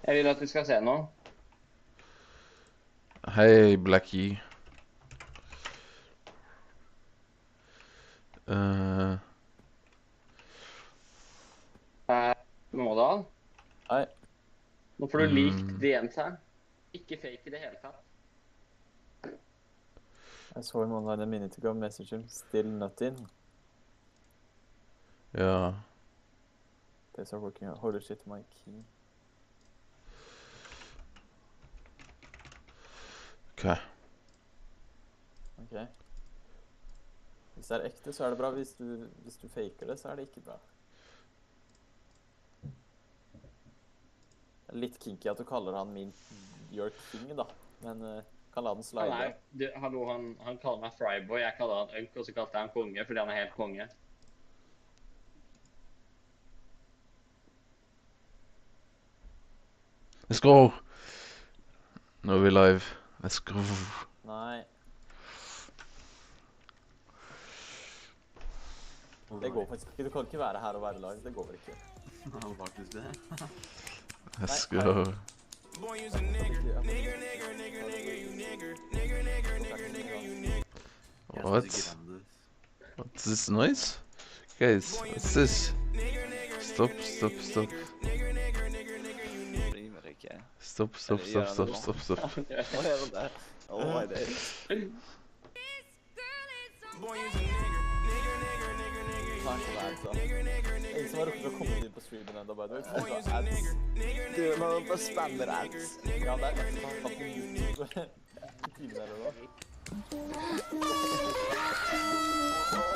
Jeg vil at vi skal se noe. Hei, Blackie. Nådal. Hei. Nå får du likt DMs her. Ikke fake i det hele tatt. I saw him online a minute ago, message him, still not in. Ja. They are working on, holy shit, my key. Ok. Ok. Hvis det er ekte, så er det bra. Hvis du faker det, så er det ikke bra. Det er litt kinky at du kaller han min your king, da. Men kan la den slide. Hallo, han kaller meg Fryboy, jeg kaller han Unk, og så kalte jeg han konge, fordi han er helt konge. Let's go! Nå er vi live. Let's go. Nei. Det går faktisk ikke. Du kan ikke være her og være live. Det går vel ikke. Ja, faktisk det. Let's go. What? What's this noise? Guys, what's this? Stop. Stop. Hva er det der? Hva er det? Takk for det, altså. Ingen som har rukket å komme inn på streamen enda, by the way. Så ads. Du, nå bare spammer ads. Ja, det er nesten sånn at YouTube i timen eller noe.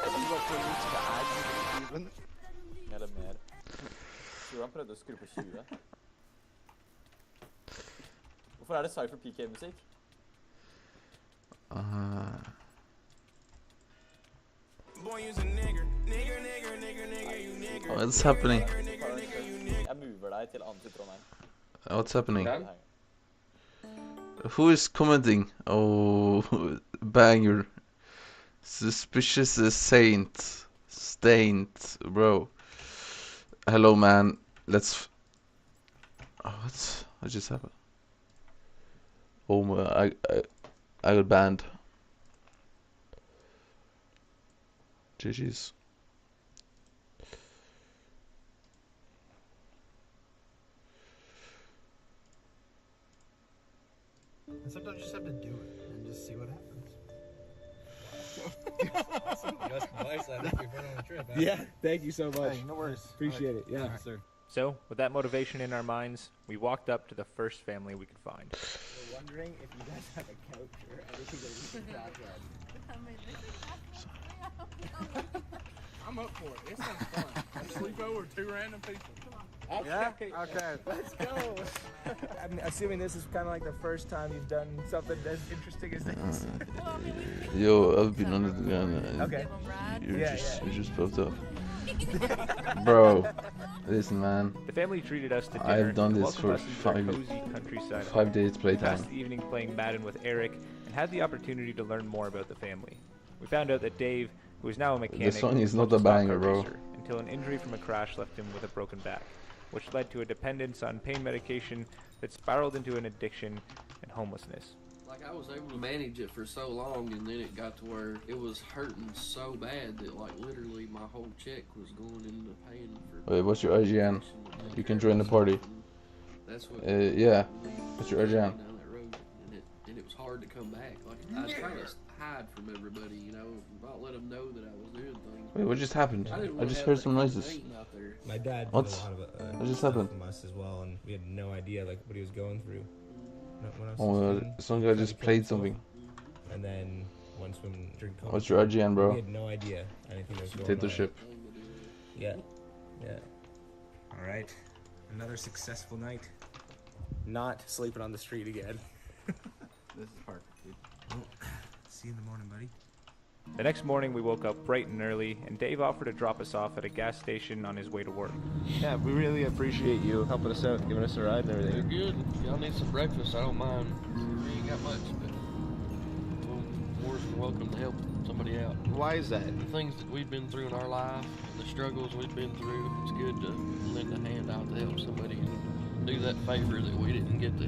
Du bare får litt med ads i timen. Eller mer. Jeg tror han prøvde å skru på 20. Hvorfor er det Cypher PK-musikk? What's happening? Jeg mover deg til anti-Trondheim. What's happening? Who is commenting? Oh, banger. Suspicious saint. Stained, bro. Hello, man. Let's... What just happened? Oh my, I got banned. GG's. And sometimes you just have to do it and just see what happens. That's advice I think we've heard on the trip. Yeah, thank you so much. Hey, no worries. Appreciate it. Yeah, sir. So, with that motivation in our minds, we walked up to the first family we could find. We're wondering if you guys have a couch or anything that we can talk about. I'm up for it. It sounds fun. Sleep over 2 random people. Okay. Yeah? Okay. Let's go. I'm assuming this is kind of like the first time you've done something as interesting as this. Yo, I've been on the gun. Okay. You just popped up. Bro, listen, man. The family treated us to dinner. I've done and this welcomed for us into their cozy countryside 5 days home. playtime. Passed the evening playing Madden with Eric and had the opportunity to learn more about the family. We found out that Dave, who is now a mechanic, The song is was not a stock banger, bro. racer until an injury from a crash left him with a broken back, which led to a dependence on pain medication that spiraled into an addiction and homelessness. Like, I was able to manage it for so long, and then it got to where it was hurting so bad that, like, literally my whole check was going into paying for... Wait, what's your IGN? You can join the party. That's what... Yeah. What's your IGN? Down that road, and it was hard to come back. Like, I was trying to hide from everybody, you know, not let them know that I was doing things. Wait, what just happened? I just heard some noises. My dad did What? a lot of What just stuff happened? from us as well, and we had no idea like what he was going through. When I was Oh, 16, some guy just played something. and then once when during COVID, What's your IGN, we bro? had no idea anything was going Potato on. chip. Yeah. All right, another successful night. Not sleeping on the street again. This is perfect, dude. See you in the morning, buddy. The next morning, we woke up bright and early, and Dave offered to drop us off at a gas station on his way to work. Yeah, we really appreciate you helping us out, giving us a ride and They're everything. good. If y'all need some breakfast, I don't mind. We ain't got much, but we're more than welcome to help somebody out. Why is that? The things that we've been through in our life, the struggles we've been through, it's good to lend a hand out to help somebody do that favor that we didn't get to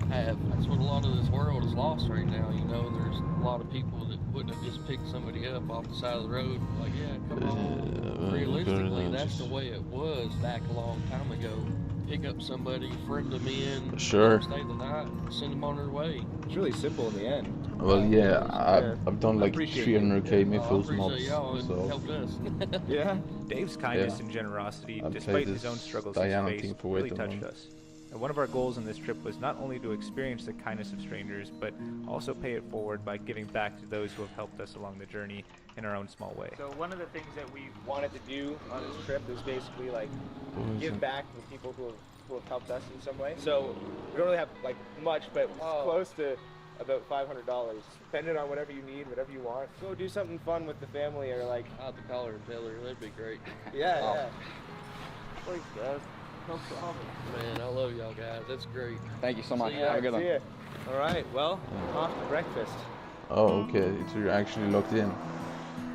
have. That's what a lot of this world is lost right now. You know, there's a lot of people that wouldn't have just picked somebody up off the side of the road, like, yeah, come on. Realistically, that's the way it was back a long time ago. Pick up somebody, friend them in, Sure. stay the night, send them on their way. It's really simple in the end. Well, yeah, I've done like appreciate 300k Miffles I mobs, appreciate y'all and so helped us. Yeah. Dave's kindness Yeah. and generosity, I've despite played his this own struggles Diana he's thing faced, for way really too touched long. us. And one of our goals on this trip was not only to experience the kindness of strangers, but also pay it forward by giving back to those who have helped us along the journey in our own small way. So one of the things that we wanted to do on this trip is basically like give back to the people who have helped us in some way. So we don't really have like much, but it's close to about $500. Spend it on whatever you need, whatever you want. Go do something fun with the family, or like I'll have to call her and tell her. That'd be great. yeah. Thanks, guys. No problem. Man, I love y'all guys. That's great. Thank you so much. See ya. Have a good one. See ya. All right. Well, off to breakfast. Oh, okay, so you're actually locked in.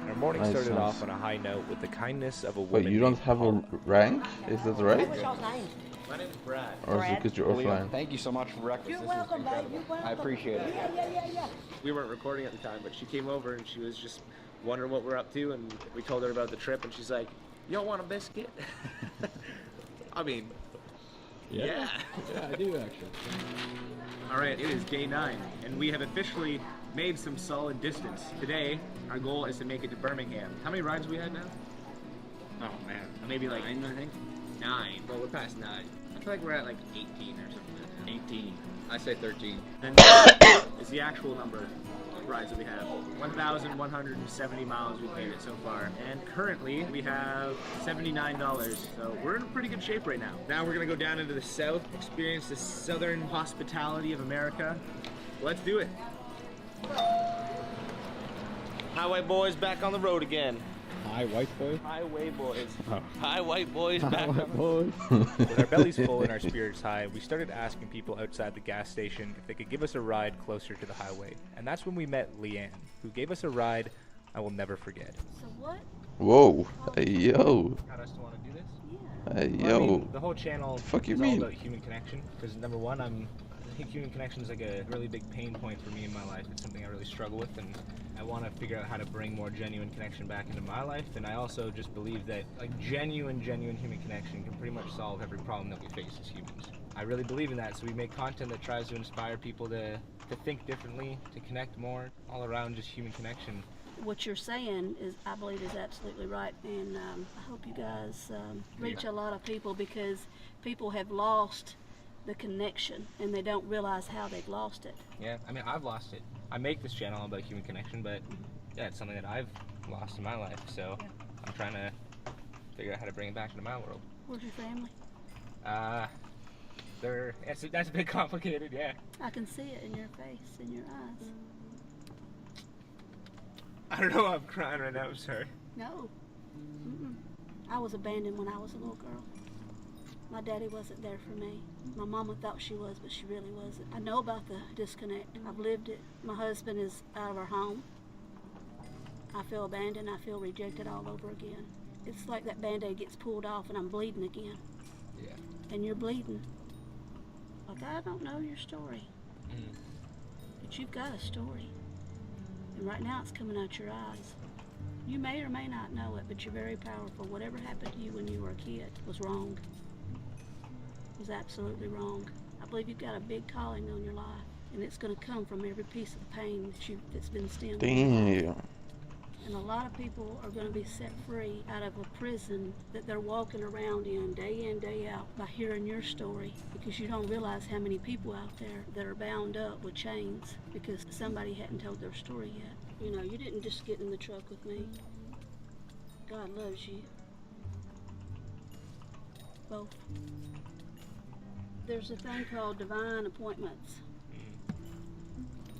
Our morning Nice, started nice. off on a high note with the kindness of a woman. Wait, you don't named have a Paula. rank? Is that right? What's y'all's name? My name's Brad. Or is it because you're Leo, offline? thank you so much for breakfast. You're This welcome, is babe. incredible. You're welcome. I appreciate it. Yeah. We weren't recording at the time, but she came over and she was just wondering what we're up to, and we told her about the trip, and she's like, "You don't want a biscuit?" I mean, yeah. Yeah, I do actually. All right, it is day 9, and we have officially made some solid distance. Today, our goal is to make it to Birmingham. How many rides have we had now? Oh man, maybe like 9, I think. 9. Well, we're past 9. I feel like we're at like 18 or something. 18. I say 13. And is the actual number of rides that we have. 1,170 miles we've made it so far. And currently, we have $79. So we're in pretty good shape right now. Now we're gonna go down into the south, experience the southern hospitality of America. Let's do it. Highway boys back on the road again. Hi, white boy. Highway boys. Oh. Hi, white boys back on the road. With our bellies full and our spirits high, we started asking people outside the gas station if they could give us a ride closer to the highway. And that's when we met Leanne, who gave us a ride I will never forget. So what? Whoa, hey yo, Got us to want to do this? Yeah. hey Well, I yo. mean, the whole channel Fuck you is mean? all about human connection. Because number one, I think human connection is like a really big pain point for me in my life. It's something I really struggle with, and I want to figure out how to bring more genuine connection back into my life. And I also just believe that like genuine human connection can pretty much solve every problem that we face as humans. I really believe in that, so we make content that tries to inspire people to think differently, to connect more, all around just human connection. What you're saying is, I believe, is absolutely right, and I hope you guys reach a lot of people, because people have lost the connection and they don't realize how they've lost it. Yeah, I mean, I've lost it. I make this channel about human connection, but yeah, it's something that I've lost in my life, so I'm trying to figure out how to bring it back into my world. Where's your family? That's a bit complicated, yeah. I can see it in your face, in your eyes. I don't know why I'm crying right now, I'm sorry. No. Mm-mm. I was abandoned when I was a little girl. My daddy wasn't there for me. My mama thought she was, but she really wasn't. I know about the disconnect. I've lived it. My husband is out of our home. I feel abandoned. I feel rejected all over again. It's like that Band-Aid gets pulled off and I'm bleeding again. Yeah. And you're bleeding. Like, I don't know your story. But you've got a story. And right now it's coming out your eyes. You may or may not know it, but you're very powerful. Whatever happened to you when you were a kid was wrong. It was absolutely wrong. I believe you've got a big calling on your life, and it's going to come from every piece of the pain that's been stemmed. Damn. And a lot of people are going to be set free out of a prison that they're walking around in, day out, by hearing your story, because you don't realize how many people out there that are bound up with chains because somebody hadn't told their story yet. You know, you didn't just get in the truck with me. God loves you. Both. There's a thing called divine appointments.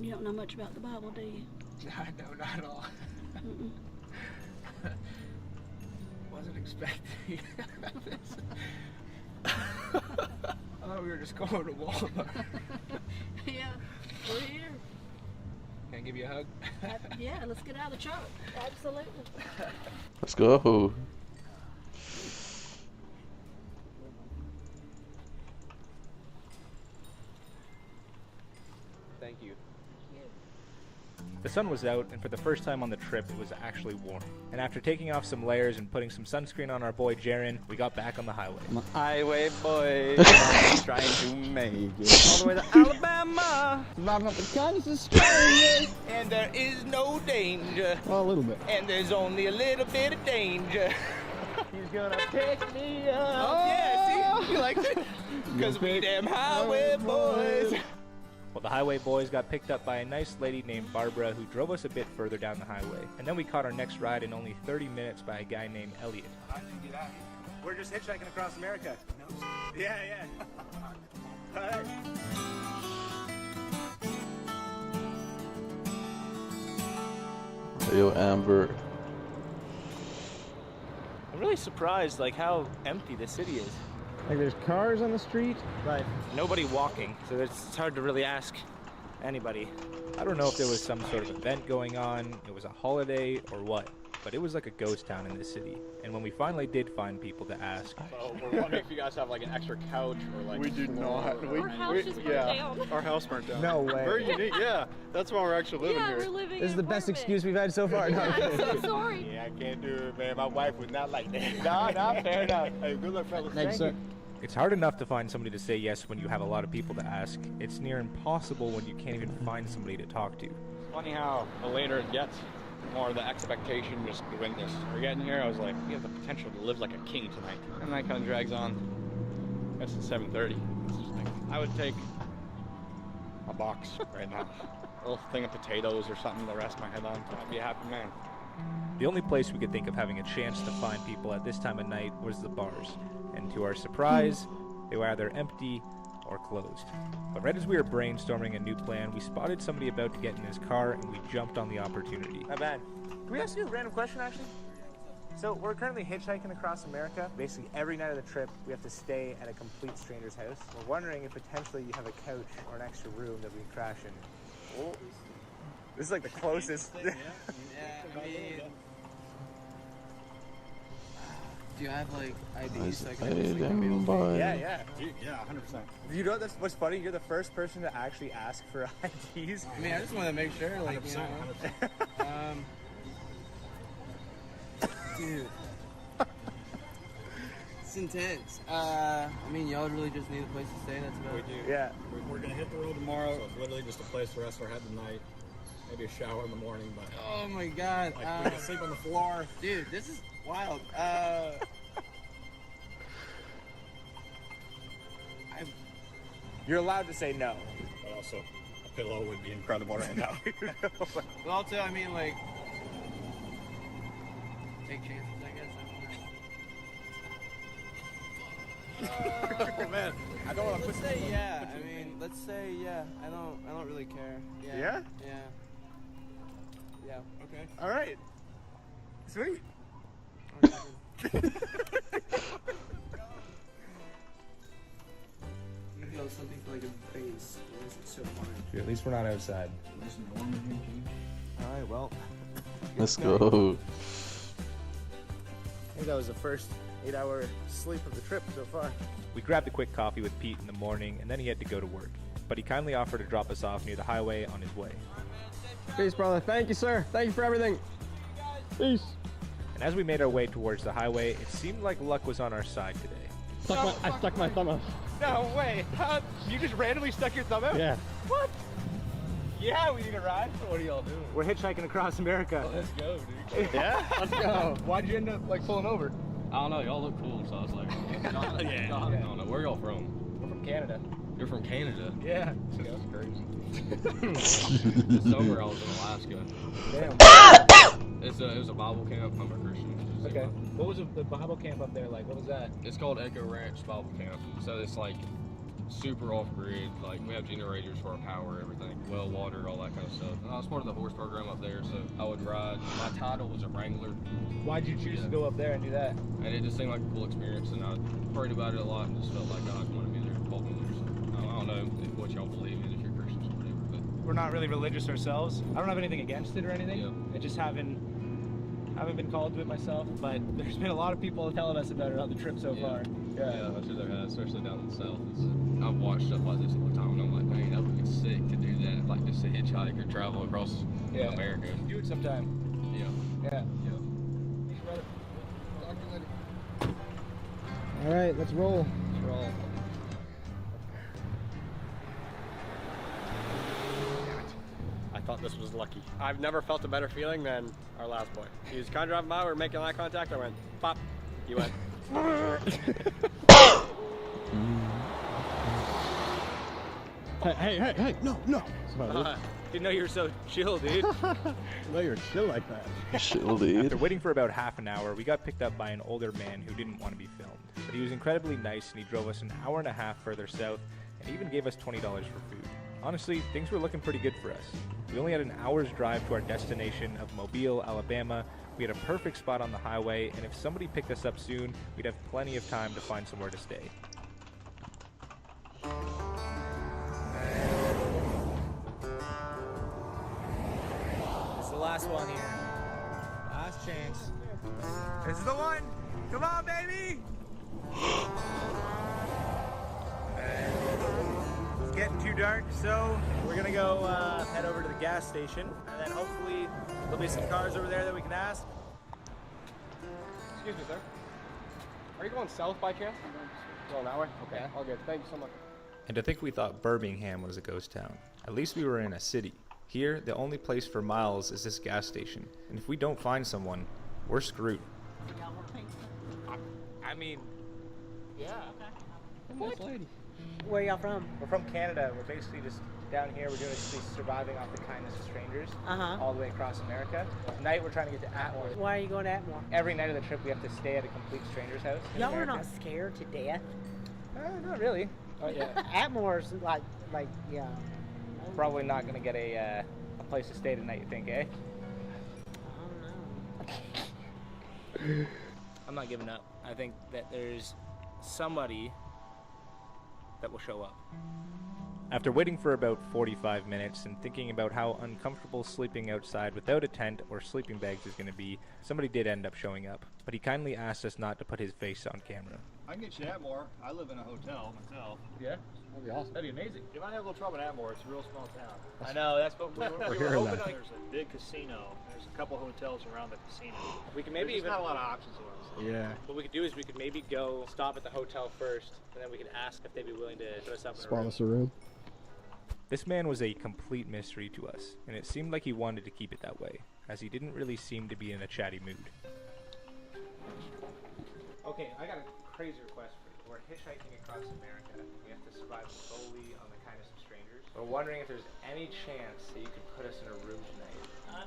You don't know much about the Bible, do you? No, not at all. Mm-mm. Wasn't expecting this. I thought we were just going to Walmart. Yeah, we're here. Can I give you a hug? Yeah, let's get out of the truck. Absolutely. Let's go. Thank you. The sun was out, and for the first time on the trip, it was actually warm. And after taking off some layers and putting some sunscreen on our boy Jaren, we got back on the highway. Highway boys, trying to make it all the way to Alabama. Surviving up the Kansas strangers, and there is no danger. Well, a little bit. And there's only a little bit of danger. He's gonna pick me up. Oh, yeah, see? You liked it? Because we damn highway boys. Well, the highway boys got picked up by a nice lady named Barbara who drove us a bit further down the highway. And then we caught our next ride in only 30 minutes by a guy named Elliot. We're just hitchhiking across America. Yeah, yeah. All right. Yo, Amber. I'm really surprised, like, how empty the city is. Like there's cars on the street, But nobody walking, so it's hard to really ask anybody. I don't know if there was some sort of event going on, it was a holiday, or what, but it was like a ghost town in this city. And when we finally did find people to ask... So we're wondering if you guys have like an extra couch or like... We do not. Our house just burnt down. Our house burnt down. No way. Very unique, yeah. That's why we're actually living Yeah, here. we're living This is in the an best apartment. excuse we've had so far. No, I'm I'm kidding. so sorry. Yeah, I can't do it, man. My wife would not like that. No, fair enough. Hey, good luck, fellas. Thanks, sir. It's hard enough to find somebody to say yes when you have a lot of people to ask. It's near impossible when you can't even find somebody to talk to. Funny how the later it gets, the more the expectation just dwindles. We're getting here, I was like, we have the potential to live like a king tonight. And that kind of drags on. It's 7:30. It's just like, I would take a box right now. A little thing of potatoes or something to rest my head on. I'd be a happy man. The only place we could think of having a chance to find people at this time of night was the bars. And to our surprise, they were either empty or closed. But right as we were brainstorming a new plan, we spotted somebody about to get in his car and we jumped on the opportunity. Not bad. Can we ask you a random question, actually? So we're currently hitchhiking across America. Basically, every night of the trip, we have to stay at a complete stranger's house. We're wondering if potentially you have a couch or an extra room that we can crash in. Oh. This is like the closest. Yeah, I mean... Do you have like IDs? So I can just, like, Yeah, yeah. Yeah, 100%. You know what's funny? You're the first person to actually ask for IDs. I mean, I just want to make sure, like, you know. 100%. Dude. It's intense. I mean, y'all really just need a place to stay, that's about it. We do. Yeah. We're going to hit the road tomorrow, so it's literally just a place to rest our head tonight. Maybe a shower in the morning, but... Oh my god. Like, we can sleep on the floor. Dude, this is wild. You're allowed to say no. But also, a pillow would be incredible right now. But also, I mean, like, take chances, I guess. Oh man, I don't want to Let's say yeah. I mean, let's say yeah. I don't really care. Yeah? Yeah. Yeah. Okay. All right. Sweet. You know, something for like a base. This is so fun. At least we're not outside. All right, well. Let's go. I think that was the first 8-hour sleep of the trip so far. We grabbed a quick coffee with Pete in the morning and then he had to go to work. But he kindly offered to drop us off near the highway on his way. Peace, brother. Thank you, sir. Thank you for everything. Peace. And as we made our way towards the highway, it seemed like luck was on our side today. I stuck my thumb out. No way. You just randomly stuck your thumb out? Yeah. What? Yeah, we need a ride. What are y'all doing? We're hitchhiking across America. Let's go, dude. Yeah? Let's go. Why'd you end up like pulling over? I don't know, y'all look cool, so I was like, I don't know. Where y'all from? We're from Canada. You're from Canada? Yeah. That's crazy. This summer I was in Alaska. Damn. It was a Bible camp. I'm a Christian. Okay. What was the Bible camp up there like? What was that? It's called Echo Ranch Bible Camp. So it's like super off-grid. Like we have generators for our power, everything, well, water, all that kind of stuff. And I was part of the horse program up there, so I would ride. My title was a wrangler. Why'd you choose to go up there and do that? And it just seemed like a cool experience, and I prayed about it a lot and just felt like God wanted me there, called me there. So I don't know if what y'all believe in, if you're Christians or whatever, but We're not really religious ourselves. I don't have anything against it or anything. Yeah. I just haven't been called to it myself, but there's been a lot of people telling us about it on the trip so far. Yeah, I'm sure there has, especially down in the south. I've watched stuff like this all the time, and I'm like, man, that would be sick to do that. Like, just to hitchhike or travel across America. Do it sometime. Yeah. Yeah. All right, let's roll. Let's roll. I thought this was lucky. I've never felt a better feeling than our last boy. He was kind of driving by, we were making eye contact, I went, pop. He went. Hey, no. Didn't know you were so chill, dude. No, you're chill like that. Chill, dude. After waiting for about half an hour, we got picked up by an older man who didn't want to be filmed. But he was incredibly nice, and he drove us an hour and a half further south, and even gave us $20 for food. Honestly, things were looking pretty good for us. We only had an hour's drive to our destination of Mobile, Alabama. We had a perfect spot on the highway, and if somebody picked us up soon, we'd have plenty of time to find somewhere to stay. This is the last one here. Last chance. This is the one. Come on, baby. It's getting too dark, so we're gonna go head over to the gas station, and then hopefully there'll be some cars over there that we can ask. Excuse me, sir. Are you going south by chance? Going that way? Okay, all good. Thank you so much. And to think we thought Birmingham was a ghost town. At least we were in a city. Here, the only place for miles is this gas station. And if we don't find someone, we're screwed. I mean, Yeah. Nice lady. Where y'all from? We're from Canada. We're basically just down here. We're doing surviving off the kindness of strangers all the way across America. Tonight we're trying to get to Atmore. Why are you going to Atmore? Every night of the trip we have to stay at a complete stranger's house. in Y'all are America. not scared to death? Not really. Oh, yeah. Atmore's like, yeah. Probably not going to get a place to stay tonight, you think, eh? I don't know. I'm not giving up. I think that there's somebody that will show up. After waiting for about 45 minutes and thinking about how uncomfortable sleeping outside without a tent or sleeping bags is going to be, somebody did end up showing up, but he kindly asked us not to put his face on camera. I can get you Atmore. I live in a hotel myself. Yeah? That'd be awesome. That'd be amazing. You might have a little trouble in Atmore. It's a real small town. I know, that's what we were We're hoping. hoping there's a big casino. There's a couple hotels around the casino. We can maybe There's even not a lot of options for us. Yeah. What we could do is we could maybe go stop at the hotel first, and then we could ask if they'd be willing to put us up in a Spawn room. us a room. This man was a complete mystery to us, and it seemed like he wanted to keep it that way, as he didn't really seem to be in a chatty mood. Okay, I got a crazy request for you. We're hitchhiking across America. We have to survive solely on the kindness of strangers. We're wondering if there's any chance that you could put us in a room tonight. I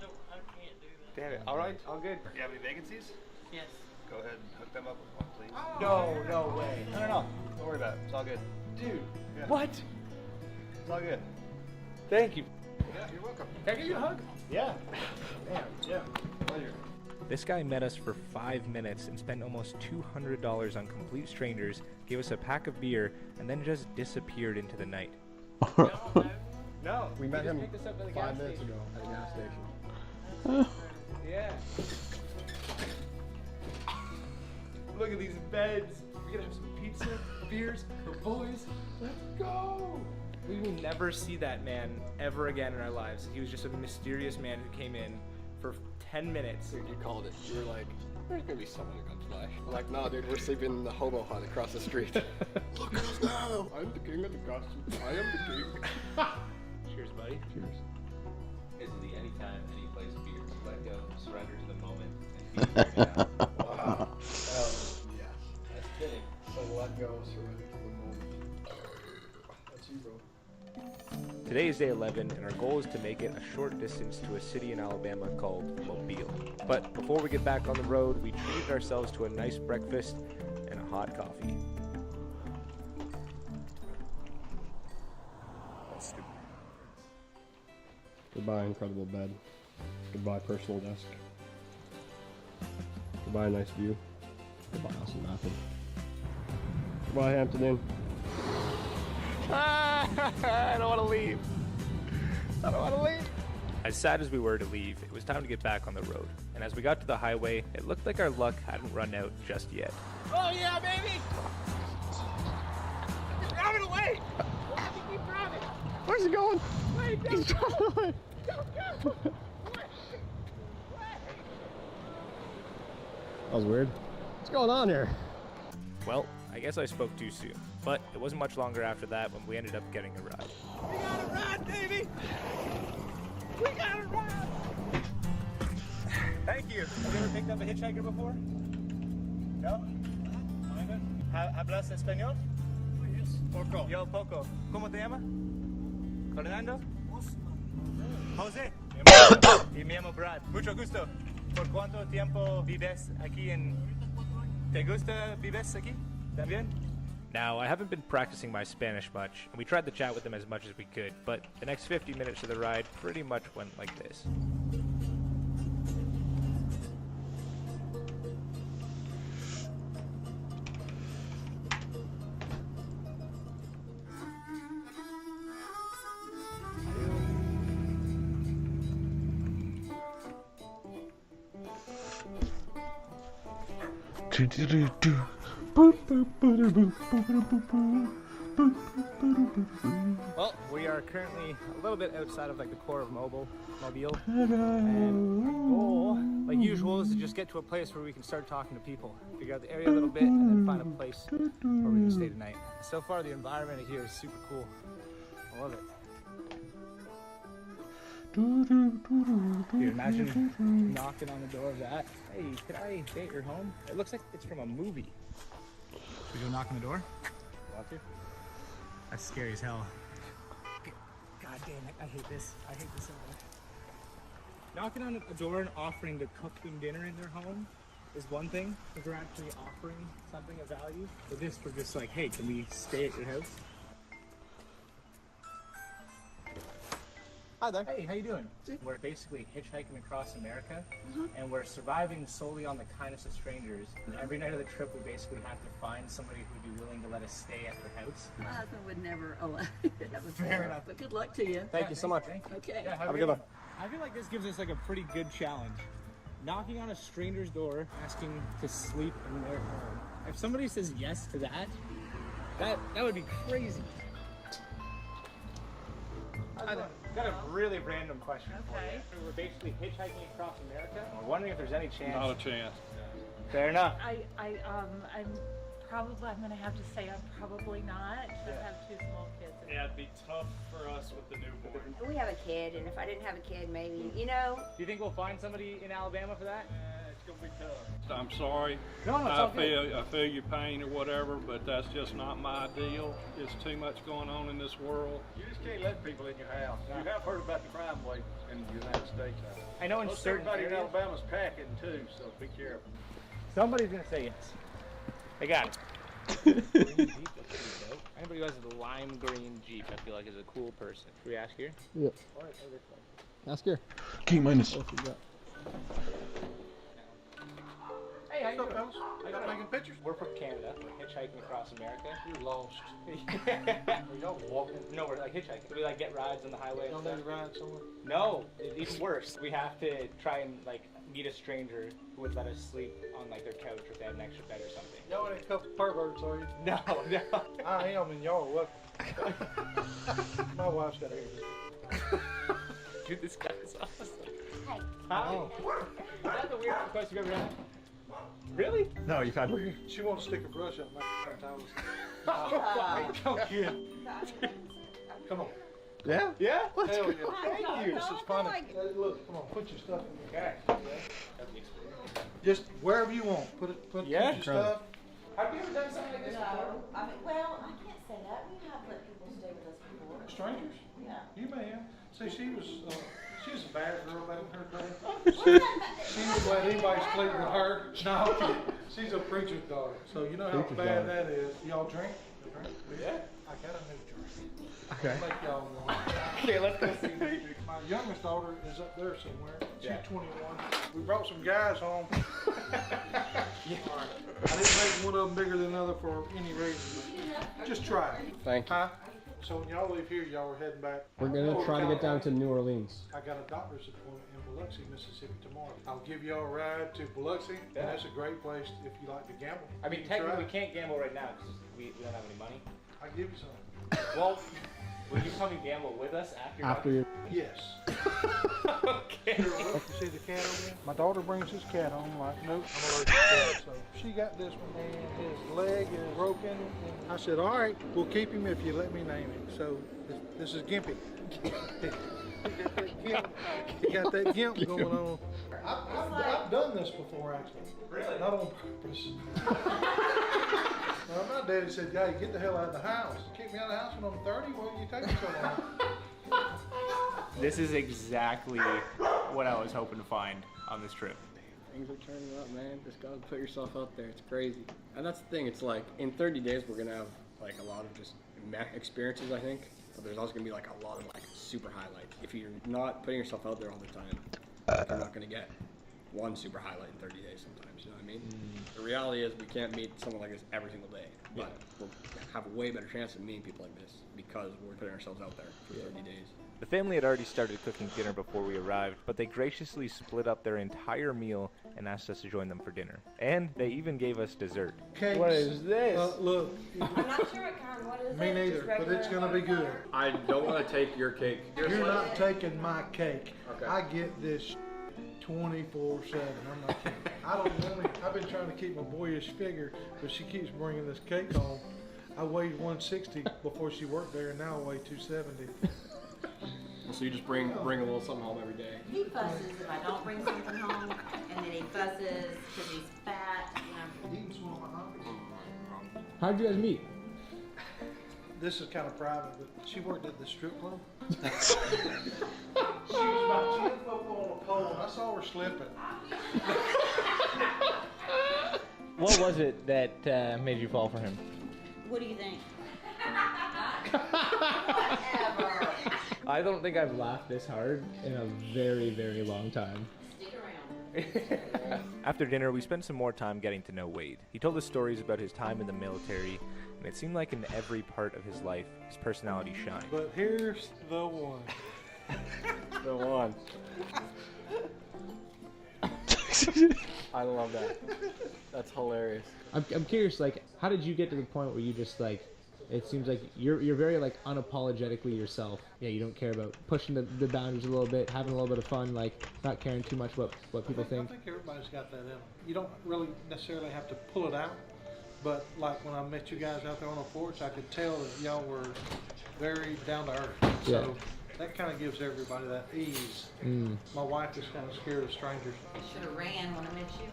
can't do that. Damn it. All right, all good. Do you have any vacancies? Yes. Go ahead and hook them up with one, please. No way. No. Don't worry about it. It's all good. Dude, Yeah. what? It's all good. Thank you. Yeah, you're welcome. Can I give you a hug? Yeah. Yeah. Pleasure. This guy met us for 5 minutes and spent almost $200 on complete strangers, gave us a pack of beer, and then just disappeared into the night. No. We met him picked us up at the 5 gas minutes station. ago at a gas station. Yeah. Look at these beds. We're gonna have some pizza, beers, the boys. Let's go. We will never see that man ever again in our lives. He was just a mysterious man who came in for 10 minutes. Dude, you called it. You were like, there's gonna be someone who comes by. I'm like, no, dude, we're sleeping in the hobo hut across the street. Look at us now. I'm the king of the costume. I am the king. Cheers, buddy. Cheers. Basically, anytime, any place, beer, let go, surrender to the moment, and be figured out. Wow. Yes. That's kidding. So let go, surrender to the moment. That's you, bro. Today is day 11, and our goal is to make it a short distance to a city in Alabama called Mobile. But before we get back on the road, we treated ourselves to a nice breakfast and a hot coffee. That's stupid. Goodbye, incredible bed. Goodbye, personal desk. Goodbye, nice view. Goodbye, awesome bathroom. Goodbye, Hampton Inn. I don't want to leave. I don't want to leave. As sad as we were to leave, it was time to get back on the road. And as we got to the highway, it looked like our luck hadn't run out just yet. Oh yeah, baby! Keep driving away! Keep driving. Where's he going? He's driving away. That was weird. What's going on here? Well, I guess I spoke too soon, but it wasn't much longer after that when we ended up getting a ride. We got a ride, baby! We got a ride! Thank you. Have you ever picked up a hitchhiker before? No? ¿Hablas español? Yes. Poco. Yo poco. ¿Cómo te llamas? Fernando? José. Y me llamo Brad. Mucho gusto. ¿Por cuánto tiempo vives aquí en... ¿Te gusta vives aquí? ¿También? Now, I haven't been practicing my Spanish much, and we tried to chat with them as much as we could, but the next 50 minutes of the ride pretty much went like this. Well, we are currently a little bit outside of like the core of Mobile, and our goal, like usual, is to just get to a place where we can start talking to people, figure out the area a little bit, and then find a place where we can stay tonight. So far, the environment here is super cool. I love it. Dude, imagine knocking on the door of that. Hey, could I date your home? It looks like it's from a movie. Should we go knock on the door? Want to? That's scary as hell. God damn it, I hate this. I hate this so much. Knocking on a door and offering to cook them dinner in their home is one thing, if we're actually offering something of value. But this, we're just like, hey, can we stay at your house? Hi there. Hey, how you doing? We're basically hitchhiking across America, and we're surviving solely on the kindness of strangers. And every night of the trip, we basically have to find somebody who'd be willing to let us stay at their house. My husband would never allow that was Fair enough. But good luck to you. Thank you so much. Okay. Yeah, have a good one. I feel like this gives us like a pretty good challenge. Knocking on a stranger's door, asking to sleep in their home. If somebody says yes to that, that would be crazy. I got a really random question for you. We're basically hitchhiking across America. We're wondering if there's any chance. Not a chance. Fair enough. I'm gonna have to say I'm probably not. I have two small kids. Yeah, it'd be tough for us with the newborn. We have a kid, and if I didn't have a kid, maybe, you know. Do you think we'll find somebody in Alabama for that? It's gonna be tough. I'm sorry. No, it's all good. I feel your pain or whatever, but that's just not my deal. It's too much going on in this world. You just can't let people in your house. You have heard about the crime rate in the United States. I know in Most certain everybody in areas. Alabama's packing too, so be careful. Somebody's gonna say yes. They got it. Anybody who has a lime green Jeep, I feel like is a cool person. Should we ask here? Yep. Ask here. Key minus. Hey, how you doing? fellas? Are y'all taking pictures? We're from Canada. We're hitchhiking across America. You're lost. Are y'all walking? No, we're like hitchhiking. Do we like get rides on the highway? Y'all need to ride somewhere? No, it's even worse. We have to try and like meet a stranger who would let us sleep on like their couch or if they had an extra bed or something. Y'all ain't a couple perverts, are you? No. I am, and y'all are welcome. My wife's got everything. Dude, this guy is awesome. Hey. Hi. Is that the weirdest request you've ever had? Really? No, you've had weird. She wants to stick a brush up my towels. Don't kid. Come on. Yeah? Yeah? Hell yeah. Thank you. This is funny. Like... Hey, look, come on, put your stuff in there. Okay. Just wherever you want. Put your stuff. Have you ever done something like this before? I mean, well, I can't say that. We have let people stay with us before. Strangers? Yeah. You may have. See, she was a bad girl back in her day. She would let anybody sleep with her. No, okay. She's a preacher's daughter. So you know how Preacher's bad daughter. that is. Y'all drink? Yeah. I got a new drink. Okay. Make y'all know. Okay, let's go see. My youngest daughter is up there somewhere. She's Yeah. 21. We brought some guys home. Yeah. I didn't make one of them bigger than the other for any reason. But just try it. Thank you. Huh? So when y'all leave here, y'all are heading back. We're gonna try to get down to New Orleans. I got a doctor's appointment in Biloxi, Mississippi tomorrow. I'll give y'all a ride to Biloxi, Yeah. and that's a great place if you like to gamble. I mean, You can try technically we it. can't gamble right now because we don't have any money. I'll give you some. Well, Will you come and gamble with us after? After you. Yes. Okay. You see the cat over there? My daughter brings his cat home. Like, nope, I'm allergic to cats. So she got this one, and his leg is broken. And I said, all right, we'll keep him if you let me name him. So this is Gimpy. He got that gimp going on. I've done this before, actually. Really? Not on purpose. My daddy said, "Hey, get the hell out of the house. Kick me out of the house when I'm 30. Why are you taking so long?" This is exactly what I was hoping to find on this trip. Things are turning up, man. Just gotta put yourself out there. It's crazy. And that's the thing. It's like in 30 days we're gonna have like a lot of just experiences, I think. But there's also gonna be like a lot of like super highlights. If you're not putting yourself out there all the time, you're not gonna get one super highlight in 30 days sometimes. You know what I mean? The reality is we can't meet someone like this every single day, but we'll have a way better chance of meeting people like this because we're putting ourselves out there for 30 days. The family had already started cooking dinner before we arrived, but they graciously split up their entire meal and asked us to join them for dinner. And they even gave us dessert. Cakes. What is this? Look. I'm not sure what kind. What is Me it? neither, Just but it's gonna be good. I don't want to take your cake. You're not taking my cake. Okay. I get this 24/7. I'm not kidding. I don't want it. I've been trying to keep my boyish figure, but she keeps bringing this cake home. I weighed 160 before she worked there, and now I weigh 270. So you just bring a little something home every day. He fusses if I don't bring something home, and then he fusses because he's fat. You know. Eating's one of my hobbies. How'd you guys meet? This is kind of private, but she worked at the strip club. She was about 10 foot on a pole, and I saw her slipping. What was it that made you fall for him? What do you think? I don't think I've laughed this hard in a very, very long time. Stick around. After dinner, we spent some more time getting to know Wade. He told us stories about his time in the military, and it seemed like in every part of his life, his personality shined. But here's the one. The one. I love that. That's hilarious. I'm curious, like, how did you get to the point where you just like, it seems like you're very like unapologetically yourself. Yeah, you don't care about pushing the boundaries a little bit, having a little bit of fun, like not caring too much what people think. I think everybody's got that in them. You don't really necessarily have to pull it out, but like when I met you guys out there on the porch, I could tell that y'all were very down to earth. Yeah. So that kind of gives everybody that ease. My wife is kind of scared of strangers. I should have ran when I met you.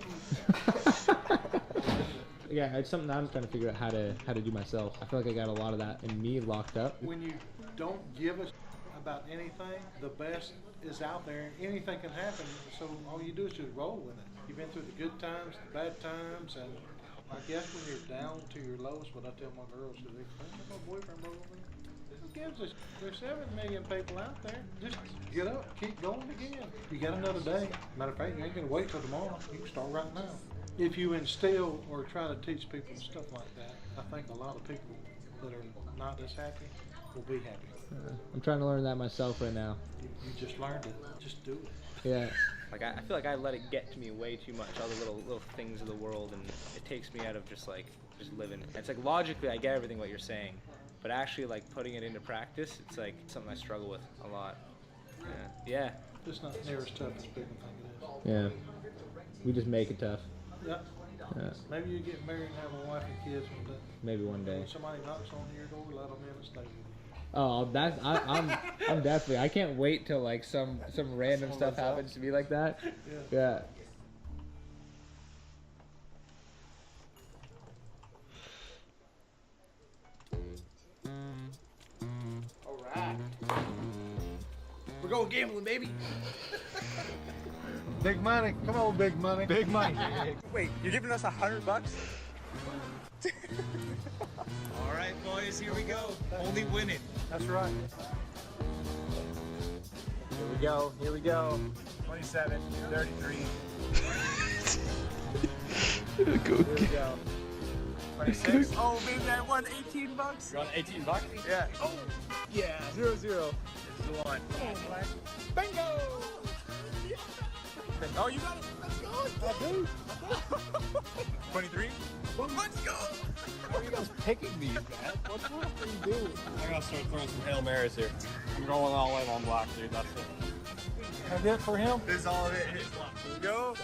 Yeah, it's something I'm trying to figure out how to do myself. I feel like I got a lot of that in me locked up. When you don't give a about anything, the best is out there. Anything can happen, so all you do is just roll with it. You've been through the good times, the bad times, and I guess when you're down to your lowest, what I tell my girls is, my boyfriend broke with me. Who gives us? There's 7 million people out there. Just get up, keep going again. You got another day. Matter of fact, you ain't gonna wait till tomorrow. You can start right now. If you instill or try to teach people stuff like that, I think a lot of people that are not as happy will be happy. I'm trying to learn that myself right now. You just learned it. Just do it. Yeah. Like I feel like I let it get to me way too much, all the little things of the world, and it takes me out of just living. It's like logically I get everything what you're saying, but actually like putting it into practice, it's like something I struggle with a lot. Yeah. It's not near as tough as people think it is. Yeah. We just make it tough. Yeah. Yeah. Maybe you get married and have a wife and kids one day. Maybe one day. When somebody knocks on your door, let them in and stay with you. Oh, I'm definitely. I can't wait till like some random stuff happens to me like that. Yeah. All right. We're going gambling, baby. Big money. Come on, big money. Big money. Wait, you're giving us $100? All right, boys, here we go. Only winning. That's right. Here we go. 27, 33. Here we go. 26. Oh, baby, I won $18. You won $18? Yeah. Oh, yeah. 0-0. This is the one. Come on, Black. Bingo! Oh, you got it. Let's go. I do. 23. Let's go. How are you guys picking these, man? What are you doing? I gotta start throwing some Hail Marys here. I'm going all in on black, dude. That's it. That's it for him? This is all of it. Go.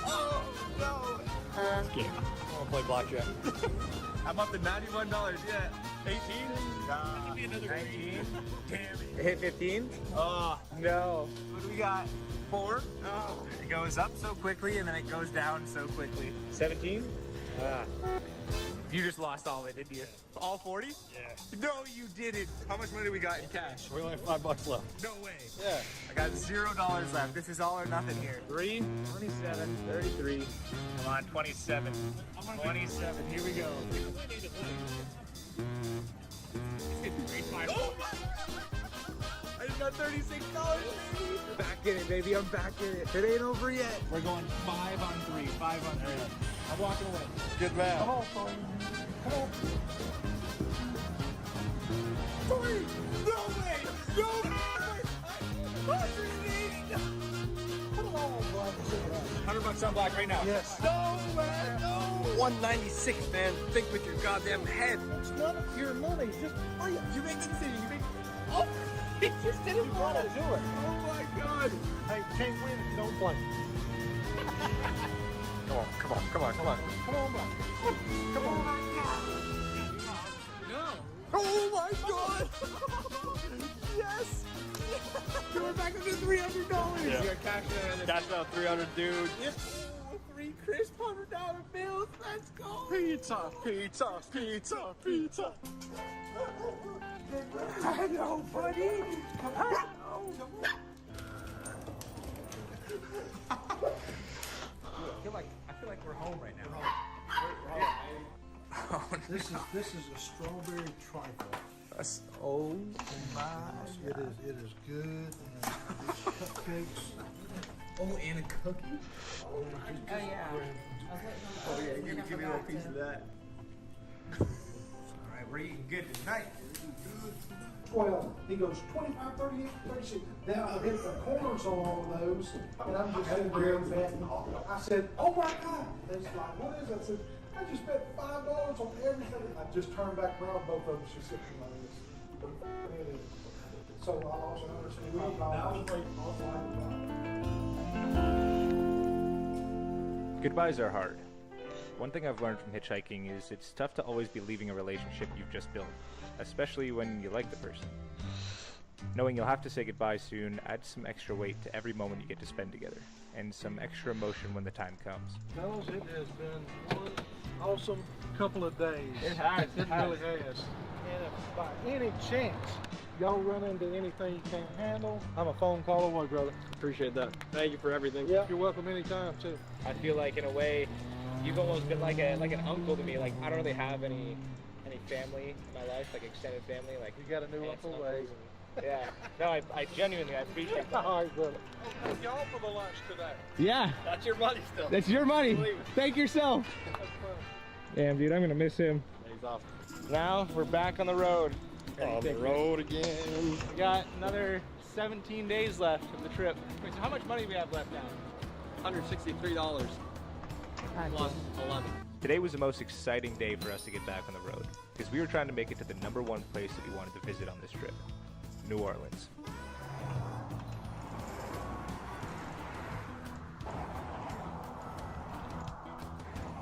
Oh, no. Let's get it. I'm gonna play blackjack. I'm up to $91 yet. 18? Nah. 19? Damn it. It hit 15? Oh, No. what do we got? 4? Oh. It goes up so quickly and then it goes down so quickly. 17? You just lost all of it, didn't you? All 40? Yeah. No, you didn't. How much money we got in cash? We only have $5 left. No way. Yeah. I got $0 left. This is all or nothing here. 3, 27, 33. Come on, 27. 27. Here we go. Oh my! I just got $36, baby. Back in it, baby. I'm back in it. It ain't over yet. We're going 5 on 3. 5 on 3. I'm walking away. Good man. Come on, Tori. Come on. Tori, no way! No way! Come on, bro. $100 on black right now. Yes. No, man, no! 196, man. Think with your goddamn head. It's none of your money. Just play it. You make the decision. You make. Oh, he just didn't want to do it. Oh my god! Hey, can't win if you don't play. Come on, come on, come on, come on. Come on, bro. Come on. No. Oh my god! Yes! You're back up to $300. Yeah. You got Cash out 300, dude. Yes. 3 crisp $100 bills. Let's go. Pizza, pizza, pizza, pizza. I know, buddy. I know. I feel like we're home right now. This is a strawberry trifle. That's, oh my. It is good. And cupcakes. Oh, and a cookie? Oh, yeah. Oh yeah, give me a little piece of that. Alright, we're eating good tonight. 12. He goes 25, 38, 36. Now I hit the corners on all of those, and I'm just sitting there betting. I said, "Oh my God!" It's like, "What is it?" I said, "I just bet $5 on everything." I just turned back around, both of them should sit in my list. So I lost $175. Goodbyes are hard. One thing I've learned from hitchhiking is it's tough to always be leaving a relationship you've just built, especially when you like the person. Knowing you'll have to say goodbye soon adds some extra weight to every moment you get to spend together, and some extra emotion when the time comes. Fellas, it has been one awesome couple of days. It has. It really has. And if by any chance y'all run into anything you can't handle, I'm a phone call away, brother. Appreciate that. Thank you for everything. Yeah, you're welcome anytime too. I feel like in a way, you've almost been like an uncle to me. Like I don't really have any family in my life, like extended family. Like you got a new uncle, Ray. Yeah. No, I genuinely appreciate that. All right, brother. Thank y'all for the lunch today. Yeah. That's your money still. That's your money. Thank yourself. That's fun. Damn, dude, I'm gonna miss him. He's awesome. Now we're back on the road. On the road again. We got another 17 days left of the trip. Wait, so how much money do we have left now? $163. Plus 11. Today was the most exciting day for us to get back on the road, because we were trying to make it to the #1 place that we wanted to visit on this trip, New Orleans.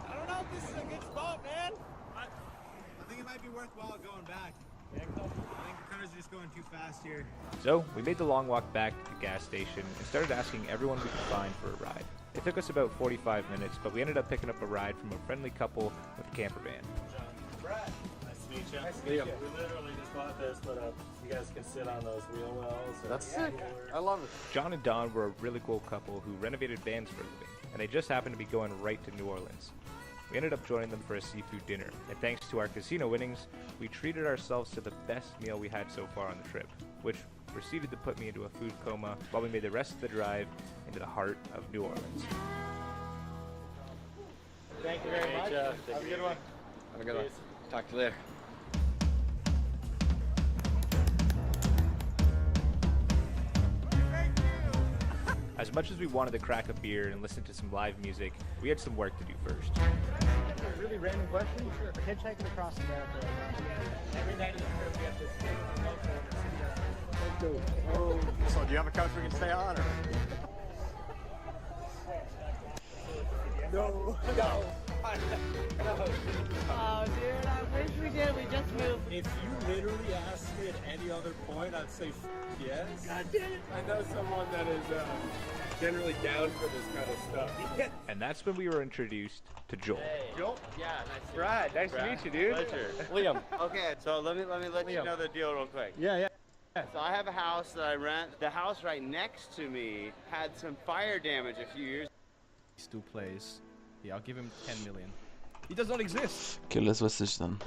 I don't know if this is a good spot, man. I think it might be worthwhile going back. I think the cars are just going too fast here. So we made the long walk back to the gas station and started asking everyone we could find for a ride. It took us about 45 minutes, but we ended up picking up a ride from a friendly couple with a camper van. Brad. Nice to meet you. Nice to meet you. We literally just bought this, but you guys can sit on those wheel wells. That's sick. I love it. John and Don were a really cool couple who renovated vans for a living, and they just happened to be going right to New Orleans. We ended up joining them for a seafood dinner, and thanks to our casino winnings, we treated ourselves to the best meal we had so far on the trip, which proceeded to put me into a food coma while we made the rest of the drive into the heart of New Orleans. Thank you very much. Have a good one. Have a good one. Talk to you later. As much as we wanted to crack a beer and listen to some live music, we had some work to do first. A really random question. Sure. We're hitchhiking across America. Every night of the trip, we have to stay in the local city. Oh. So do you have a couch we can stay on? Or? No. No. Oh, dude, I wish we did. We just moved. If you literally asked me at any other point, I'd say yes. God damn it. I know someone that is generally down for this kind of stuff. And that's when we were introduced to Joel. Hey. Joel? Yeah, nice to Brad, nice to meet you, dude. Pleasure. Liam. Okay, so let me let you know the deal real quick. Yeah. So I have a house that I rent. The house right next to me had some fire damage a few years. He still plays. Yeah, I'll give him 10 million. He does not exist. Okay, let's watch this then.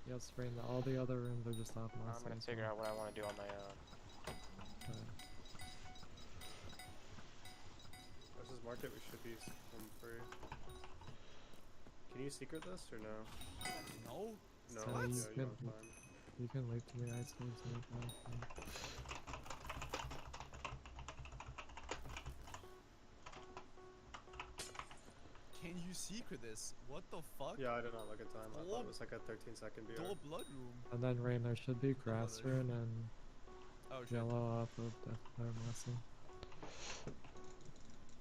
Yes, Rain, all the other rooms are just off my I'm gonna figure out what I want to do on my own. Versus market, we should be home free. Can you secret this or no? No. No. So Yeah, you, don't mind. you can wait till the ice cream. Can you secret this? What the fuck? Yeah, I did not look at time. I thought it was like a 13-second BR. Door blood room. And then Rain, there should be grass rune and Oh, shit. yellow off of Deathfire Muscle.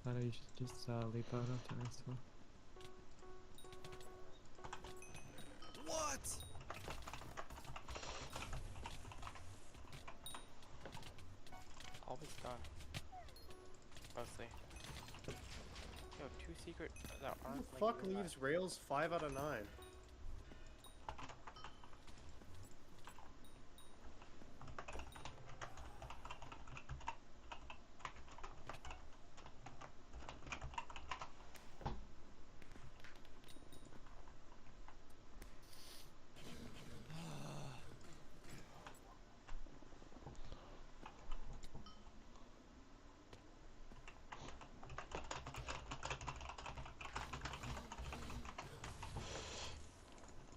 I know you should just leap out after next one. What? Always done. Mostly. Yo, 2 secret that Who aren't the fuck like, leaves rails 5 out of 9?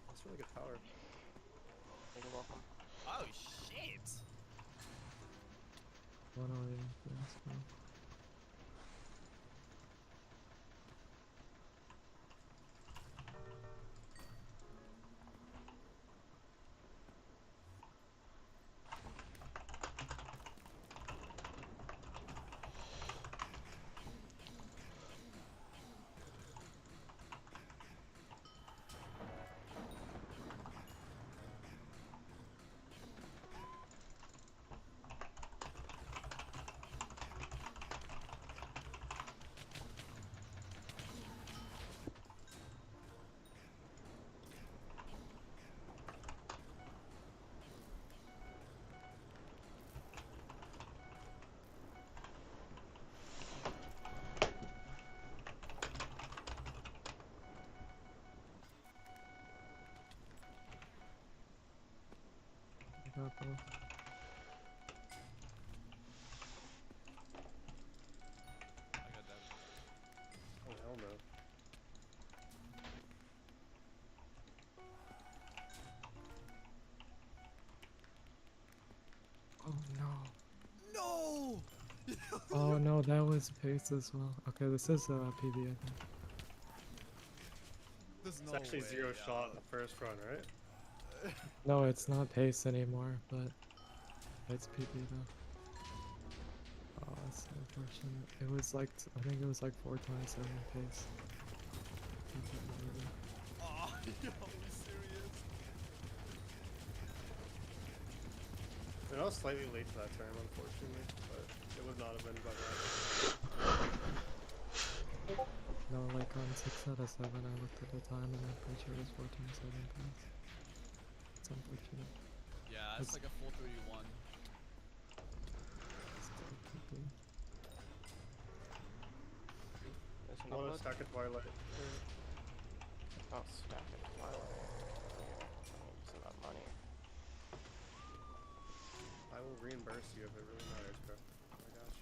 That's really good power. You're welcome. Oh shit! One audience, that's cool. Got both. I got that. Oh, hell no. Oh no. No! Oh no, that was pace as well. Okay, this is PB, I think. There's It's no actually way, zero shot in the first run, right? No, it's not pace anymore, but it's PB though. Oh, that's so unfortunate. It was like, I think it was like 427 pace. Oh, yo, are we serious? I was slightly late to that turn, unfortunately, but it would not have been by that. No, like on 6 out of 7 I looked at the time and I'm pretty sure it was 427 pace. It's unfortunate. Yeah, it's like a 431. Still PB. There's I want to stack a Twilight. Oh, stack it. Wow. Some of that money. I will reimburse you if it really matters, bro. Oh my gosh.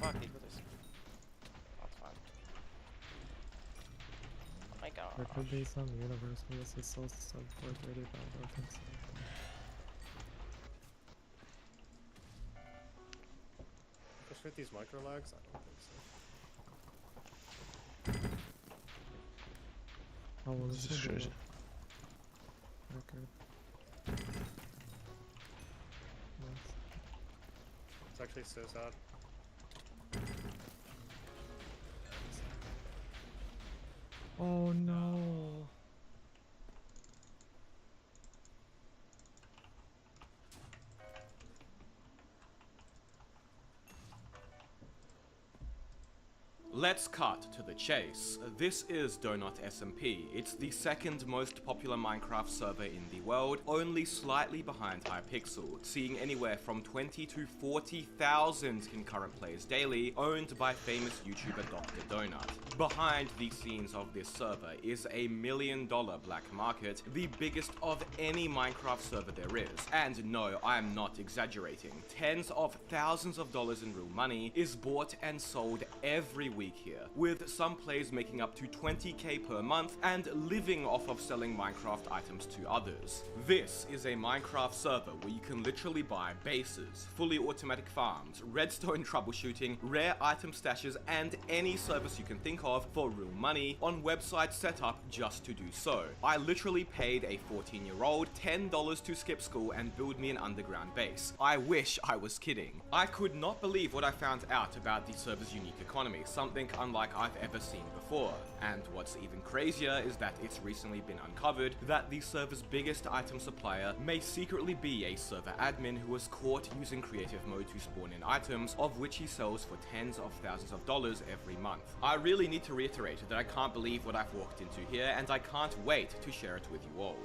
fuck, he put this. That's fine. Oh my god. There could be some universe where this is still sub 430, but I don't think so. Just with these micro lags, I don't think so. Oh, well, this This is will be crazy. record. Nice. It's actually so sad. Oh no. Let's cut to the chase. This is Donut SMP. It's the second most popular Minecraft server in the world, only slightly behind Hypixel, seeing anywhere from 20 to 40,000 concurrent players daily, owned by famous YouTuber Dr. Donut. Behind the scenes of this server is a $1 million black market, the biggest of any Minecraft server there is. And no, I am not exaggerating. Tens of thousands of dollars in real money is bought and sold every week here, with some players making up to 20k per month and living off of selling Minecraft items to others. This is a Minecraft server where you can literally buy bases, fully automatic farms, redstone troubleshooting, rare item stashes, and any service you can think of for real money on websites set up just to do so. I literally paid a 14-year-old $10 to skip school and build me an underground base. I wish I was kidding. I could not believe what I found out about the server's unique economy, something unlike I've ever seen before. And what's even crazier is that it's recently been uncovered that the server's biggest item supplier may secretly be a server admin who was caught using creative mode to spawn in items, of which he sells for tens of thousands of dollars every month. I really need to reiterate that I can't believe what I've walked into here, and I can't wait to share it with you all.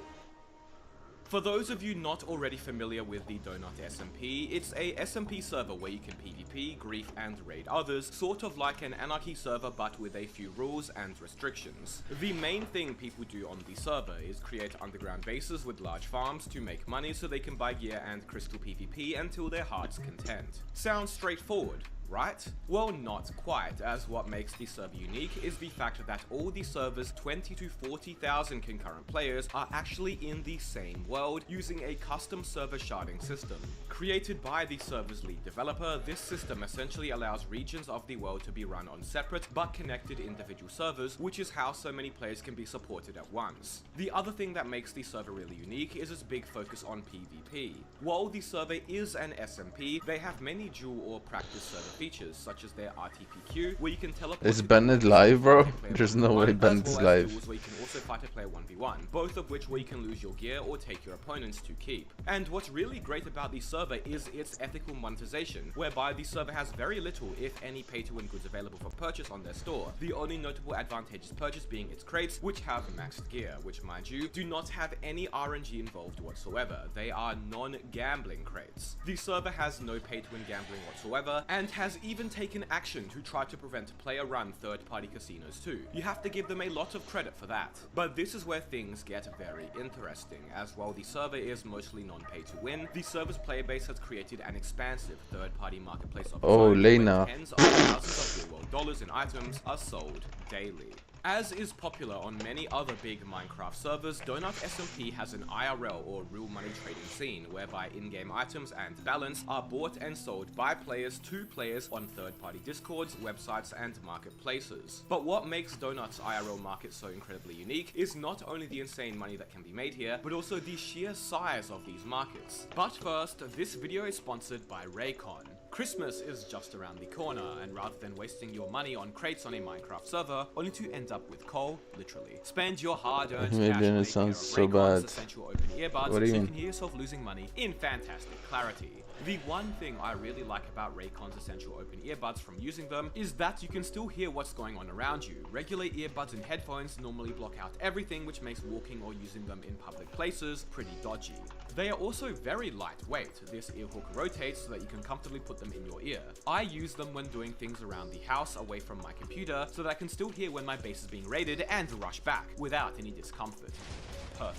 For those of you not already familiar with the Donut SMP, it's a SMP server where you can PvP, grief, and raid others, sort of like an anarchy server but with a few rules and restrictions. The main thing people do on the server is create underground bases with large farms to make money so they can buy gear and crystal PvP until their heart's content. Sounds straightforward, right? Well, not quite, as what makes the server unique is the fact that all the server's 20 to 40,000 concurrent players are actually in the same world using a custom server sharding system. Created by the server's lead developer, this system essentially allows regions of the world to be run on separate but connected individual servers, which is how so many players can be supported at once. The other thing that makes the server really unique is its big focus on PvP. While the server is an SMP, they have many dual or practice server features, such as their RTPQ, where you can teleport. Is Bennett live, bro? There's no way Bennett's live. Where you can also fight a player 1v1, both of which where you can lose your gear or take your opponents to keep. And what's really great about the server is its ethical monetization, whereby the server has very little, if any, pay-to-win goods available for purchase on their store. The only notable advantageous purchase being its crates, which have maxed gear, which, mind you, do not have any RNG involved whatsoever. They are non-gambling crates. The server has no pay-to-win gambling whatsoever, and has even taken action to try to prevent player-run third-party casinos too. You have to give them a lot of credit for that. But this is where things get very interesting, as while the server is mostly non-pay-to-win, the server's player base has created an expansive third-party marketplace of its own, where tens of thousands of real-world dollars in items are sold daily. As is popular on many other big Minecraft servers, Donut SMP has an IRL or real money trading scene, whereby in-game items and balance are bought and sold by players to players on third-party discords, websites, and marketplaces. But what makes Donut's IRL market so incredibly unique is not only the insane money that can be made here, but also the sheer size of these markets. But first, this video is sponsored by Raycon. Christmas is just around the corner, and rather than wasting your money on crates on a Minecraft server, only to end up with coal, literally, spend your hard-earned cash on It sounds so Raycon's bad. essential open earbuds What do you so you mean? can hear yourself losing money in fantastic clarity. The one thing I really like about Raycon's essential open earbuds from using them is that you can still hear what's going on around you. Regular earbuds and headphones normally block out everything, which makes walking or using them in public places pretty dodgy. They are also very lightweight. This ear hook rotates so that you can comfortably put them in your ear. I use them when doing things around the house away from my computer so that I can still hear when my base is being raided and rush back without any discomfort. Perfect.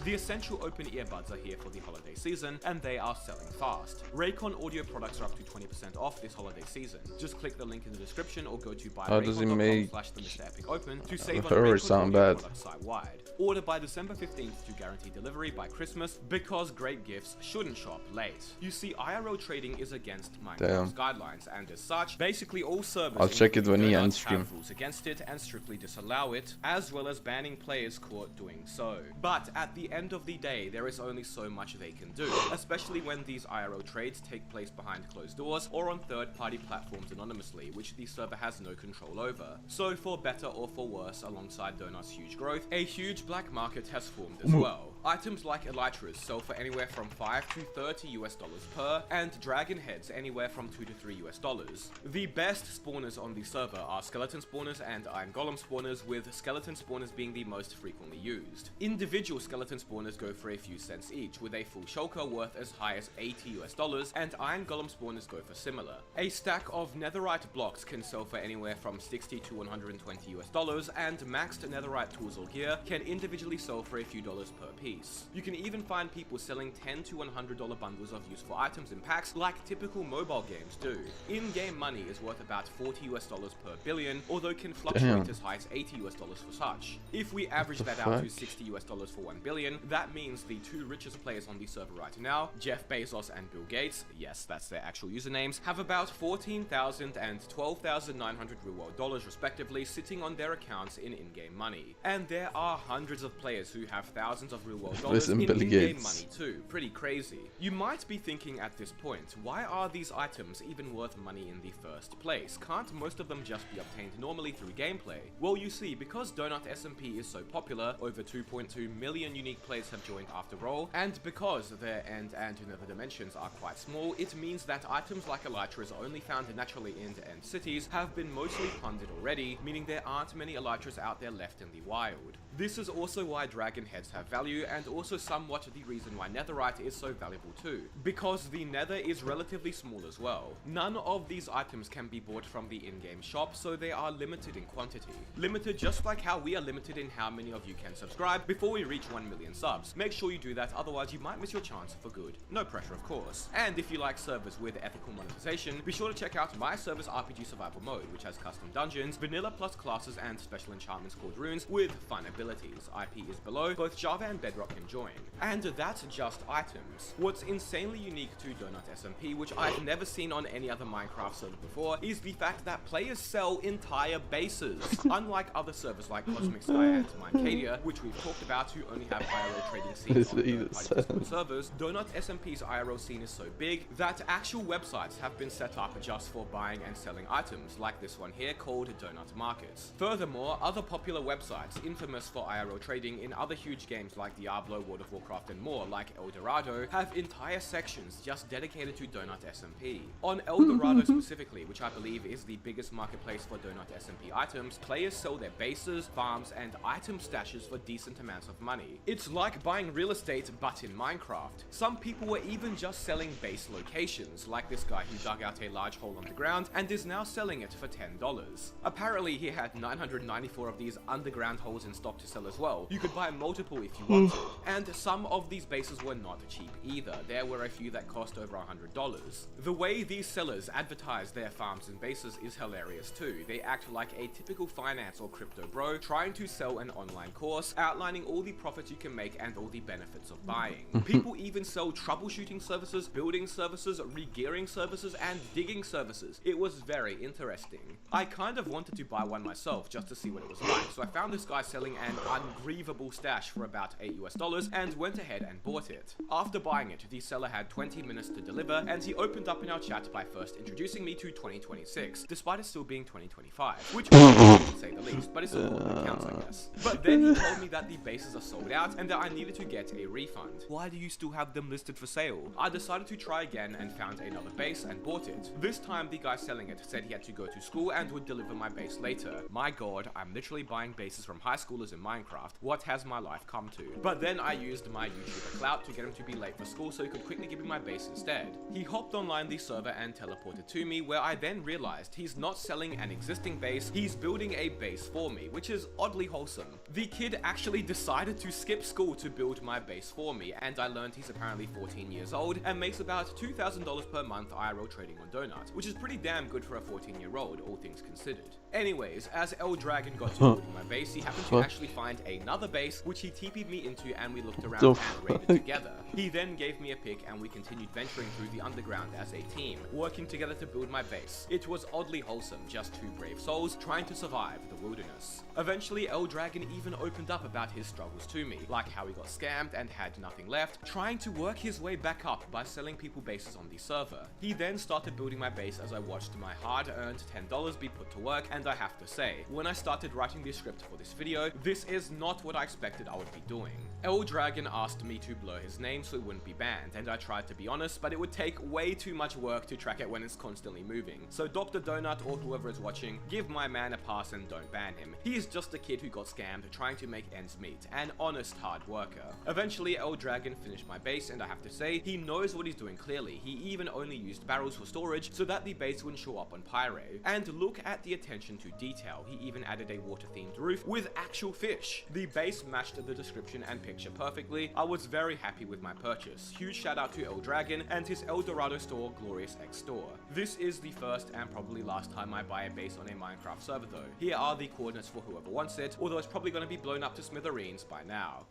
The essential open earbuds are here for the holiday season, and they are selling fast. Raycon audio products are up to 20% off this holiday season. Just click the link in the description or go to buyraycon.com/themrEpicOpen to save on Raycon audio products site-wide. Order by December 15th to guarantee delivery by Christmas, because great gifts shouldn't shop late. You see, IRL trading is against Minecraft's guidelines, and as such, basically all servers I'll check it when he ends stream. have rules against it and strictly disallow it, as well as banning players caught doing so. But at the end of the day, there is only so much they can do, especially when these IRL trades take place behind closed doors or on third-party platforms anonymously, which the server has no control over. So for better or for worse, alongside Donut's huge growth, a huge black market has formed as well. Items like elytras sell for anywhere from $5 to $30 per, and dragon heads anywhere from $2 to $3. The best spawners on the server are skeleton spawners and iron golem spawners, with skeleton spawners being the most frequently used. Individual skeleton spawners go for a few cents each, with a full shulker worth as high as $80, and iron golem spawners go for similar. A stack of netherite blocks can sell for anywhere from $60 to $120, and maxed netherite tools or gear can individually sell for a few dollars per piece. You can even find people selling $10 to $100 bundles of useful items in packs like typical mobile games do. In-game money is worth about $40 per billion, although can fluctuate as high as $80 for such. If we average that out to $60 for 1 billion, that means the two richest players on the server right now, Jeff Bezos and Bill Gates, yes, that's their actual usernames, have about $14,000 and $12,900 real-world dollars respectively sitting on their accounts in in-game money. And there are hundreds of players who have thousands of real-world dollars in in-game money too. Pretty crazy. You might be thinking at this point, why are these items even worth money in the first place? Can't most of them just be obtained normally through gameplay? Well, you see, because Donut SMP is so popular, over 2.2 million unique players have joined after all, and because their end and nether dimensions are quite small, it means that items like elytras only found naturally in end cities have been mostly plundered already, meaning there aren't many elytras out there left in the wild. This is also why dragon heads have value, and also somewhat the reason why netherite is so valuable too, because the nether is relatively small as well. None of these items can be bought from the in-game shop, so they are limited in quantity. Limited just like how we are limited in how many of you can subscribe before we reach 1 million subs. Make sure you do that, otherwise you might miss your chance for good. No pressure, of course. And if you like servers with ethical monetization, be sure to check out my server's RPG survival mode, which has custom dungeons, vanilla plus classes, and special enchantments called runes with fun abilities. IP is below, both Java and Bedrock can join. And that's just items. What's insanely unique to Donut SMP, which I've never seen on any other Minecraft server before, is the fact that players sell entire bases. Unlike other servers like Cosmic Sky and Minecadia, which we've talked about, who only have IRL trading scenes on third-party Discord servers, Donut SMP's IRL scene is so big that actual websites have been set up just for buying and selling items, like this one here called Donut Markets. Furthermore, other popular websites infamous for IRL trading in other huge games like Diablo, World of Warcraft and more, like Eldorado, have entire sections just dedicated to Donut SMP. On Eldorado specifically, which I believe is the biggest marketplace for Donut SMP items, players sell their bases, farms, and item stashes for decent amounts of money. It's like buying real estate, but in Minecraft. Some people were even just selling base locations, like this guy who dug out a large hole underground and is now selling it for $10. Apparently, he had 994 of these underground holes in stock to sell as well. You could buy multiple if you wanted. And some of these bases were not cheap either. There were a few that cost over $100. The way these sellers advertise their farms and bases is hilarious too. They act like a typical finance or crypto bro trying to sell an online course, outlining all the profits you can make and all the benefits of buying. People even sell troubleshooting services, building services, re-gearing services, and digging services. It was very interesting. I kind of wanted to buy one myself just to see what it was like, so I found this guy selling an ungrievable stash for about $8 and went ahead and bought it. After buying it, the seller had 20 minutes to deliver, and he opened up in our chat by first introducing me to 2026, despite it still being 2025, which was to say the least, but it's all that counts, I guess. But then he told me that the bases are sold out and that I needed to get a refund. Why do you still have them listed for sale? I decided to try again and found another base and bought it. This time the guy selling it said he had to go to school and would deliver my base later. My god, I'm literally buying bases from high schoolers in Minecraft. What has my life come to? But then I used my YouTuber clout to get him to be late for school so he could quickly give me my base instead. He hopped online the server and teleported to me, where I then realized he's not selling an existing base, he's building a base for me, which is oddly wholesome. The kid actually decided to skip school to build my base for me, and I learned he's apparently 14 years old and makes about $2,000 per month IRL trading on Donut, which is pretty damn good for a 14-year-old, all things considered. Anyways, as El Dragon got to building my base, he happened to actually find another base, which he TP'd me into, and we looked around and raided together. He then gave me a pick, and we continued venturing through the underground as a team, working together to build my base. It was oddly wholesome, just two brave souls trying to survive the wilderness. Eventually, El Dragon even opened up about his struggles to me, like how he got scammed and had nothing left, trying to work his way back up by selling people bases on the server. He then started building my base as I watched my hard-earned $10 be put to work, and I have to say, when I started writing the script for this video, this is not what I expected I would be doing. El Dragon asked me to blur his name so it wouldn't be banned, and I tried to be honest, but it would take way too much work to track it when it's constantly moving. So Dr. Donut or whoever is watching, give my man a pass and don't ban him. He is just a kid who got scammed trying to make ends meet, an honest hard worker. Eventually, El Dragon finished my base, and I have to say, he knows what he's doing clearly. He even only used barrels for storage so that the base wouldn't show up on Pyre. And look at the attention to detail. He even added a water-themed roof with actual fish. The base matched the description and picture perfectly. I was very happy with my purchase. Huge shout out to El Dragon and his El Dorado store, Glorious X Store. This is the first and probably last time I buy a base on a Minecraft server though. Here are the coordinates for whoever wants it, although it's probably going to be blown up to smithereens by now.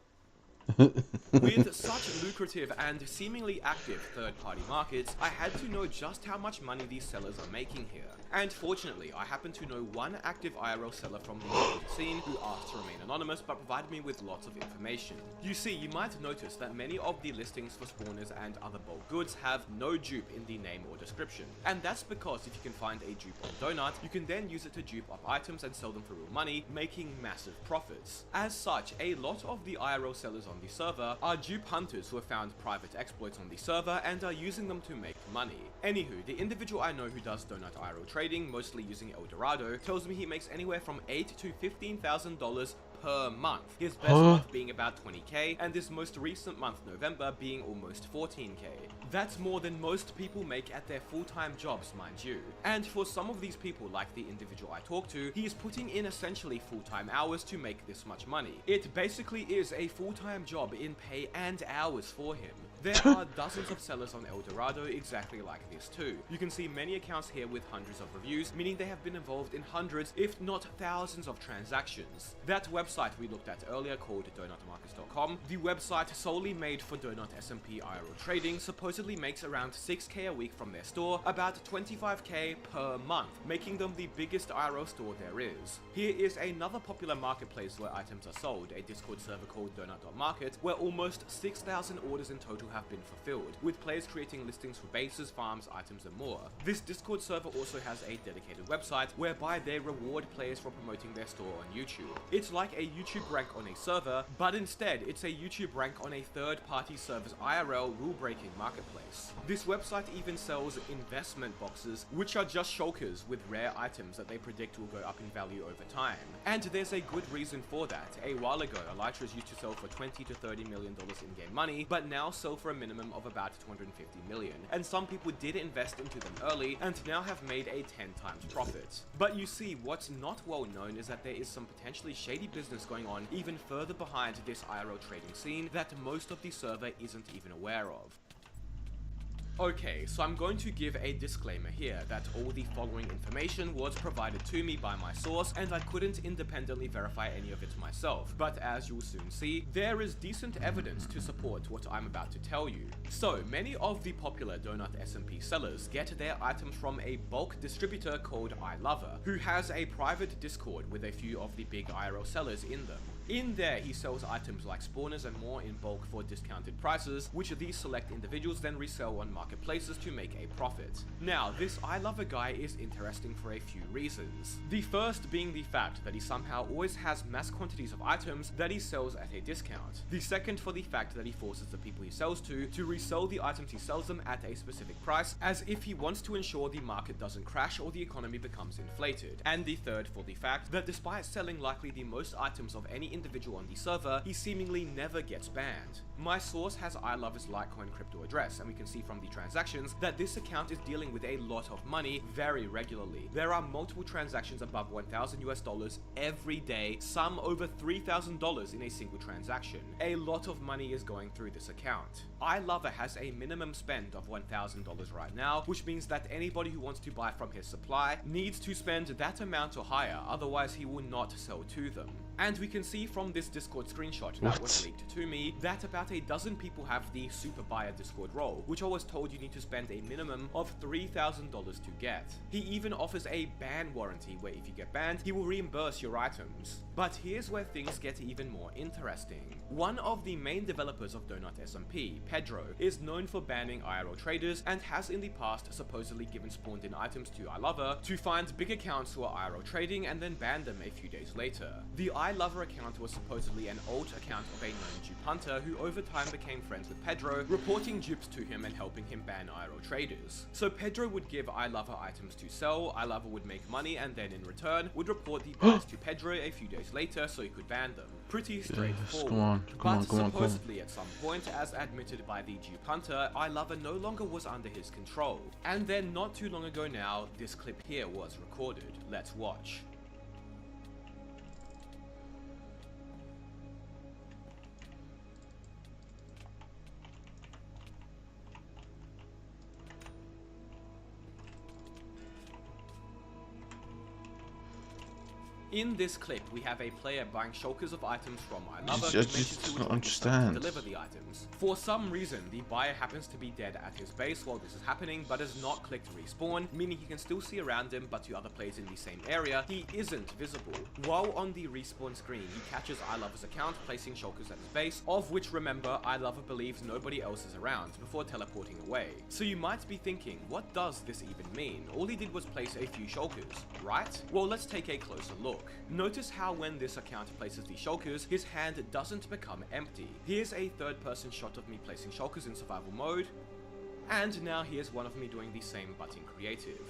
With such lucrative and seemingly active third-party markets, I had to know just how much money these sellers are making here. And fortunately, I happen to know one active IRL seller from the local scene who asked to remain anonymous but provided me with lots of information. You see, you might notice that many of the listings for spawners and other bulk goods have no dupe in the name or description. And that's because if you can find a dupe on Donut, you can then use it to dupe up items and sell them for real money, making massive profits. As such, a lot of the IRL sellers on the server are dupe hunters who have found private exploits on the server and are using them to make money. Anywho, the individual I know who does Donut IRL trading, mostly using El Dorado, tells me he makes anywhere from $8,000 to $15,000 per month, his best month being about 20k, and this most recent month, November, being almost 14k. That's more than most people make at their full-time jobs, mind you. And for some of these people, like the individual I talked to, he is putting in essentially full-time hours to make this much money. It basically is a full-time job in pay and hours for him. There are dozens of sellers on El Dorado exactly like this too. You can see many accounts here with hundreds of reviews, meaning they have been involved in hundreds, if not thousands of transactions. That website we looked at earlier called donutmarkets.com, the website solely made for Donut SMP IRL trading, supposedly makes around 6k a week from their store, about 25k per month, making them the biggest IRL store there is. Here is another popular marketplace where items are sold, a Discord server called donut.market, where almost 6,000 orders in total have been fulfilled, with players creating listings for bases, farms, items and more. This Discord server also has a dedicated website whereby they reward players for promoting their store on YouTube. It's like a YouTube rank on a server, but instead it's a YouTube rank on a third-party server's IRL rule-breaking marketplace. This website even sells investment boxes, which are just shulkers with rare items that they predict will go up in value over time. And there's a good reason for that. A while ago, Elytras used to sell for $20 to $30 million in-game money, but now sell for a minimum of about 250 million, and some people did invest into them early and now have made a 10 times profit. But you see, what's not well known is that there is some potentially shady business going on even further behind this IRL trading scene that most of the server isn't even aware of. Okay, so I'm going to give a disclaimer here that all the following information was provided to me by my source and I couldn't independently verify any of it myself, but as you'll soon see, there is decent evidence to support what I'm about to tell you. So, many of the popular Donut SMP sellers get their items from a bulk distributor called iLover, who has a private Discord with a few of the big IRL sellers in them. In there, he sells items like spawners and more in bulk for discounted prices, which these select individuals then resell on marketplaces to make a profit. Now, this iLover guy is interesting for a few reasons. The first being the fact that he somehow always has mass quantities of items that he sells at a discount. The second for the fact that he forces the people he sells to resell the items he sells them at a specific price, as if he wants to ensure the market doesn't crash or the economy becomes inflated. And the third for the fact that despite selling likely the most items of any individual on the server, he seemingly never gets banned. My source has iLover's Litecoin crypto address, and we can see from the transactions that this account is dealing with a lot of money very regularly. There are multiple transactions above $1,000 every day, some over $3,000 in a single transaction. A lot of money is going through this account. iLover has a minimum spend of $1,000 right now, which means that anybody who wants to buy from his supply needs to spend that amount or higher, otherwise he will not sell to them. And we can see from this Discord screenshot that was leaked to me that about a dozen people have the Super Buyer Discord role, which I was told you need to spend a minimum of $3,000 to get. He even offers a ban warranty where if you get banned, he will reimburse your items. But here's where things get even more interesting. One of the main developers of Donut SMP, Pedro, is known for banning IRL traders and has in the past supposedly given spawned in items to iLover to find big accounts who are IRL trading and then ban them a few days later. The iLover account was supposedly an alt account of a known dupe hunter who over time became friends with Pedro, reporting dupes to him and helping him ban IRL traders. So Pedro would give iLover items to sell, iLover would make money, and then in return would report the buys to Pedro a few days later so he could ban them. Pretty straightforward. But supposedly at some point, as admitted by the dupe hunter, iLover no longer was under his control. And then not too long ago now, this clip here was recorded. Let's watch. In this clip, we have a player buying shulkers of items from iLover who mentions he would like to deliver the items. For some reason, the buyer happens to be dead at his base while this is happening, but has not clicked respawn, meaning he can still see around him, but to other players in the same area, he isn't visible. While on the respawn screen, he catches iLover's account placing shulkers at his base, of which, remember, iLover believes nobody else is around, before teleporting away. So you might be thinking, what does this even mean? All he did was place a few shulkers, right? Well, let's take a closer look. Notice how when this account places the shulkers, his hand doesn't become empty. Here's a third-person shot of me placing shulkers in survival mode, and now here's one of me doing the same but in creative.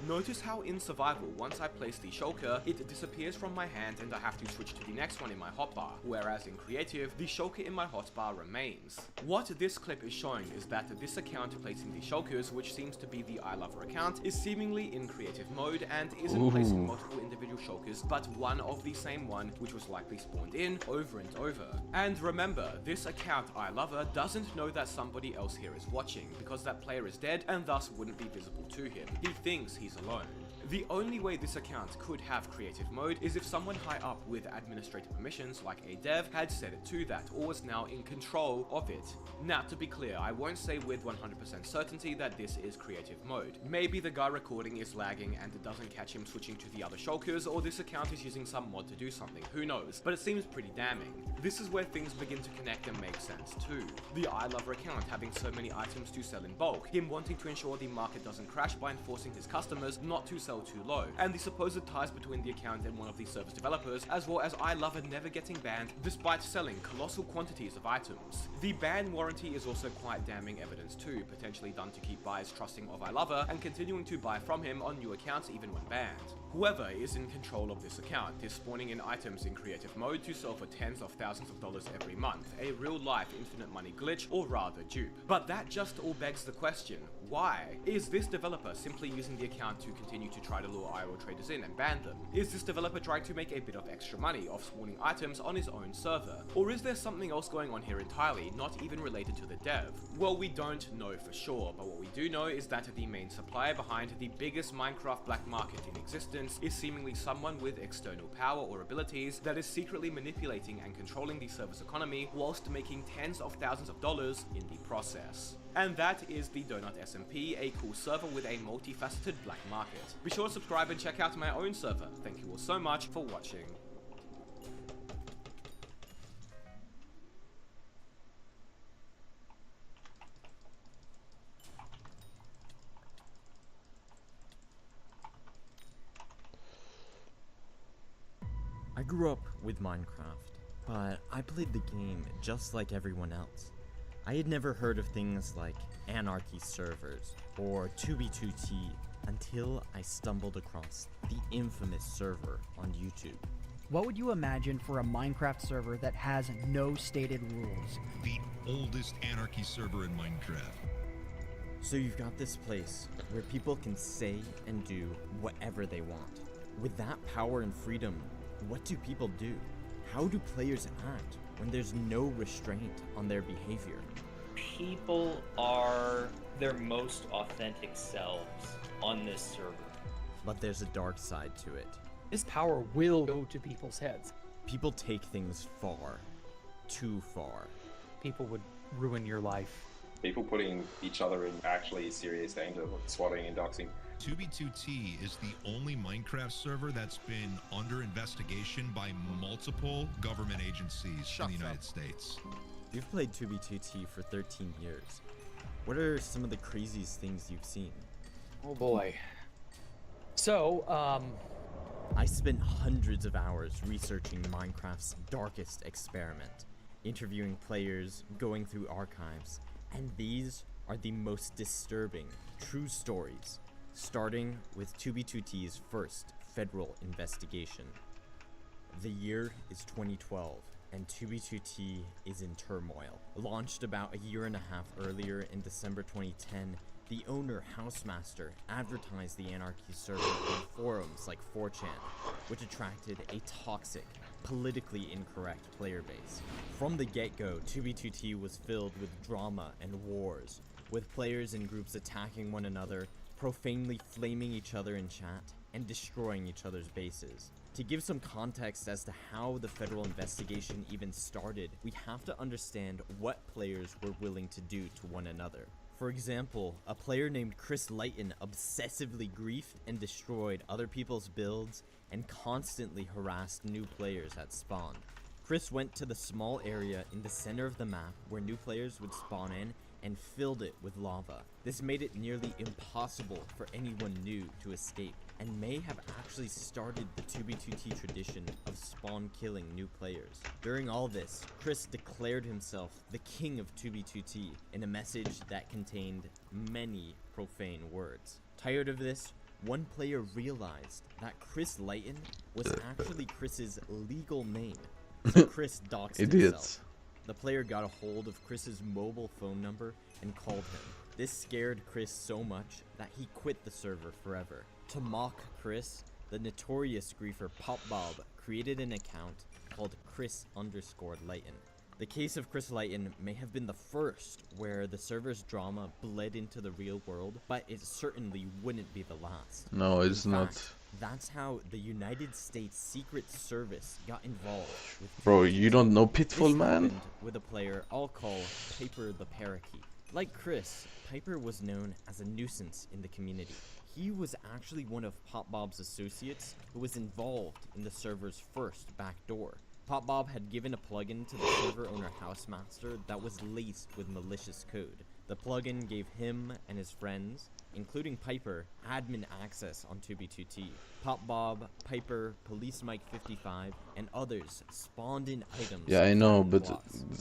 Notice how in survival, once I place the shulker, it disappears from my hand and I have to switch to the next one in my hotbar, whereas in creative, the shulker in my hotbar remains. What this clip is showing is that this account placing the shulkers, which seems to be the iLover account, is seemingly in creative mode and isn't placing multiple individual shulkers, but one of the same one, which was likely spawned in over and over. And remember, this account iLover doesn't know that somebody else here is watching, because that player is dead and thus wouldn't be visible to him. He thinks he's alone. The only way this account could have creative mode is if someone high up with administrative permissions like a dev had set it to that or was now in control of it. Now to be clear, I won't say with 100% certainty that this is creative mode. Maybe the guy recording is lagging and it doesn't catch him switching to the other shulkers, or this account is using some mod to do something, who knows, but it seems pretty damning. This is where things begin to connect and make sense too. The iLover account having so many items to sell in bulk, him wanting to ensure the market doesn't crash by enforcing his customers not to sell too low, and the supposed ties between the account and one of the service developers, as well as iLover never getting banned despite selling colossal quantities of items. The ban warranty is also quite damning evidence too, potentially done to keep buyers trusting of iLover and continuing to buy from him on new accounts even when banned. Whoever is in control of this account is spawning in items in creative mode to sell for tens of thousands of dollars every month, a real-life infinite money glitch, or rather dupe. But that just all begs the question, why? Is this developer simply using the account to continue to try to lure IRL traders in and ban them? Is this developer trying to make a bit of extra money off spawning items on his own server? Or is there something else going on here entirely, not even related to the dev? Well, we don't know for sure, but what we do know is that the main supplier behind the biggest Minecraft black market in existence is seemingly someone with external power or abilities that is secretly manipulating and controlling the server's economy whilst making tens of thousands of dollars in the process. And that is the Donut SMP, a cool server with a multifaceted black market. Be sure to subscribe and check out my own server. Thank you all so much for watching. I grew up with Minecraft, but I played the game just like everyone else. I had never heard of things like Anarchy servers or 2b2t until I stumbled across the infamous server on YouTube. What would you imagine for a Minecraft server that has no stated rules? The oldest anarchy server in Minecraft. So you've got this place where people can say and do whatever they want. With that power and freedom, what do people do? How do players act when there's no restraint on their behavior? People are their most authentic selves on this server. But there's a dark side to it. This power will go to people's heads. People take things far, too far. People would ruin your life. People putting each other in actually serious danger, like swatting and doxing. 2B2T is the only Minecraft server that's been under investigation by multiple government agencies in the United States. You've played 2B2T for 13 years. What are some of the craziest things you've seen? Oh boy. So, I spent hundreds of hours researching Minecraft's darkest experiment, interviewing players, going through archives, and these are the most disturbing true stories, starting with 2B2T's first federal investigation. The year is 2012, and 2B2T is in turmoil. Launched about a year and a half earlier in December 2010, the owner, Housemaster, advertised the Anarchy server on forums like 4chan, which attracted a toxic, politically incorrect player base. From the get-go, 2B2T was filled with drama and wars, with players and groups attacking one another, profanely flaming each other in chat, and destroying each other's bases. To give some context as to how the federal investigation even started, we have to understand what players were willing to do to one another. For example, a player named Chris Lighton obsessively griefed and destroyed other people's builds and constantly harassed new players at spawn. Chris went to the small area in the center of the map where new players would spawn in and filled it with lava. This made it nearly impossible for anyone new to escape, and may have actually started the 2B2T tradition of spawn killing new players. During all this, Chris declared himself the king of 2B2T in a message that contained many profane words. Tired of this, one player realized that Chris Lighton was actually Chris's legal name, so Chris doxed himself. The player got a hold of Chris's mobile phone number and called him. This scared Chris so much that he quit the server forever. To mock Chris, the notorious griefer PopBob created an account called Chris_Lighton. The case of Chris Lighton may have been the first where the server's drama bled into the real world, but it certainly wouldn't be the last. No, it's In not. fact, that's how the United States Secret Service got involved with Bro, you don't know Pitfall, this man? happened with a player I'll call Piper the Parakeet. Like Chris, Piper was known as a nuisance in the community. He was actually one of PopBob's associates who was involved in the server's first backdoor. PopBob had given a plugin to the server owner Housemaster that was laced with malicious code. The plugin gave him and his friends, including Piper, admin access on 2B2T. PopBob, Piper, Police Mike 55, and others spawned in items. Yeah, I know, but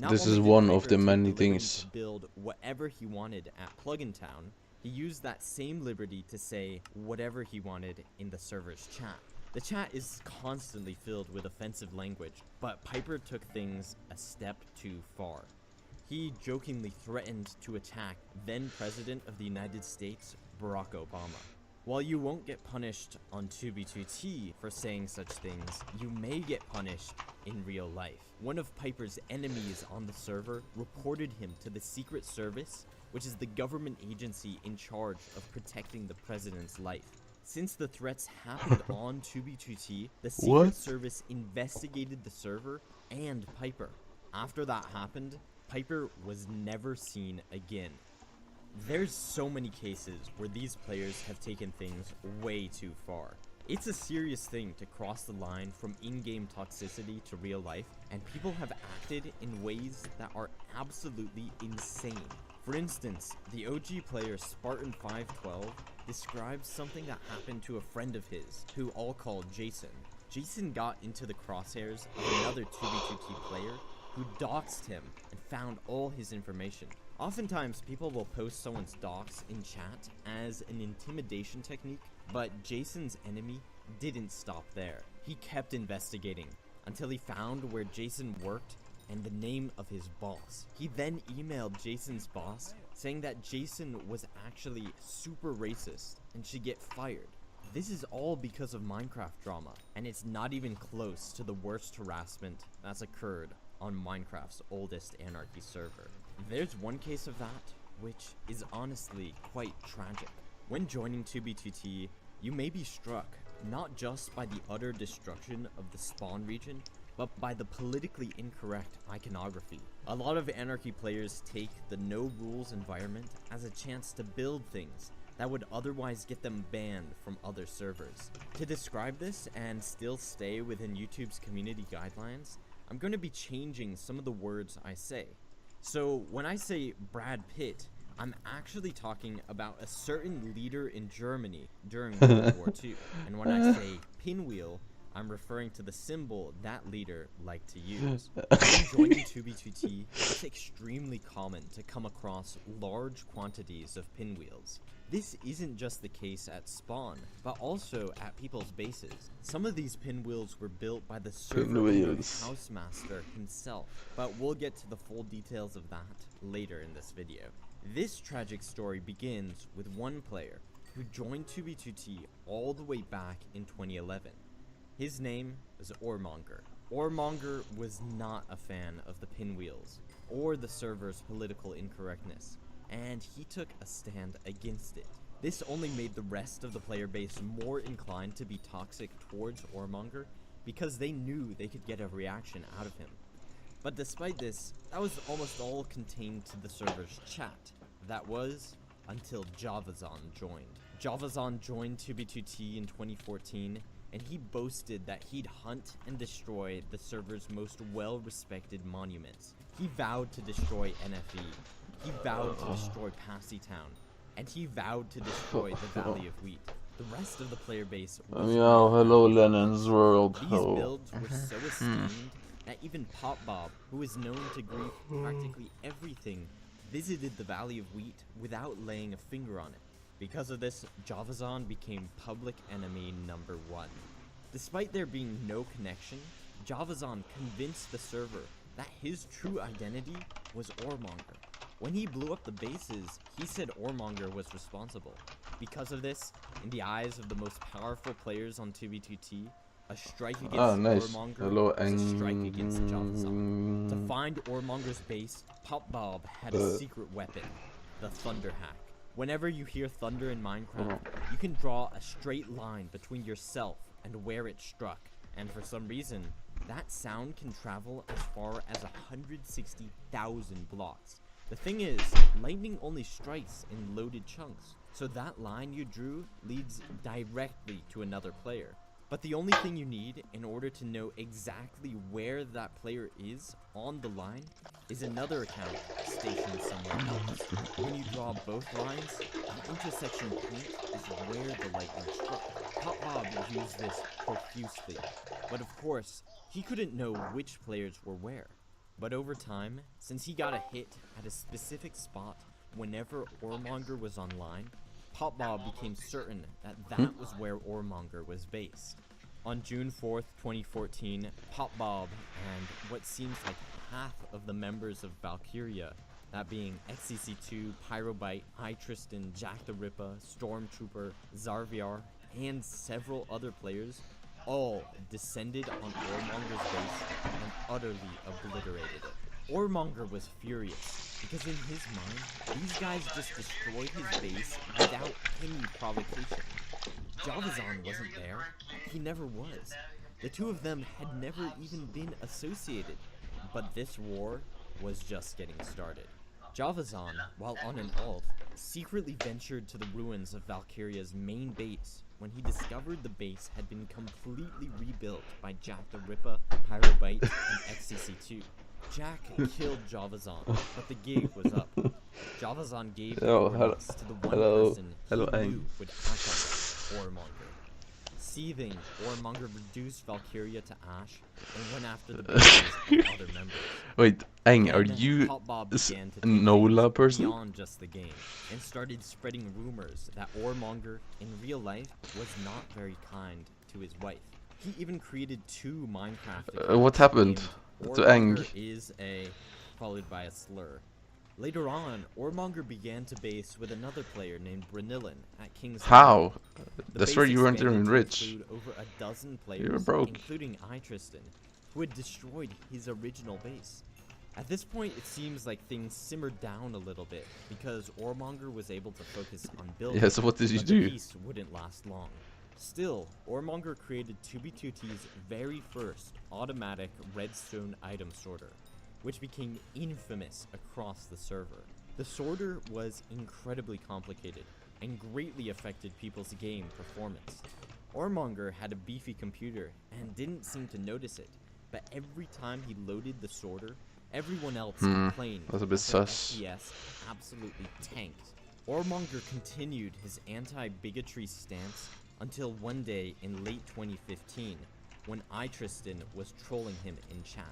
this is one of the many things. To build whatever he wanted at Plugin Town, he used that same liberty to say whatever he wanted in the server's chat. The chat is constantly filled with offensive language, but Piper took things a step too far. He jokingly threatened to attack then President of the United States, Barack Obama. While you won't get punished on 2B2T for saying such things, you may get punished in real life. One of Piper's enemies on the server reported him to the Secret Service, which is the government agency in charge of protecting the president's life. Since the threats happened on 2B2T, the Secret Service investigated the server and Piper. After that happened, Piper was never seen again. There's so many cases where these players have taken things way too far. It's a serious thing to cross the line from in-game toxicity to real life, and people have acted in ways that are absolutely insane. For instance, the OG player Spartan512 describes something that happened to a friend of his, who I'll call Jason. Jason got into the crosshairs of another 2B2T player who doxed him and found all his information. Oftentimes, people will post someone's dox in chat as an intimidation technique, but Jason's enemy didn't stop there. He kept investigating until he found where Jason worked and the name of his boss. He then emailed Jason's boss saying that Jason was actually super racist and should get fired. This is all because of Minecraft drama, and it's not even close to the worst harassment that's occurred on Minecraft's oldest Anarchy server. There's one case of that, which is honestly quite tragic. When joining 2b2t, you may be struck not just by the utter destruction of the spawn region, but by the politically incorrect iconography. A lot of Anarchy players take the no rules environment as a chance to build things that would otherwise get them banned from other servers. To describe this and still stay within YouTube's community guidelines, I'm going to be changing some of the words I say. So when I say Brad Pitt, I'm actually talking about a certain leader in Germany during World War II. And when I say pinwheel, I'm referring to the symbol that leader liked to use. When joining 2b2t, it's extremely common to come across large quantities of pinwheels. This isn't just the case at spawn, but also at people's bases. Some of these pinwheels were built by the server housemaster himself, but we'll get to the full details of that later in this video. This tragic story begins with one player who joined 2b2t all the way back in 2011. His name was Ormonger. Ormonger was not a fan of the pinwheels or the server's political incorrectness, and he took a stand against it. This only made the rest of the player base more inclined to be toxic towards Ormonger because they knew they could get a reaction out of him. But despite this, that was almost all contained to the server's chat. That was until Javazon joined. Javazon joined 2b2t in 2014, and he boasted that he'd hunt and destroy the server's most well-respected monuments. He vowed to destroy NFE, he vowed to destroy Passy Town, and he vowed to destroy the Valley of Wheat. The rest of the player base was hello Lennon's world. These builds were so esteemed that even Pop Bob, who is known to grief practically everything, visited the Valley of Wheat without laying a finger on it. Because of this, Javazon became public enemy number 1. Despite there being no connection, Javazon convinced the server that his true identity was Ormonger. When he blew up the bases, he said Ormonger was responsible. Because of this, in the eyes of the most powerful players on 2b2t, a strike against Ormonger was a strike against Javazon. To find Ormonger's base, Pop Bob had a secret weapon, the Thunder Hack. Whenever you hear thunder in Minecraft, you can draw a straight line between yourself and where it struck, and for some reason, that sound can travel as far as 160,000 blocks. The thing is, lightning only strikes in loaded chunks, so that line you drew leads directly to another player. But the only thing you need in order to know exactly where that player is on the line is another account stationed somewhere else. When you draw both lines, the intersection point is where the lightning struck. Pop Bob used this profusely, but of course, he couldn't know which players were where. But over time, since he got a hit at a specific spot whenever Ormonger was online, Pop Bob became certain that that was where Ormonger was based. On June 4th, 2014, Pop Bob and what seems like half of the members of Valkyria, that being XCC2, Pyrobite, Tristan, Jack the Ripper, Stormtrooper, Zarviar, and several other players, all descended on Ormonger's base and utterly obliterated it. Ormonger was furious, because in his mind, these guys just destroyed his base without any provocation. Javazon wasn't there. He never was. The two of them had never even been associated. But this war was just getting started. Javazon, while on an alt, secretly ventured to the ruins of Valkyria's main base when he discovered the base had been completely rebuilt by Jack the Ripper, Pyrobite, and XCC2. Jack killed Javazon, but the gig was up. Javazon gave the coordinates to the one person he knew would act on Ormonger. Seething, Ormonger reduced Valkyria to ash and went after the bases of other members. Wait, Eng, are you a Nola person? Beyond just the game, and started spreading rumors that Ormonger in real life was not very kind to his wife. He even created 2 Minecraft what happened named to Eng? Ormonger is a, followed by a slur. Later on, Ormonger began to base with another player named Brunillan at King's How? Landing. The That's base where you weren't expanded even to rich. include over a dozen You players, were broke. including Tristan, who had destroyed his original base. At this point, it seems like things simmered down a little bit because Ormonger was able to focus on building. Yeah, so what did you but do? The peace wouldn't last long. Still, Ormonger created 2B2T's very first automatic redstone item sorter, which became infamous across the server. The sorter was incredibly complicated and greatly affected people's game performance. Ormonger had a beefy computer and didn't seem to notice it, but every time he loaded the sorter, everyone else complained that's a bit that their sus. FPS absolutely tanked. Ormonger continued his anti-bigotry stance until one day in late 2015 when Tristan was trolling him in chat,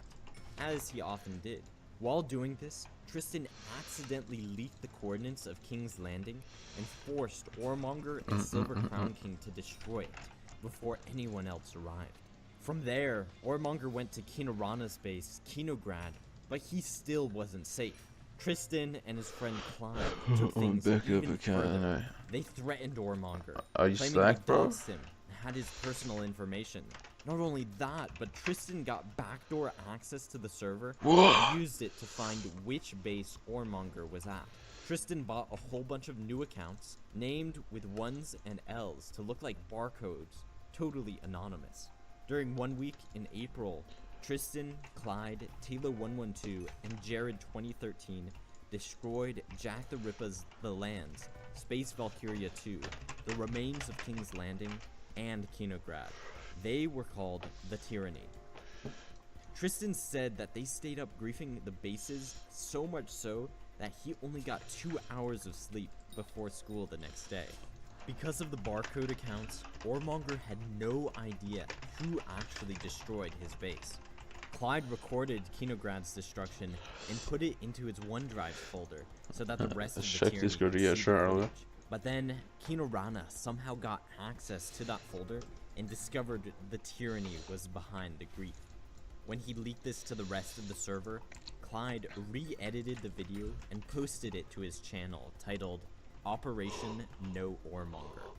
as he often did. While doing this, Tristan accidentally leaked the coordinates of King's Landing and forced Ormonger and Silver Crown King to destroy it before anyone else arrived. From there, Ormonger went to Kinorana's base, Kinograd, but he still wasn't safe. Tristan and his friend Clyde took things even further. They threatened Ormonger, Are you claiming slack, they bro? doxed him and had his personal information. Not only that, but Tristan got backdoor access to the server and used it to find which base Ormonger was at. Tristan bought a whole bunch of new accounts, named with 1s and L's to look like barcodes, totally anonymous. During 1 week in April, Tristan, Clyde, Taylor112, and Jared2013 destroyed Jack the Ripper's The Lands, Space Valkyria 2, the remains of King's Landing, and Kinograd. They were called the Tyranny. Tristan said that they stayed up griefing the bases so much so that he only got 2 hours of sleep before school the next day. Because of the barcode accounts, Ormonger had no idea who actually destroyed his base. Clyde recorded Kinograd's destruction and put it into his OneDrive folder so that the rest of the Tyranny could see the footage. But then, Kinorana somehow got access to that folder and discovered the Tyranny was behind the grief. When he leaked this to the rest of the server, Clyde re-edited the video and posted it to his channel titled Operation No Ormonger.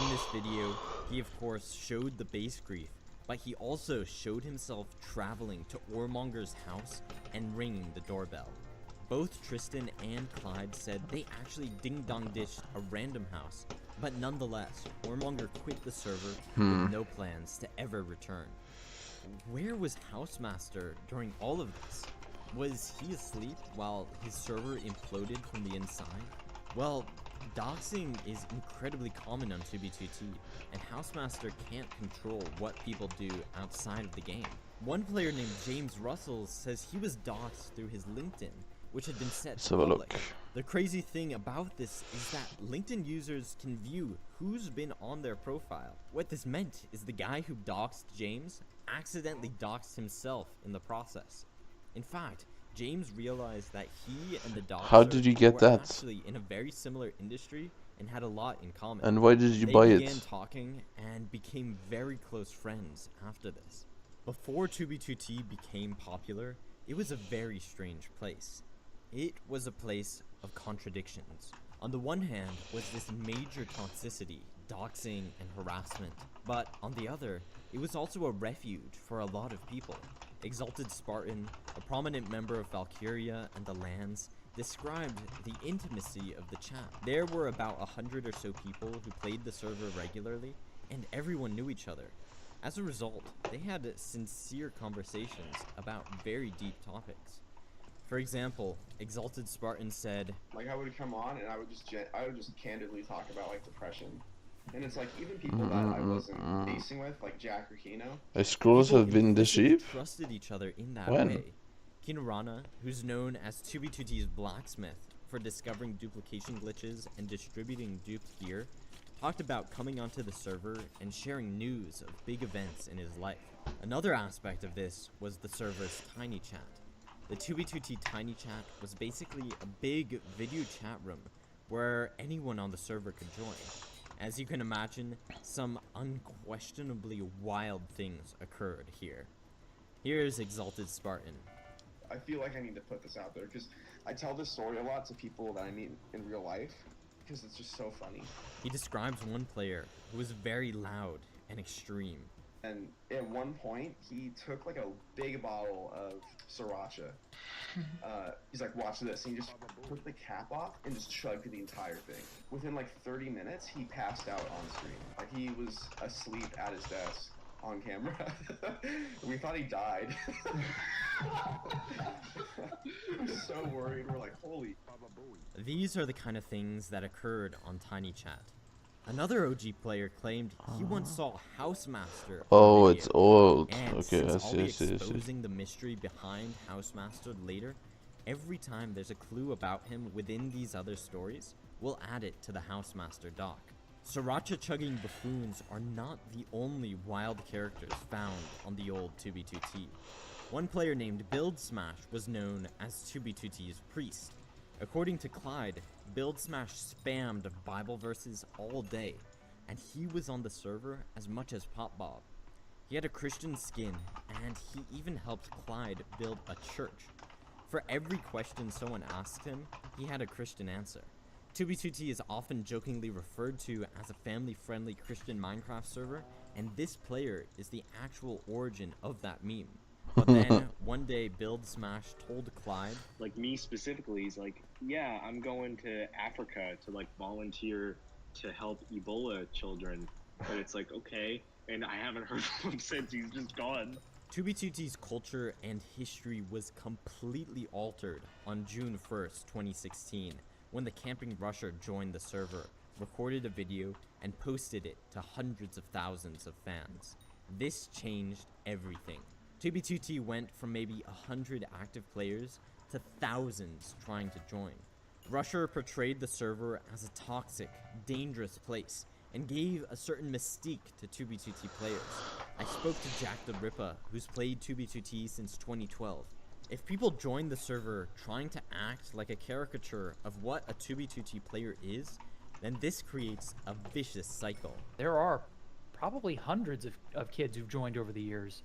In this video, he of course showed the base grief, but he also showed himself traveling to Ormonger's house and ringing the doorbell. Both Tristan and Clyde said they actually ding-dong-dished a random house, but nonetheless, Ormonger quit the server with no plans to ever return. Where was Housemaster during all of this? Was he asleep while his server imploded from the inside? Well, doxing is incredibly common on 2B2T, and Housemaster can't control what people do outside of the game. One player named James Russell says he was doxed through his LinkedIn, which had been set to public. The crazy thing about this is that LinkedIn users can view who's been on their profile. What this meant is the guy who doxed James accidentally doxed himself in the process. In fact, James realized that he and the doxer How did you get were that? actually in a very similar industry and had a lot in common. And why did you buy They it? began talking and became very close friends after this. Before 2B2T became popular, it was a very strange place. It was a place of contradictions. On the one hand was this major toxicity, doxing and harassment, but on the other, it was also a refuge for a lot of people. Exalted Spartan, a prominent member of Valkyria and the Lands, described the intimacy of the chat. There were about 100 or so people who played the server regularly, and everyone knew each other. As a result, they had sincere conversations about very deep topics. For example, Exalted Spartan said, Like I would come on and I would just candidly talk about like depression. And it's like even people that I wasn't facing with, like Jack or Kino. Scrolls have been deceived? Trusted each other in that When? way. Kinorana, who's known as 2B2T's blacksmith for discovering duplication glitches and distributing duped gear, talked about coming onto the server and sharing news of big events in his life. Another aspect of this was the server's tiny chat. The 2B2T tiny chat was basically a big video chat room where anyone on the server could join. As you can imagine, some unquestionably wild things occurred here. Here's Exalted Spartan. I feel like I need to put this out there because I tell this story a lot to people that I meet in real life because it's just so funny. He describes one player who was very loud and extreme. And at one point, he took like a big bottle of sriracha. He's like, watch this. And he just took the cap off and just chugged the entire thing. Within like 30 minutes, he passed out on screen. Like he was asleep at his desk on camera. We thought he died. I'm so worried. We're like, holy. These are the kind of things that occurred on Tiny Chat. Another OG player claimed he once saw Housemaster. Oh, it's old. And Okay, since I'll be I see. exposing the mystery behind Housemaster later, every time there's a clue about him within these other stories, we'll add it to the Housemaster doc. Sriracha chugging buffoons are not the only wild characters found on the old 2b2t. One player named Build Smash was known as 2b2t's priest. According to Clyde, Build Smash spammed Bible verses all day, and he was on the server as much as Pop Bob. He had a Christian skin, and he even helped Clyde build a church. For every question someone asked him, he had a Christian answer. 2b2t is often jokingly referred to as a family-friendly Christian Minecraft server, and this player is the actual origin of that meme. But then, one day, Build Smash told Clyde, like me specifically, he's like, yeah, I'm going to Africa to like volunteer to help Ebola children. But it's like, okay, and I haven't heard from him since. He's just gone. 2b2t's culture and history was completely altered on June 1st, 2016, when the Camping Rusher joined the server, recorded a video, and posted it to hundreds of thousands of fans. This changed everything. 2b2t went from maybe 100 active players to thousands trying to join. Rusher portrayed the server as a toxic, dangerous place, and gave a certain mystique to 2b2t players. I spoke to Jack the Ripper, who's played 2b2t since 2012. If people join the server trying to act like a caricature of what a 2b2t player is, then this creates a vicious cycle. There are probably hundreds of kids who've joined over the years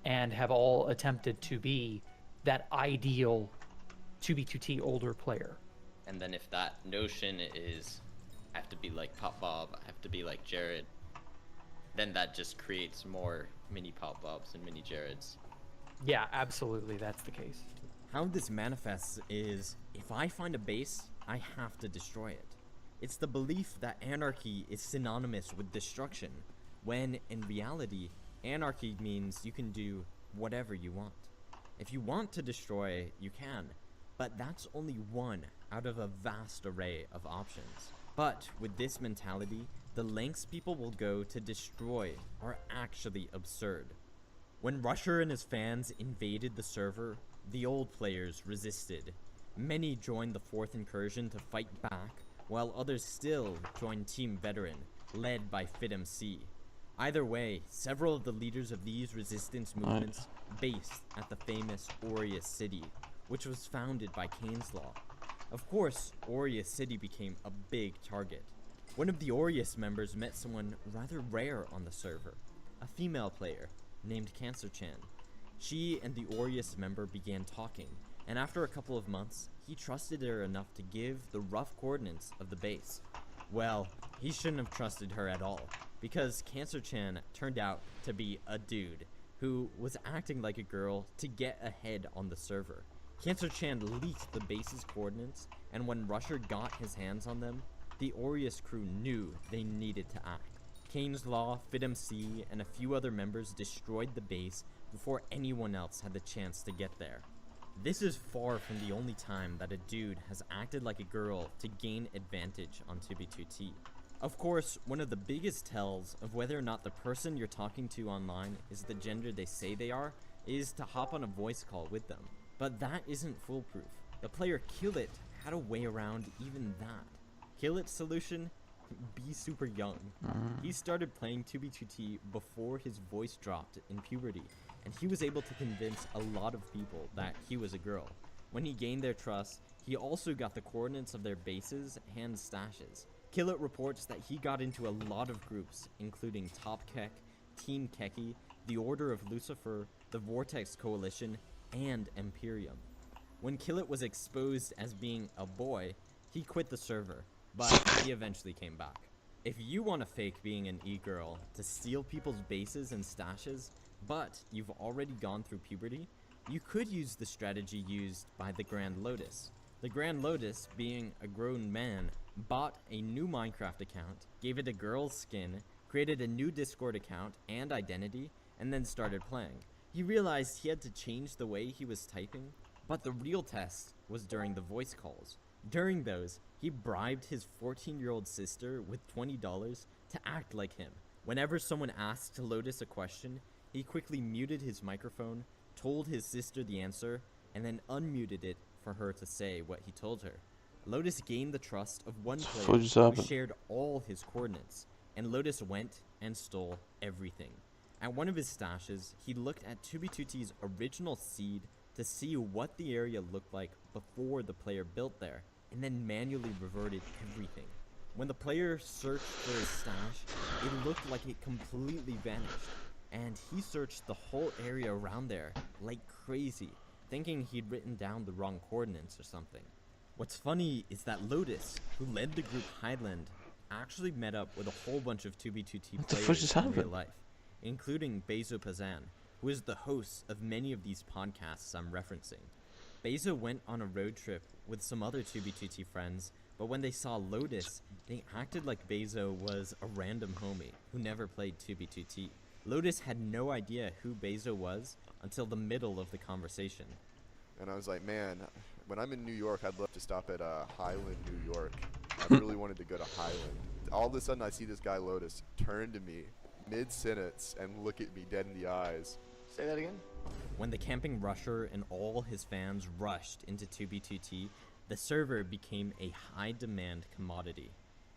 and have all attempted to be that ideal 2b2t older player. And then if that notion is, I have to be like Pop Bob, I have to be like Jared, then that just creates more mini Pop Bobs and mini Jareds. Yeah, absolutely, that's the case. How this manifests is, if I find a base, I have to destroy it. It's the belief that anarchy is synonymous with destruction, when in reality, anarchy means you can do whatever you want. If you want to destroy, you can, but that's only one out of a vast array of options. But with this mentality, the lengths people will go to destroy are actually absurd. When Rusher and his fans invaded the server, the old players resisted. Many joined the 4th incursion to fight back, while others still joined Team Veteran, led by FitMC. Either way, several of the leaders of these resistance movements based at the famous Aureus City, which was founded by Kane's Law. Of course, Aureus City became a big target. One of the Aureus members met someone rather rare on the server, a female player named Cancer Chan. She and the Aureus member began talking, and after a couple of months, he trusted her enough to give the rough coordinates of the base. Well, he shouldn't have trusted her at all, because Cancer Chan turned out to be a dude who was acting like a girl to get ahead on the server. Cancer Chan leaked the base's coordinates, and when Rusher got his hands on them, the Aureus crew knew they needed to act. Kane's Law, FitMC, and a few other members destroyed the base before anyone else had the chance to get there. This is far from the only time that a dude has acted like a girl to gain advantage on 2b2t. Of course, one of the biggest tells of whether or not the person you're talking to online is the gender they say they are is to hop on a voice call with them. But that isn't foolproof. The player Killit had a way around even that. Killit's solution? Be super young. He started playing 2b2t before his voice dropped in puberty, and he was able to convince a lot of people that he was a girl. When he gained their trust, he also got the coordinates of their bases and stashes, Killet reports that he got into a lot of groups, including Top Kek, Team Keki, the Order of Lucifer, the Vortex Coalition, and Imperium. When Killet was exposed as being a boy, he quit the server, but he eventually came back. If you want to fake being an e-girl to steal people's bases and stashes, but you've already gone through puberty, you could use the strategy used by the Grand Lotus. The Grand Lotus, being a grown man, bought a new Minecraft account, gave it a girl's skin, created a new Discord account and identity, and then started playing. He realized he had to change the way he was typing, but the real test was during the voice calls. During those, he bribed his 14-year-old sister with $20 to act like him. Whenever someone asked Lotus a question, he quickly muted his microphone, told his sister the answer, and then unmuted it for her to say what he told her. Lotus gained the trust of one player who shared all his coordinates, and Lotus went and stole everything. At one of his stashes, he looked at 2b2t's original seed to see what the area looked like before the player built there, and then manually reverted everything. When the player searched for his stash, it looked like it completely vanished, and he searched the whole area around there like crazy, thinking he'd written down the wrong coordinates or something. What's funny is that Lotus, who led the group Highland, actually met up with a whole bunch of 2b2t players in real life, including Bezo Pazan, who is the host of many of these podcasts I'm referencing. Bezo went on a road trip with some other 2b2t friends, but when they saw Lotus, they acted like Bezo was a random homie who never played 2b2t. Lotus had no idea who Bezo was until the middle of the conversation. And I was like, man, when I'm in New York, I'd love to stop at Highland, New York. I really wanted to go to Highland. All of a sudden, I see this guy Lotus turn to me mid-sentence and look at me dead in the eyes. Say that again? When the Camping Rusher and all his fans rushed into 2b2t, the server became a high-demand commodity.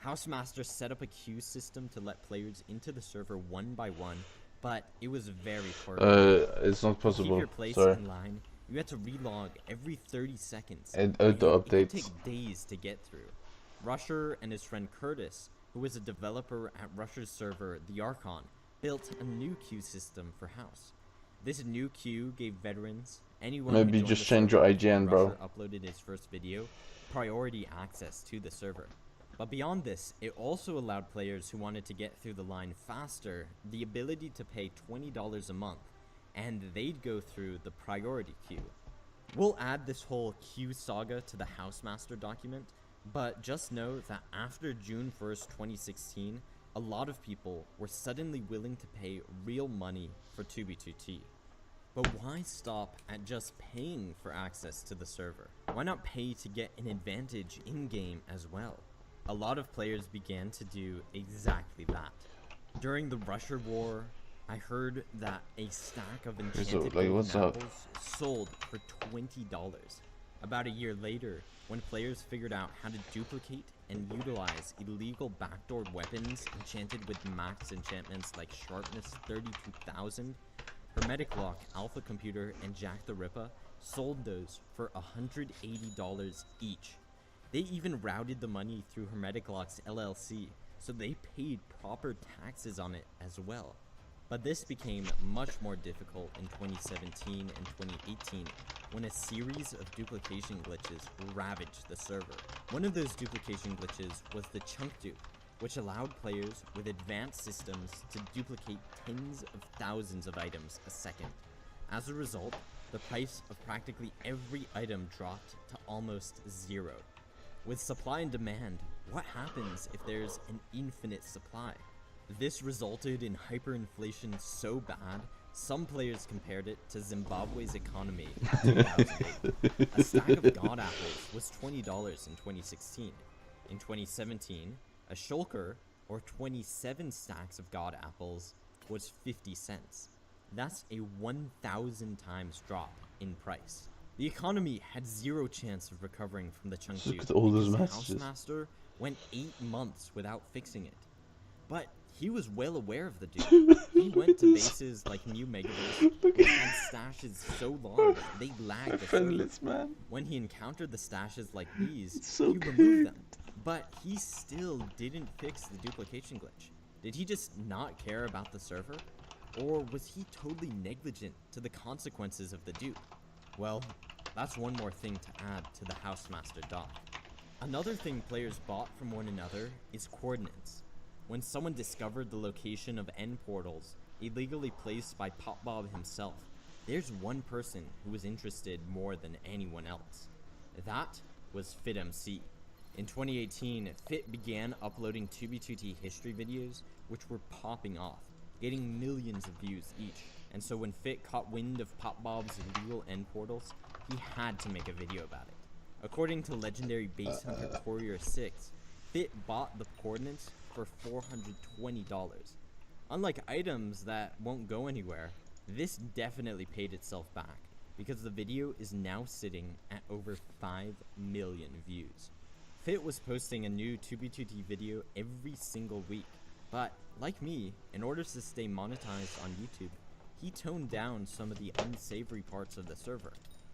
Housemaster set up a queue system to let players into the server one by one, but it was very poor. It's not possible. To keep your place Sorry. in line, you had to relog every 30 seconds, And it the could updates. take days to get through. Rusher and his friend Curtis, who was a developer at Rusher's server, the Archon, built a new queue system for House. This new queue gave veterans, anyone Maybe who joined just the change server your after IGN, bro. Rusher uploaded his first video, priority access to the server. But beyond this, it also allowed players who wanted to get through the line faster the ability to pay $20 a month, and they'd go through the priority queue. We'll add this whole queue saga to the Housemaster document, but just know that after June 1st, 2016, a lot of people were suddenly willing to pay real money for 2b2t. But why stop at just paying for access to the server? Why not pay to get an advantage in-game as well? A lot of players began to do exactly that. During the Rusher War, I heard that a stack of enchanted golden what's up? apples sold for $20. About a year later, when players figured out how to duplicate and utilize illegal backdoor weapons enchanted with max enchantments like Sharpness 32,000, Hermetic Lock, Alpha Computer, and Jack the Ripper sold those for $180 each. They even routed the money through Hermetic Lock's LLC, so they paid proper taxes on it as well. But this became much more difficult in 2017 and 2018 when a series of duplication glitches ravaged the server. One of those duplication glitches was the chunk dupe, which allowed players with advanced systems to duplicate tens of thousands of items a second. As a result, the price of practically every item dropped to almost zero. With supply and demand, what happens if there's an infinite supply? This resulted in hyperinflation so bad, some players compared it to Zimbabwe's economy in 2008. A stack of God apples was $20 in 2016. In 2017, a shulker, or 27 stacks of God apples, was 50 cents. That's a 1,000 times drop in price. The economy had zero chance of recovering from the chunk Look dupe at all those because messages. Housemaster went 8 months without fixing it. But he was well aware of the dupe. He went to bases like New Megaverse, which had stashes so long they lagged the server. Man. When he encountered the stashes like these, so he removed them. But he still didn't fix the duplication glitch. Did he just not care about the server? Or was he totally negligent to the consequences of the dupe? Well, that's one more thing to add to the Housemaster doc. Another thing players bought from one another is coordinates. When someone discovered the location of end portals, illegally placed by PopBob himself, there's one person who was interested more than anyone else. That was FitMC. In 2018, Fit began uploading 2b2t history videos, which were popping off, getting millions of views each. And so when Fit caught wind of PopBob's illegal end portals, he had to make a video about it. According to legendary base hunter Courier 6, Fit bought the coordinates for $420. Unlike items that won't go anywhere, this definitely paid itself back, because the video is now sitting at over 5 million views. Fit was posting a new 2b2t video every single week, but like me, in order to stay monetized on YouTube, he toned down some of the unsavory parts of the server.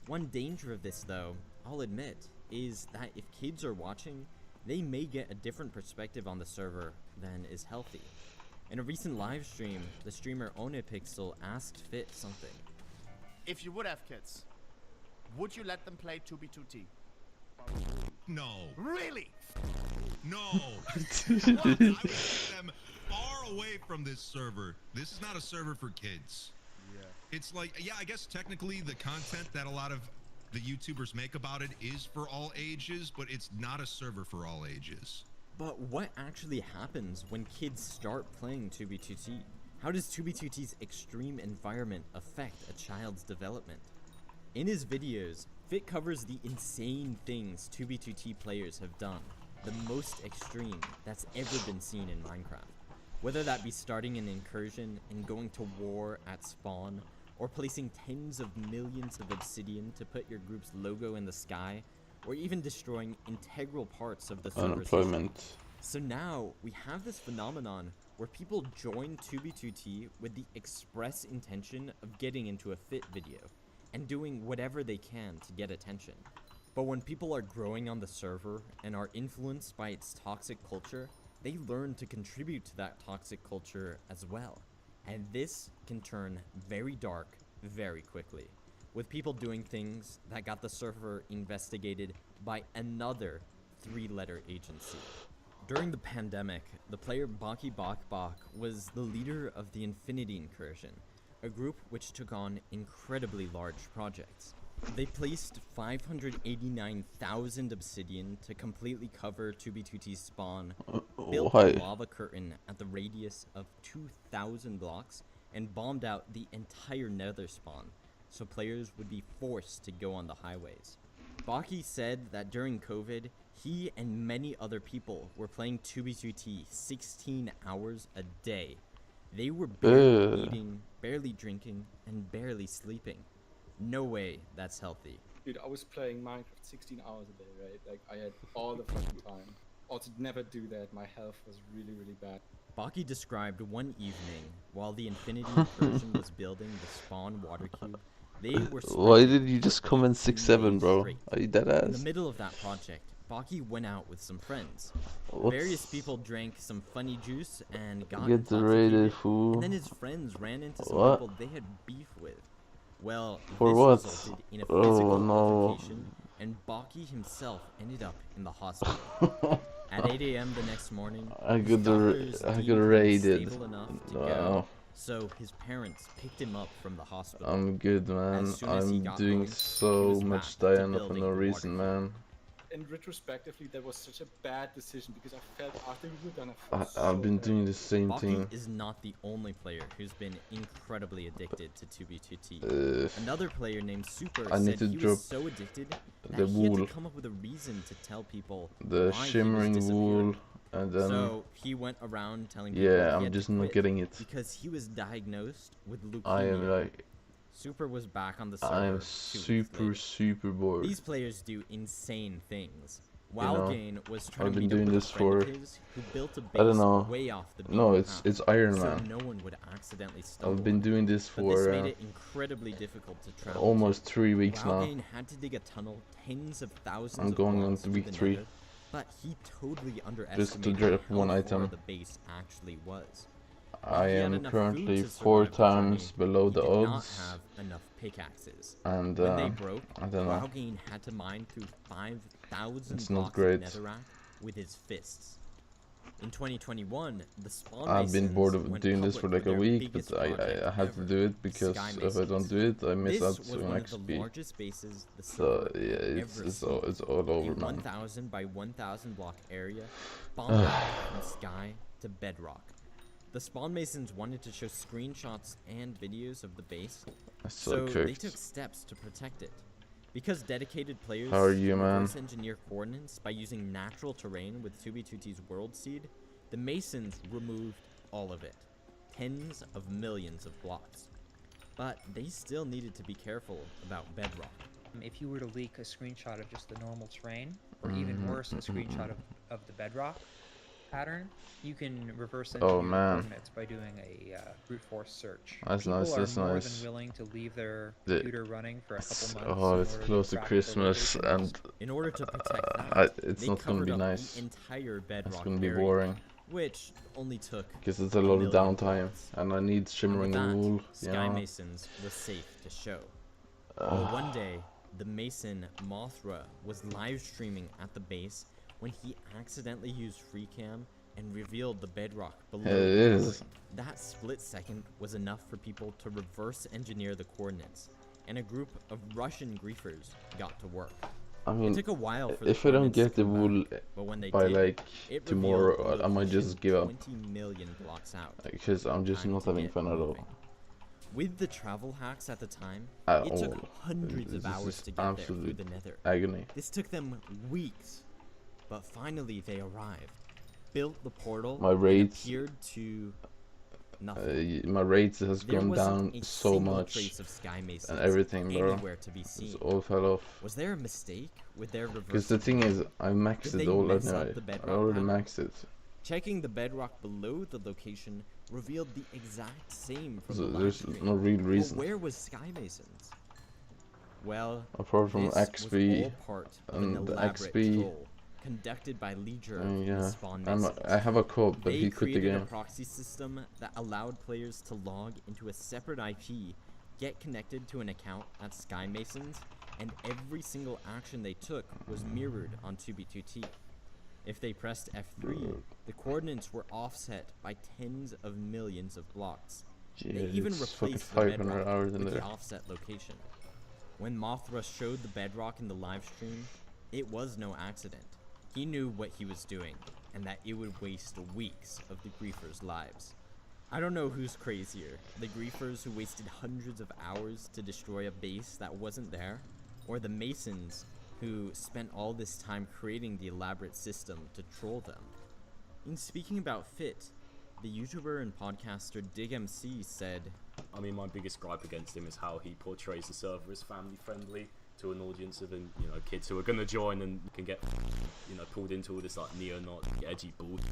One danger of this, though, I'll admit, is that if kids are watching, they may get a different perspective on the server than is healthy. In a recent live stream, the streamer Hypixel asked Fit something. If you would have kids, would you let them play 2b2t? No. Really? No. What? I would keep them far away from this server. This is not a server for kids. Yeah. It's like, yeah, I guess technically the content that a lot of the YouTubers make about it is for all ages, but it's not a server for all ages. But what actually happens when kids start playing 2b2t? How does 2b2t's extreme environment affect a child's development? In his videos, Fit covers the insane things 2b2t players have done, the most extreme that's ever been seen in Minecraft. Whether that be starting an incursion and going to war at spawn, or placing tens of millions of obsidian to put your group's logo in the sky, or even destroying integral parts of the server system. Unemployment. So now, we have this phenomenon where people join 2b2t with the express intention of getting into a Fit video, and doing whatever they can to get attention. But when people are growing on the server and are influenced by its toxic culture, they learn to contribute to that toxic culture as well. And this can turn very dark very quickly, with people doing things that got the server investigated by another 3-letter agency. During the pandemic, the player Baki Bak Bak was the leader of the Infinity Incursion, a group which took on incredibly large projects. They placed 589,000 obsidian to completely cover 2b2t's spawn, built why? a lava curtain at the radius of 2,000 blocks, and bombed out the entire nether spawn, so players would be forced to go on the highways. Baki said that during COVID, he and many other people were playing 2b2t 16 hours a day. They were barely eating, barely drinking, and barely sleeping. No way that's healthy. Dude, I was playing Minecraft 16 hours a day, right? Like, I had all the fucking time. Also, never do that. My health was really, really bad. Baki described one evening, while the Infinity Incursion was building the spawn water cube, they were Why did you just come in 6-7, bro? Are you dead ass? In the middle of that project, Baki went out with some friends. What's- Various people drank some funny juice and got Get the rated, intoxicated, fool. and then his friends ran into some What? people they had beef with. Well, For this what? resulted in a Oh, physical no. altercation, and Baki himself ended up in the hospital. At 8 a.m. the next morning, I his got doctors I deemed got him raided. stable enough to Wow. go, so his parents picked him up from the hospital. I'm good, man. As soon as he I'm got doing home, he so was much back to Diana for building no the reason, man. And retrospectively, that was such a bad decision because I felt after we were done, I felt I've been so doing bad. the same Baki thing. is not the only player who's been incredibly addicted to 2b2t. Uh, Another player named Super I need said to he drop was so addicted that the he had wool. to come up with a reason to tell people The why shimmering he was wool, and then So he went around telling people yeah, he I'm had just to not quit getting it. because he was diagnosed with leukemia. I am like, Super was back on the server. I am 2 weeks later. super bored. These players do insane things. You know, Wildgain was trying I've to been meet up doing with a this friend for of his who built a I don't base know. way off the No, beaten it's path, Iron so Man. no one would accidentally stumble. I've been doing this But this for made it incredibly difficult to travel. almost 3 weeks now. Wildgain had to dig a tunnel tens of thousands I'm of going on blocks to to week the 3. nether, but he totally Just to underestimated drop how one far item. the base actually was. I While he had am enough currently food to 4 survive the journey, times below he the did not odds. have enough pickaxes. And When they broke, I don't know. Raugain had to mine through 5,000 It's not blocks great. of netherrack with his fists. In 2021, the spawn I've been bored masons of went doing this public for with like a their week, biggest but project I have to do it because Sky if I don't do it, I miss This out was on one of the XP. largest bases the So server yeah, had it's ever it's seen. all over, A man. 1,000 by 1,000 block area, bombed out from sky to bedrock. The spawn masons wanted to show screenshots and videos of the base, So they cooked. took steps to protect it. Because dedicated players How are you, can man? reverse engineer coordinates by using natural terrain with 2b2t's world seed, the masons removed all of it. Tens of millions of blocks. But they still needed to be careful about bedrock. If you were to leak a screenshot of just the normal terrain, or even worse, a screenshot of the bedrock pattern, you can reverse engineer Oh, man. coordinates by doing a brute force search. That's People nice, are that's more nice. than willing to leave their The- computer running for a couple months. Oh, in it's order close to crack Christmas, their and In order to protect that, it's they not gonna covered be up nice. the entire bedrock It's gonna be area, boring. which only took Because it's a a lot of million downtime, blocks. and I need shimmering And with that, wool. You Sky know. Masons was safe to show. Well, one day, the Mason Mothra was live streaming at the base when he accidentally used FreeCam and revealed the bedrock below. It the is. covering. That split second was enough for people to reverse engineer the coordinates, and a group of Russian griefers got to work. I mean, it took a while for the if I don't coordinates to get the come wool back, but when they by did, like it tomorrow, revealed a I might just location give up. 20 million blocks out. Because I'm just Time not to having get fun at all. moving. With the travel hacks at the time, At it all. took hundreds of This hours is to get there absolute through the nether. agony. This took them weeks, but finally they arrived, built the portal, My and rates- appeared to nothing. My rates has There gone wasn't down a so single much, trace of Sky Masons and everything, bro. anywhere to be seen. It's all fell off. Was there a mistake with their reverse? Because the thing is, I maxed Did it they all mess up anyway. the I bedrock already pattern? maxed it. Checking the bedrock below the location revealed the exact same from So the live there's stream. no real But reason. where was Sky Masons? Well, Apart from this XP was all part of an and the elaborate XP. troll conducted by Leisure and Yeah, the Spawn I'm Masons. I have a code, but They he quit the created a game. proxy system that allowed players to log into a separate IP, get connected to an account at Sky Masons, and every single action they took was mirrored on 2b2t. If they pressed F3, the coordinates were offset by tens of millions of blocks. Yeah, They even it's fucking replaced the 500 bedrock hours in with there. the offset location. When Mothra showed the bedrock in the live stream, it was no accident. He knew what he was doing, and that it would waste weeks of the griefers' lives. I don't know who's crazier, the griefers who wasted hundreds of hours to destroy a base that wasn't there, or the Masons who spent all this time creating the elaborate system to troll them. In speaking about Fit, the YouTuber and podcaster DigMC said, I mean, my biggest gripe against him is how he portrays the server as family friendly to an audience of, kids who are going to join and can get, pulled into all this like neo-Nazi edgy bullshit.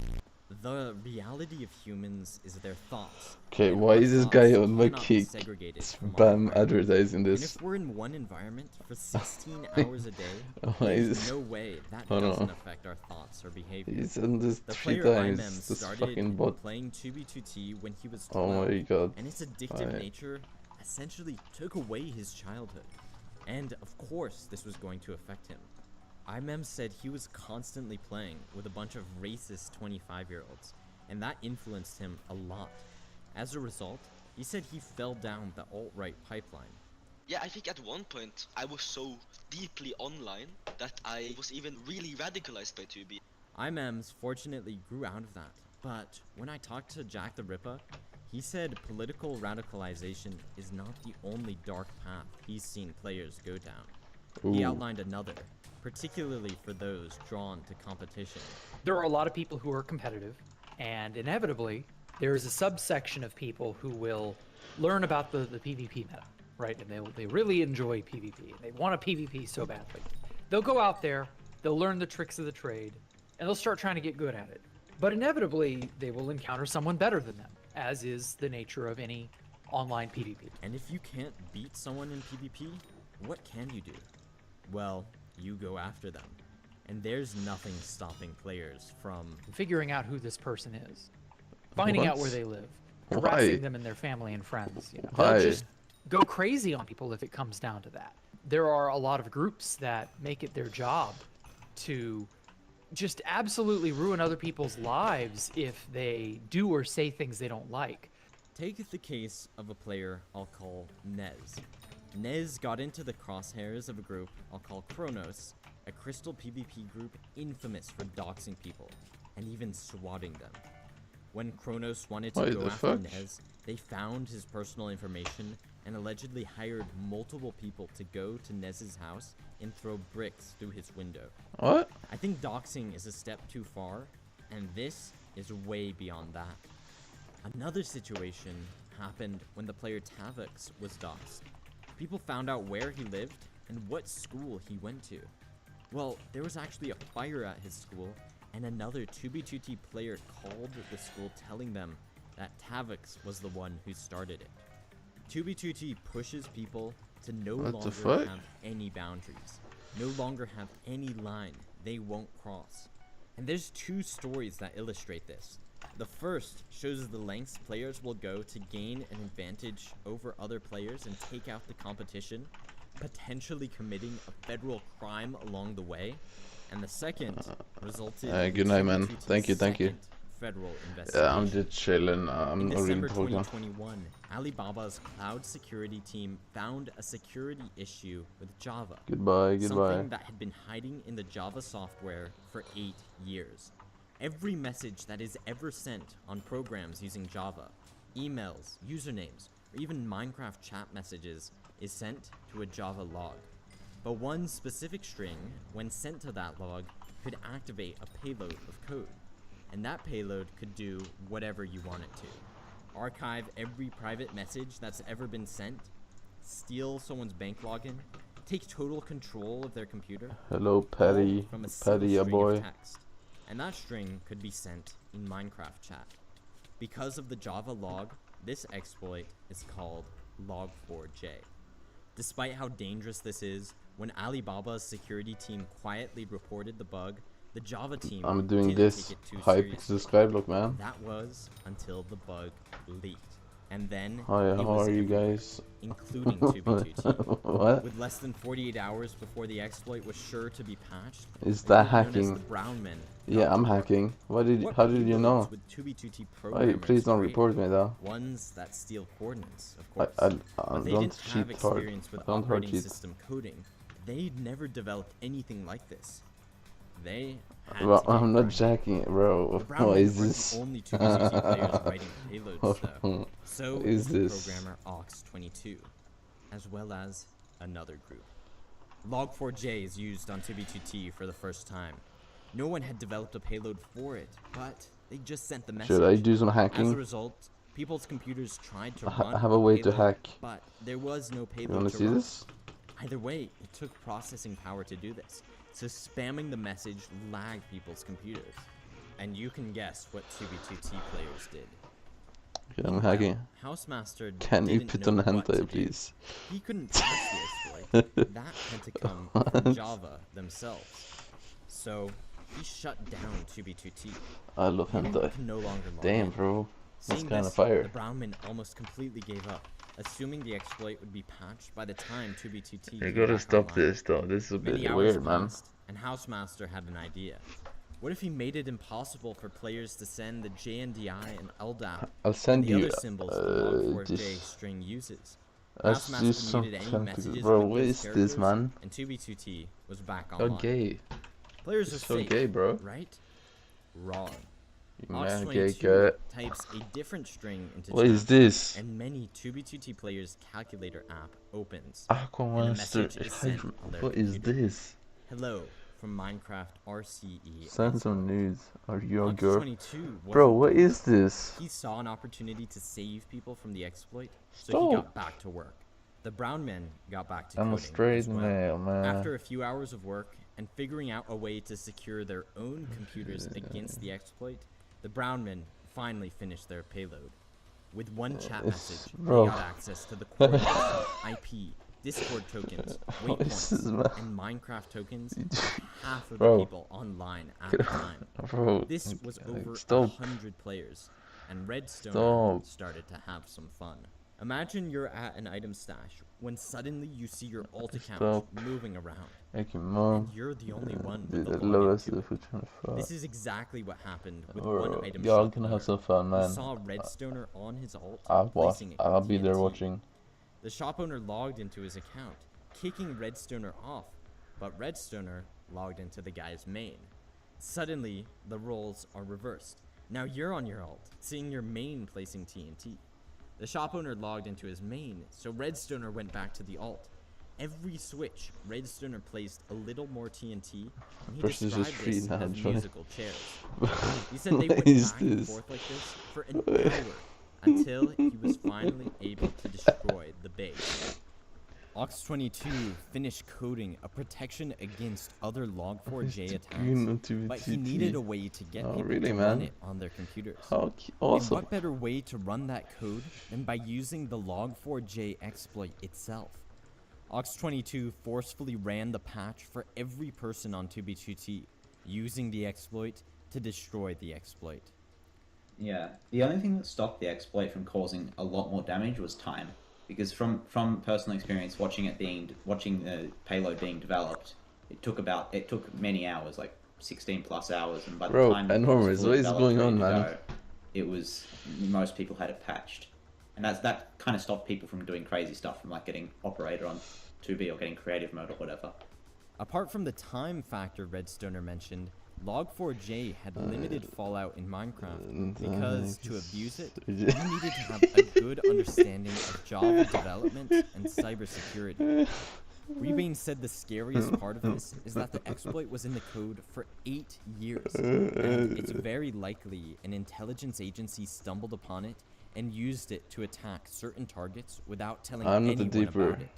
the reality of humans is their thoughts. Okay, and why our is this thoughts guy on my cannot be kick segregated from our spam environment. advertising And this? if we're in one environment for 16 hours a day, Why is there's this- no way that Hold doesn't on. affect our thoughts or behavior. He's done this The 3 player times, IMM this started fucking bot. playing 2b2t when he was Oh 12, my god. and its addictive I- nature essentially took away his childhood. And of course this was going to affect him. IMM said he was constantly playing with a bunch of racist 25-year-olds, and that influenced him a lot. As a result, he said he fell down the alt-right pipeline. Yeah, I think at one point I was so deeply online that I was even really radicalized by 2B. IMMs fortunately grew out of that, but when I talked to Jack the Ripper, he said political radicalization is not the only dark path he's seen players go down. He Ooh. outlined another, particularly for those drawn to competition. There are a lot of people who are competitive, and inevitably, there is a subsection of people who will learn about the PvP meta, right? And they really enjoy PvP, and they want to PvP so badly. They'll go out there, they'll learn the tricks of the trade, and they'll start trying to get good at it. But inevitably, they will encounter someone better than them, as is the nature of any online PvP. And if you can't beat someone in PvP, what can you do? Well, you go after them. And there's nothing stopping players from figuring out who this person is, finding out where they live, harassing them and their family and friends. You know, they'll just go crazy on people if it comes down to that. There are a lot of groups that make it their job to just absolutely ruin other people's lives if they do or say things they don't like. Take the case of a player I'll call Nez. Nez got into the crosshairs of a group I'll call Kronos, a crystal PvP group infamous for doxing people and even swatting them. When Kronos wanted to go after Nez, they found his personal information and allegedly hired multiple people to go to Nez's house and throw bricks through his window. What? I think doxing is a step too far, and this is way beyond that. Another situation happened when the player Tavix was doxed. People found out where he lived and what school he went to. Well, there was actually a fire at his school, and another 2b2t player called the school telling them that Tavix was the one who started it. 2b2t pushes people to no longer have any boundaries, no longer have any line they won't cross. And there's two stories that illustrate this. The first shows the lengths players will go to gain an advantage over other players and take out the competition, potentially committing a federal crime along the way. And the second resulted in good night, man. Thank you. Federal investigation. Yeah, I'm just chilling. I'm In not reading December Pokemon. 2021, Alibaba's cloud security team found a security issue with Java. Goodbye. Something that had been hiding in the Java software for 8 years. Every message that is ever sent on programs using Java, emails, usernames, or even Minecraft chat messages is sent to a Java log. But one specific string, when sent to that log, could activate a payload of code. And that payload could do whatever you want it to. Archive every private message that's ever been sent, steal someone's bank login, take total control of their computer. Hello, Patty. From a Patty, single a string boy. of text. And that string could be sent in Minecraft chat. Because of the Java log, this exploit is called log4j. Despite how dangerous this is, when Alibaba's security team quietly reported the bug, the Java team I'm doing didn't this take it too Hypixel seriously. Skyblock, man. That was until the bug leaked. And then Hi, it how was are you everywhere, guys? including 2b2t. What? With less than 48 hours before the exploit was sure to be patched, Is a that group known as hacking? the Brown Men Yeah, I'm hacking. How did you know? with 2b2t Wait, programmers please don't create report me though. Ones that steal coordinates, of I course. But they don't didn't have cheat hard. experience with I don't hard operating cheat. system coding. They'd never developed anything like this. They had Bro, to get I'm not grinding. jacking it, bro. The Brown What Men is weren't this? the only 2b2t players writing payloads though. So What is is the this? programmer Ox22, as well as another group. Log4j is used on 2b2t for the first time. No one had developed a payload for it, but they just sent the message. Should I do some As hacking? a result, people's computers tried to I run have a way to payload, hack. but there was no payload You wanna to see run. this? Either way, it took processing power to do this, so spamming the message lagged people's computers. And you can guess what 2b2t players did. Okay, I'm hacking. Housemaster Can you didn't put know on what to hentai, do. please? He couldn't patch the exploit. That had to come from What? Java themselves. So he shut down 2b2t. I love People hentai. can no longer log Damn, in. bro. That's Seeing kind this, of fire. The Brown Men almost completely gave up, assuming the exploit would be patched by the time 2b2t You came gotta back stop online. this, though. This is a Many bit hours weird, man. passed, and Housemaster had an idea. What if he made it impossible for players to send the JNDI and LDAP I'll send and the you, other symbols the log4j this- string uses? Let's do Housemaster muted any something. messages Bro, with what these is this, characters, man? and 2b2t was back So online. gay. Players It's are so safe, gay, bro. right? Wrong. You man, gay Ox22 cat. types a different string into What chat, is this? and many 2b2t players' calculator app opens, and a Aquamonster. message is sent on their What is computer. this? Hello from Minecraft RCE. Send some news. Are you a girl? Ox22 Bro, wasn't what done. is this? He saw an opportunity to save people from the exploit, so Stop. he got back to work. The Brown Men got back to I'm a coding straight as well. male, man. After a few hours of work and figuring out a way to secure their own computers against the exploit, the Brown Men finally finished their payload. With one chat message, bro. they got access to the coordinates, IP, Discord tokens, What is this, waypoints, man? and Minecraft tokens of half of the Bro. people online at the time. Bro, This was over stop. 100 players, and Redstoner Stop. started to have some fun. Imagine you're at an item stash when suddenly you see your alt account Stop. moving around, Making mom. and you're the only one with Dude, the I love login us to it. for trying to fuck. This is exactly what happened with Bro, one item y'all shop gonna owner have some fun, who man. saw Redstoner on his alt, I'll placing it I'll in be there TNT. watching. The shop owner logged into his account, kicking Redstoner off, but Redstoner logged into the guy's main. Suddenly, the roles are reversed. Now you're on your alt, seeing your main placing TNT. The shop owner logged into his main, so Redstoner went back to the alt. Every switch, Redstoner placed a little more TNT, and he Versus just described free this now, as Johnny. musical chairs. He said they What went is back and this? forth like this for an hour, until he was finally able to destroy the base. Ox22 finished coding a protection against other Log4j attacks, but he needed a way to get people really, to man? run it on their computers. How And awesome. what better way to run that code than by using the Log4j exploit itself? Ox22 forcefully ran the patch for every person on 2b2t, using the exploit to destroy the exploit. Yeah, the only thing that stopped the exploit from causing a lot more damage was time, because from personal experience, watching the payload being developed, it took many hours, like 16 plus hours, and by the Bro, time it was enormous. fully What is developed, going ready on, to man? go, it was most people had it patched, and that kind of stopped people from doing crazy stuff, from like getting operator on 2B or getting creative mode or whatever. Apart from the time factor Redstoner mentioned, Log4j had limited fallout in Minecraft because to abuse it, you needed to have a good understanding of Java development and cybersecurity. Rebane said the scariest part of this is that the exploit was in the code for 8 years, and it's very likely an intelligence agency stumbled upon it and used it to attack certain targets without telling I'm not the anyone deeper. about it.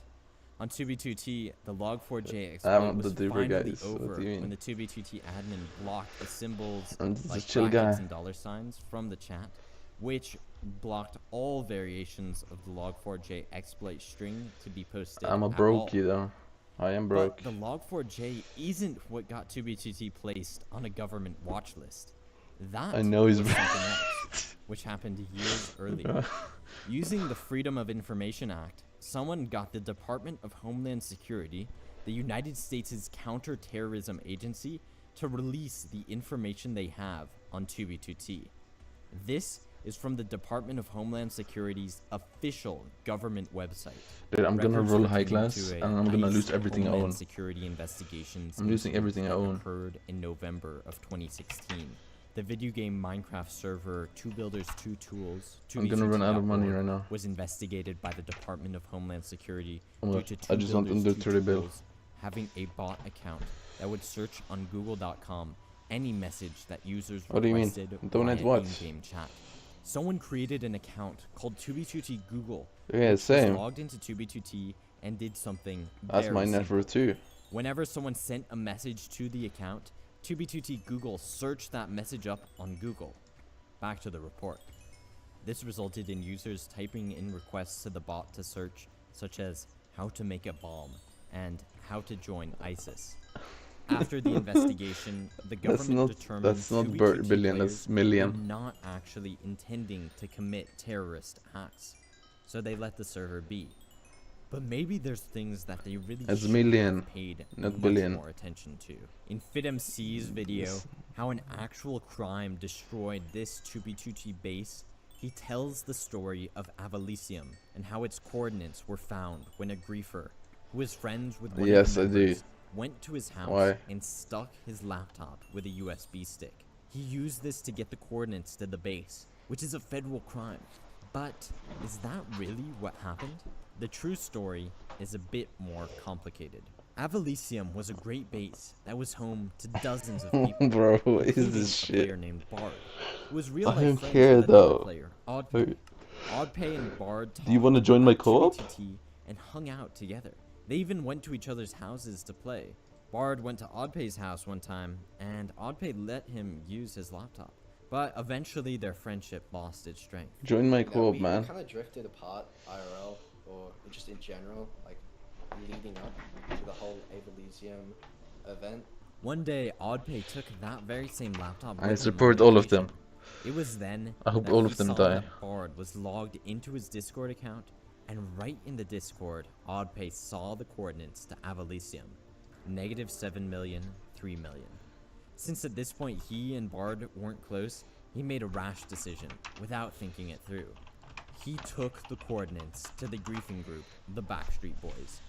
On 2b2t, the Log4j I'm exploit not was the deeper, finally guys. What over do you mean? when the 2b2t admin blocked the symbols I'm just a like chill brackets guy. and dollar signs from the chat, which blocked all variations of the Log4j exploit string to be posted I'm a at brokey all. though. I am broke. But the Log4j isn't what got 2b2t placed on a government watch list. That I know he's was right. something else, which happened years earlier. Using the Freedom of Information Act, someone got the Department of Homeland Security, the United States' counterterrorism agency, to release the information they have on 2b2t. This is from the Department of Homeland Security's official government website. Dude, I'm gonna Records roll high pertaining class to and I'm gonna ICE lose everything I Homeland own. Security investigations I'm losing incident everything I that own. occurred in November of 2016. The video game Minecraft server 2 Builders 2 Tools I'm gonna run out of money right now. was investigated by the Department of Homeland Security I'm due not- to I 2 just want Builders under 2 $30 bill. Tools having a bot account that would search on google.com any message that users What do you mean? requested Donate via what? in-game chat. Someone created an account called 2b2t Google, Yeah, which same. was logged into 2b2t and did something That's very my simple. network too. Whenever someone sent a message to the account, 2b2t Google searched that message up on Google. Back to the report. This resulted in users typing in requests to the bot to search, such as how to make a bomb and how to join ISIS. After the investigation, the government determined that's not 2b2t billion, players that's million. were not actually intending to commit terrorist acts, so they let the server be. But maybe there's things that they really That's should million, have paid not much billion. more attention to. In FitMC's video, how an actual crime destroyed this 2b2t base, he tells the story of Avalicium and how its coordinates were found when a griefer, who was friends with one Yes, of I the do. members, went to his house Why? and stuck his laptop with a USB stick. He used this to get the coordinates to the base, which is a federal crime. But is that really what happened? The true story is a bit more complicated. Avalicium was a great base that was home to dozens of people. Bro, what is including this a shit? player named Bard, who was real I life don't friends care, with another though. player, Oddpay. Wait. Oddpay and Bard Do you wanna talked join my about co-op? 2b2t and hung out together. They even went to each other's houses to play. Bard went to Oddpay's house one time, and Oddpay let him use his laptop. But eventually their friendship lost its strength. Join my co-op, man. We kind of drifted apart IRL, or just in general. Like, leading up to the whole Elysium event. One day, Oddpay took that very same laptop I with him support on all of vacation. them. It was then I hope that all he of them saw die. that Bard was logged into his Discord account, and right in the Discord, Oddpay saw the coordinates to Avalisium, -7 million, 3 million. Since at this point he and Bard weren't close, he made a rash decision without thinking it through. He took the coordinates to the griefing group, the Backstreet Boys.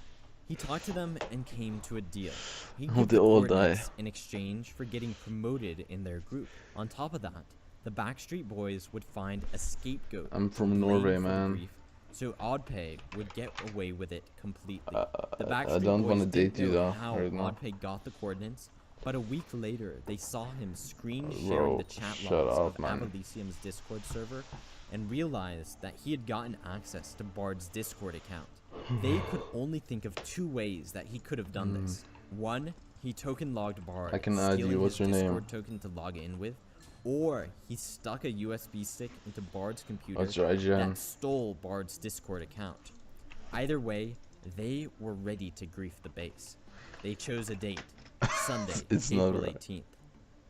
He talked to them and came to a deal. He Oh, gave they the all die. coordinates in exchange for getting promoted in their group. On top of that, the Backstreet Boys would find a scapegoat. I'm to from blame Norway, for the man. grief, so Oddpay would get away with it completely. The I Backstreet don't Boys wanna didn't date you, know though, how right now. Oddpay got the coordinates, but a week later they saw him screen Bro, sharing the chat shut logs up, of man. Avalisium's Discord server and realized that he had gotten access to Bard's Discord account. They could only think of two ways that he could have done this. One, he token logged Bard, I can add you, stealing what's his your name? Discord token to log in with, or he stuck a USB stick into Bard's computer What's your IGN? that stole Bard's Discord account. Either way, they were ready to grief the base. They chose a date, Sunday, It's not April right. 18th.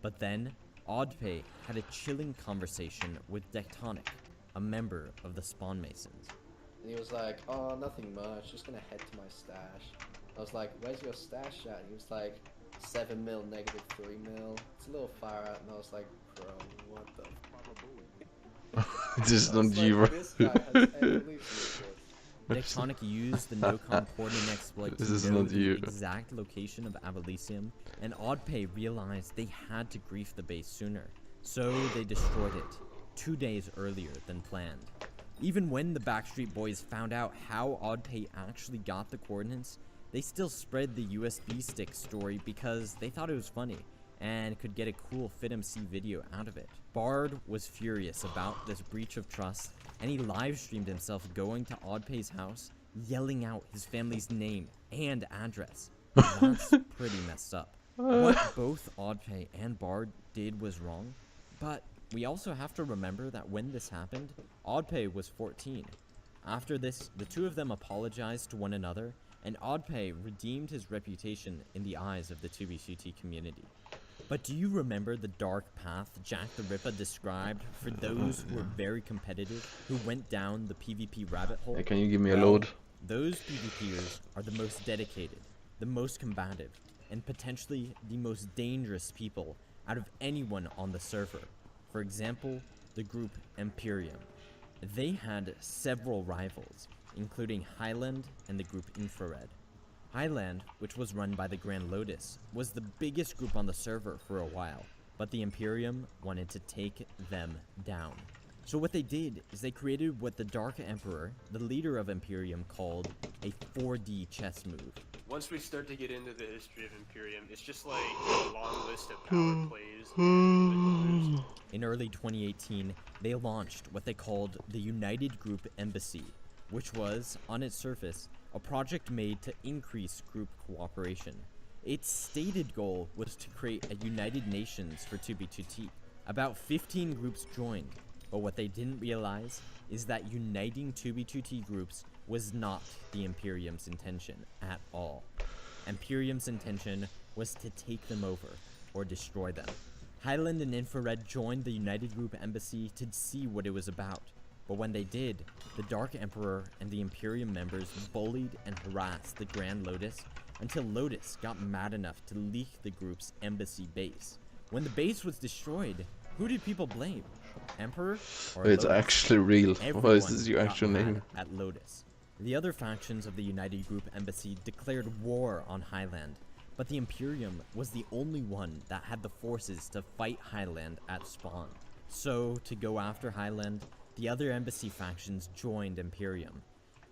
But then, Oddpay had a chilling conversation with Tectonic, a member of the Spawn Masons. And he was like, oh, nothing much, just gonna head to my stash. I was like, where's your stash at? He was like, 7 mil, -3 mil. It's a little far out, and I was like, bro, what the This is I was not you, like, bro. this guy has Elysium. Tectonic used the no-com coordinate exploit This to is know not the you. exact location of Avalisium, and Oddpay realized they had to grief the base sooner, so they destroyed it 2 days earlier than planned. Even when the Backstreet Boys found out how Oddpay actually got the coordinates, they still spread the USB stick story because they thought it was funny and could get a cool FitMC video out of it. Bard was furious about this breach of trust, and he live streamed himself going to Oddpay's house, yelling out his family's name and address. That's pretty messed up. What both Oddpay and Bard did was wrong, but we also have to remember that when this happened, Oddpay was 14. After this, the two of them apologized to one another, and Oddpay redeemed his reputation in the eyes of the 2B2T community. But do you remember the dark path Jack the Ripper described for those who were very competitive, who went down the PvP rabbit hole? Hey, can you give me a Well, load? Those PvPers are the most dedicated, the most combative, and potentially the most dangerous people out of anyone on the server. For example, the group Imperium. They had several rivals, including Highland and the group Infrared. Highland, which was run by the Grand Lotus, was the biggest group on the server for a while, but the Imperium wanted to take them down. So what they did is they created what the Dark Emperor, the leader of Imperium, called a 4D chess move. Once we start to get into the history of Imperium, it's just like a long list of power plays. In early 2018, they launched what they called the United Group Embassy, which was, on its surface, a project made to increase group cooperation. Its stated goal was to create a United Nations for 2B2T. About 15 groups joined, but what they didn't realize is that uniting 2B2T groups was not the Imperium's intention at all. Imperium's intention was to take them over, or destroy them. Highland and Infrared joined the United Group Embassy to see what it was about. But when they did, the Dark Emperor and the Imperium members bullied and harassed the Grand Lotus until Lotus got mad enough to leak the group's embassy base. When the base was destroyed, who did people blame? Emperor or It's Lotus? actually real. Why is Everyone this your got actual mad name? at Lotus. The other factions of the United Group Embassy declared war on Highland, but the Imperium was the only one that had the forces to fight Highland at spawn. So, to go after Highland, the other embassy factions joined Imperium.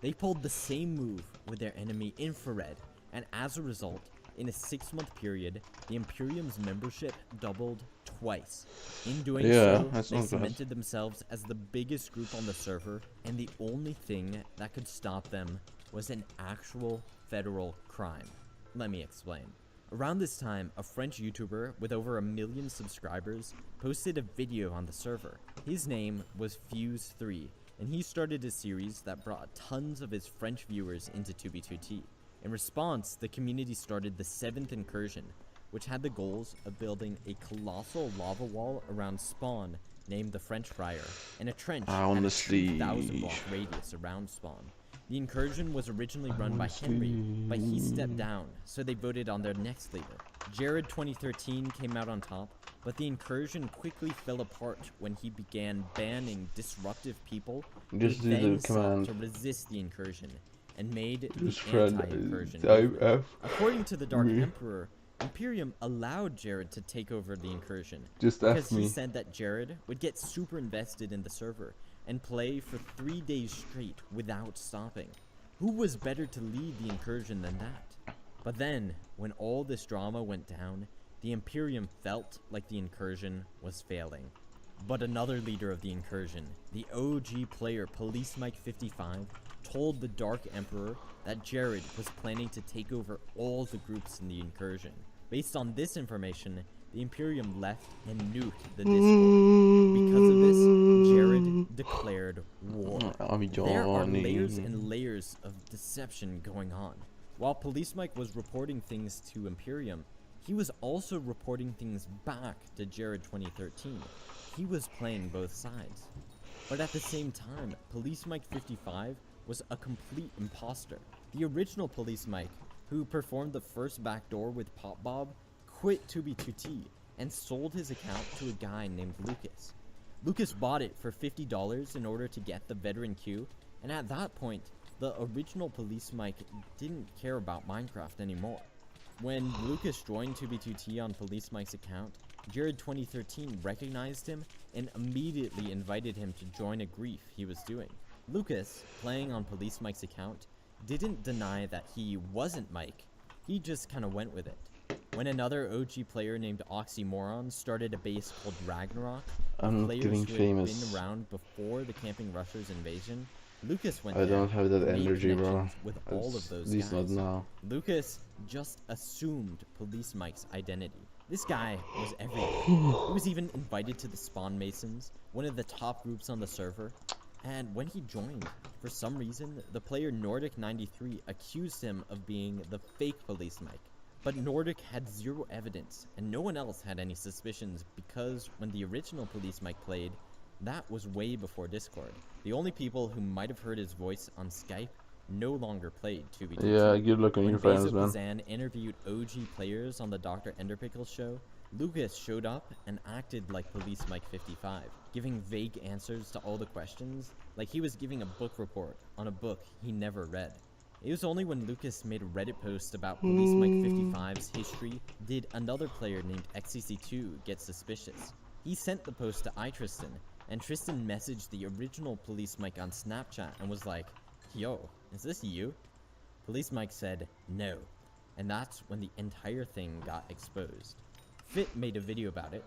They pulled the same move with their enemy Infrared, and as a result, in a 6-month period, the Imperium's membership doubled twice. In doing Yeah, so, that's they not bad. cemented themselves as the biggest group on the server, and the only thing that could stop them was an actual federal crime. Let me explain. Around this time, a French YouTuber with over 1 million subscribers posted a video on the server. His name was Fuse3, and he started a series that brought tons of his French viewers into 2B2T. In response, the community started the 7th incursion, which had the goals of building a colossal lava wall around Spawn named the French Friar, and a trench at a 2,000 block radius around Spawn. The incursion was originally run by Henry, but he stepped down, so they voted on their next leader. Jared 2013 came out on top, but the incursion quickly fell apart when he began banning disruptive people who Just do then the sought command. to resist the incursion and made Just the friend anti-incursion type movement. F According to the Dark me. Emperor, Imperium allowed Jared to take over the incursion Just F because he me. said that Jared would get super invested in the server and play for 3 days straight without stopping. Who was better to lead the incursion than that? But then, when all this drama went down, the Imperium felt like the incursion was failing. But another leader of the incursion, the OG player Police Mike 55, told the Dark Emperor that Jared was planning to take over all the groups in the incursion. Based on this information, the Imperium left and nuked the Discord. Because of this, Jared declared war. There are layers and layers of deception going on. While Police Mike was reporting things to Imperium, he was also reporting things back to Jared 2013. He was playing both sides. But at the same time, Police Mike 55 was a complete imposter. The original Police Mike, who performed the first backdoor with Pop Bob, quit 2B2T and sold his account to a guy named Lucas. Lucas bought it for $50 in order to get the veteran queue, and at that point, the original Police Mike didn't care about Minecraft anymore. When Lucas joined 2B2T on Police Mike's account, Jared 2013 recognized him and immediately invited him to join a grief he was doing. Lucas, playing on Police Mike's account, didn't deny that he wasn't Mike, he just kinda went with it. When another OG player named Oxymoron started a base called Ragnarok, I'm not players getting who famous. had been around before the Camping Rushers invasion, Lucas went I there don't have that and made energy, bro. connections with all It's- of those at least guys. not now. Lucas just assumed Police Mike's identity. This guy was everywhere. He was even invited to the Spawn Masons, one of the top groups on the server. And when he joined, for some reason, the player Nordic93 accused him of being the fake Police Mike. But Nordic had zero evidence, and no one else had any suspicions because when the original Police Mike played, that was way before Discord. The only people who might have heard his voice on Skype no longer played 2v2. Yeah, good luck on When your friends, man. Bazan interviewed OG players on the Dr. Enderpickle show, Lucas showed up and acted like Police Mike 55, giving vague answers to all the questions, like he was giving a book report on a book he never read. It was only when Lucas made a Reddit post about Police Mike 55's history did another player named XCC2 get suspicious. He sent the post to iTristan, and Tristan messaged the original Police Mike on Snapchat and was like, "Yo, is this you?" Police Mike said no, and that's when the entire thing got exposed. Fit made a video about it.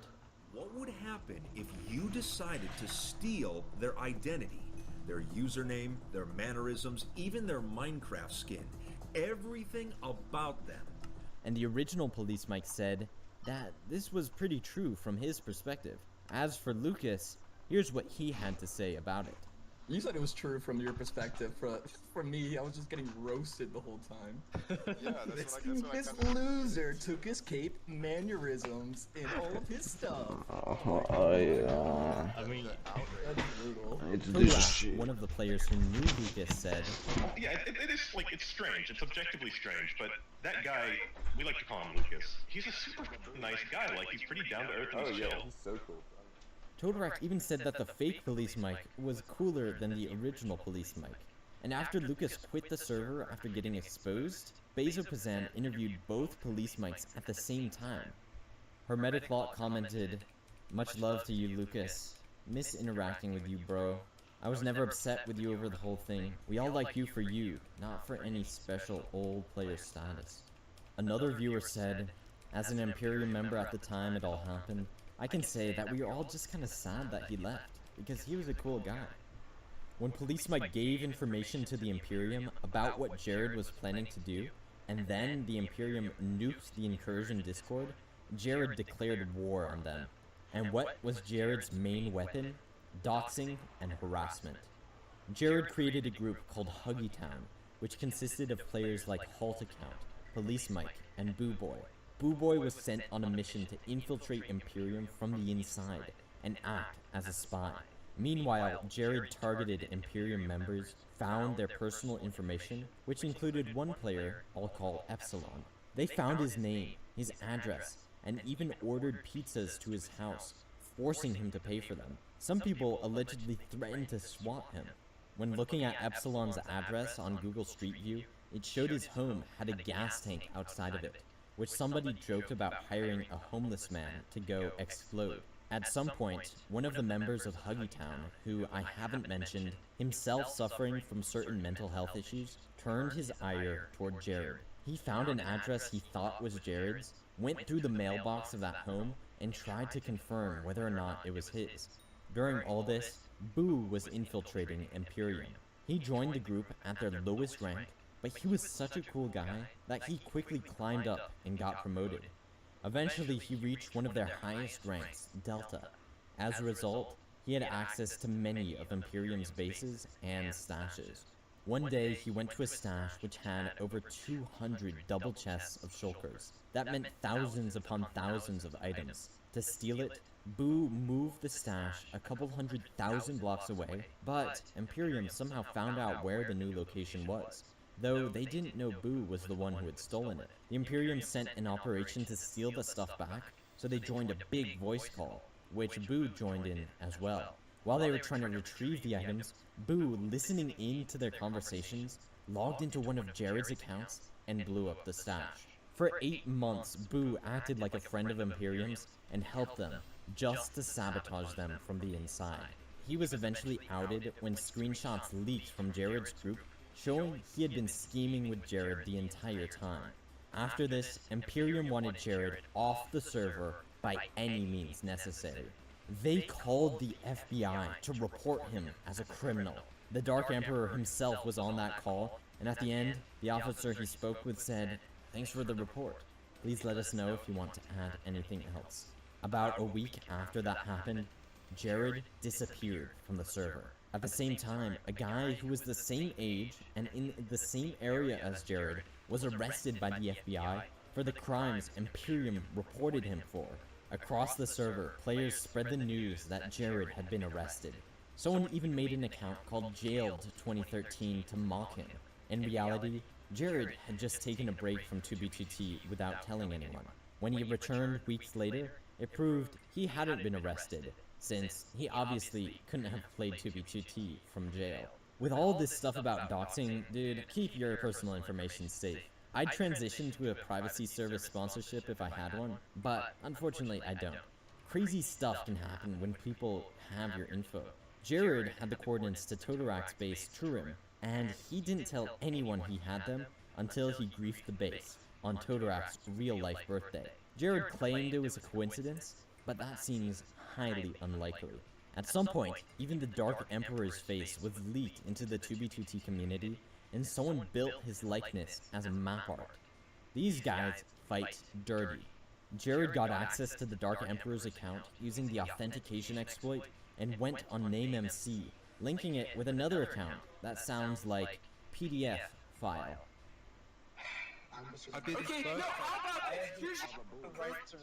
What would happen if you decided to steal their identity? Their username, their mannerisms, even their Minecraft skin. Everything about them. And the original Police Mike said that this was pretty true from his perspective. As for Lucas, here's what he had to say about it. You said it was true from your perspective. For me, I was just getting roasted the whole time. Yeah, This loser took his cape, mannerisms, and all of his stuff. I mean, that's brutal. It's Tola, one of the players who knew Lucas, said, Yeah, it is, like, it's strange. It's objectively strange, but that guy, we like to call him Lucas. He's a super nice guy. Like, he's pretty down to earth and chill. He's so cool. Todorak even said that the fake Police Mike was cooler than the original Police Mike. And after Lucas quit the server after getting exposed, Bazopazan interviewed both Police Mikes at the same time. Hermeticlot commented, "Much love to you, Lucas. Miss interacting with you, bro. I was never upset with you over the whole thing. We all like you for you, not for any special old player status." Another viewer said, "As an Imperium member at the time it all happened, I can say that we were all just kinda sad that he left, because he was a cool guy." When Police Mike gave information to the Imperium about what Jared was planning to do, and then the Imperium nuked the Incursion Discord, Jared declared war on them. And what was Jared's main weapon? Doxing and harassment. Jared created a group called Huggy Town, which consisted of players like Halt Account, Police Mike, and Boo Boy. Boo Boy was sent on a mission to infiltrate Imperium from the inside and act as a spy. Meanwhile, Jared targeted Imperium members, found their personal information, which included one player I'll call Epsilon. They found his name, his address, and even ordered pizzas to his house, forcing him to pay for them. Some people allegedly threatened to swat him. When looking at Epsilon's address on Google Street View, it showed his home had a gas tank outside of it, which somebody joked about hiring a homeless man to go explode. At some point, one of the members of Huggy Town, who I haven't mentioned, himself suffering from certain mental health issues, turned his ire toward Jared. He found an address he thought was Jared's, went through the mailbox of that home, and tried to confirm whether or not it was his. During all this, Boo was infiltrating Imperium. He joined the group at their lowest rank, but he was such a cool guy that he quickly climbed up and got promoted. Eventually, he reached one of their highest ranks, Delta. As a result, he had access to many of Imperium's bases and stashes. One day, he went to a stash which had over 200 double chests of shulkers. That meant thousands upon thousands of items. To steal it, Boo moved the stash a couple 100,000 blocks away, but Imperium somehow found out where the new location was. Though they didn't know Boo was the one who had stolen it. The Imperium sent an operation to steal the stuff back, so they joined a big voice call, which Boo joined in as well. While they were trying to retrieve the items, Boo, listening in to their conversations, logged into one of Jared's accounts and blew up the stash. For 8 months, Boo acted like a friend of Imperium's and helped them, just to sabotage them from the inside. He was eventually outed when screenshots leaked from Jared's group showing he had been scheming with Jared the entire time. After this, Imperium wanted Jared off the server by any means necessary. They called the FBI to report him as a criminal. The Dark Emperor himself was on that call, and at the end, the officer he spoke with said, "Thanks for the report. Please let us know if you want to add anything else." About a week after that happened, Jared disappeared from the server. At the same time, a guy who was the same age and in the same area as Jared was arrested by the FBI for the crimes Imperium reported him for. Across the server, players spread the news that Jared had been arrested. Someone even made an account called Jailed 2013 to mock him. In reality, Jared had just taken a break from 2B2T without telling anyone. When he returned weeks later, it proved he hadn't been arrested, since he obviously couldn't have played 2B2T from jail. With all this stuff about doxing, dude, keep your personal information safe. I'd transition to a privacy service sponsorship if I had one, but unfortunately I don't. Crazy stuff can happen when people have your info. Jared had the coordinates to Totorak's base Turim, and he didn't tell anyone he had them until he griefed the base on Totorak's real-life birthday. Jared claimed it was a coincidence, but that seems highly unlikely. At some point, even the Dark Emperor's face was leaked into the 2B2T community, and someone built his likeness as a map art. These guys fight dirty. Jared got access to the Dark Emperor's account using the authentication exploit and went on NameMC, linking it with another account that sounds like PDF file. Okay, no, how about this? Here's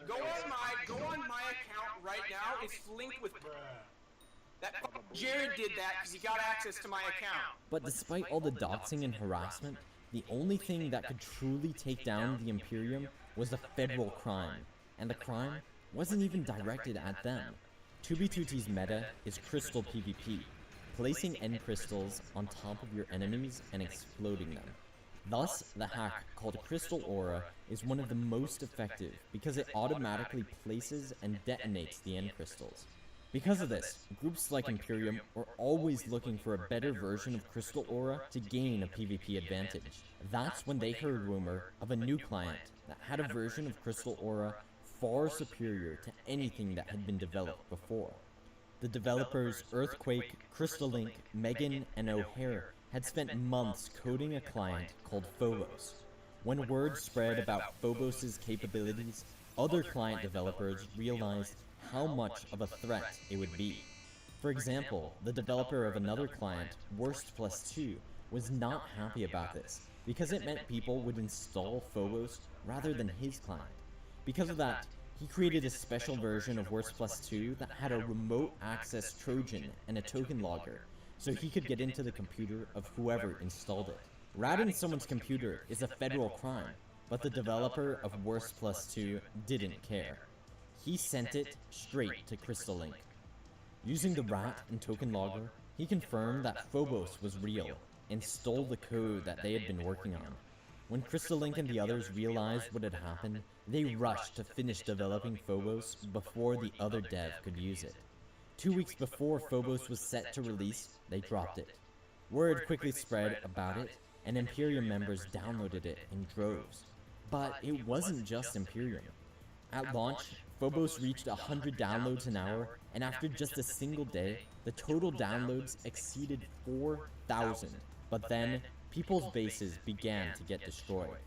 go on my account right now. It's linked with that. Jared did that because he got access to my account. But despite all the doxing and harassment, the only thing that could truly take down the Imperium was a federal crime, and the crime wasn't even directed at them. 2B2T's meta is crystal PvP, placing end crystals on top of your enemies and exploding them. Thus, the hack called Crystal Aura is one of the most effective because it automatically places and detonates the end crystals. Because of this, groups like Imperium are always looking for a better version of Crystal Aura to gain a PvP advantage. That's when they heard rumor of a new client that had a version of Crystal Aura far superior to anything that had been developed before. The developers Earthquake, Crystal Link, Megan, and O'Hare had spent months coding a client called Phobos. When word spread about Phobos' capabilities, other client developers realized how much of a threat it would be. For example, the developer of another client, Worst+2, was not happy about this, because it meant people would install Phobos rather than his client. Because of that, he created a special version of Worst Plus 2 that had a remote access Trojan and a token logger, so he could get into the computer of whoever installed it. Ratting someone's computer is a federal crime, but the developer of Worst Plus 2 didn't care. He sent it straight to Crystal Link. Using the rat and token logger, he confirmed that Phobos was real and stole the code that they had been working on. When Crystal Link and the others realized what had happened, they rushed to finish developing Phobos before the other dev could use it. 2 weeks before Phobos was set to release, they dropped it. Word quickly spread about it, and Imperium members downloaded it in droves. But it wasn't just Imperium. At launch, Phobos reached 100 downloads an hour, and after just a single day, the total downloads exceeded 4,000. But then, people's bases began to get destroyed.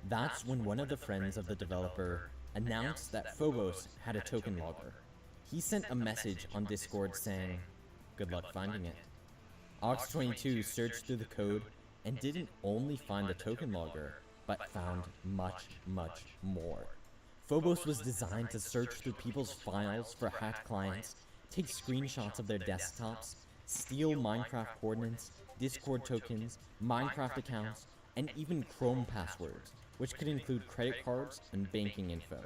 That's when one of the friends of the developer announced that Phobos had a token logger. He sent a message on Discord saying, "Good luck finding it." Ox22 searched through the code and didn't only find the token logger, but found much, much more. Phobos was designed to search through people's files for hacked clients, take screenshots of their desktops, steal Minecraft coordinates, Discord tokens, Minecraft accounts, and even Chrome passwords, which could include credit cards and banking info.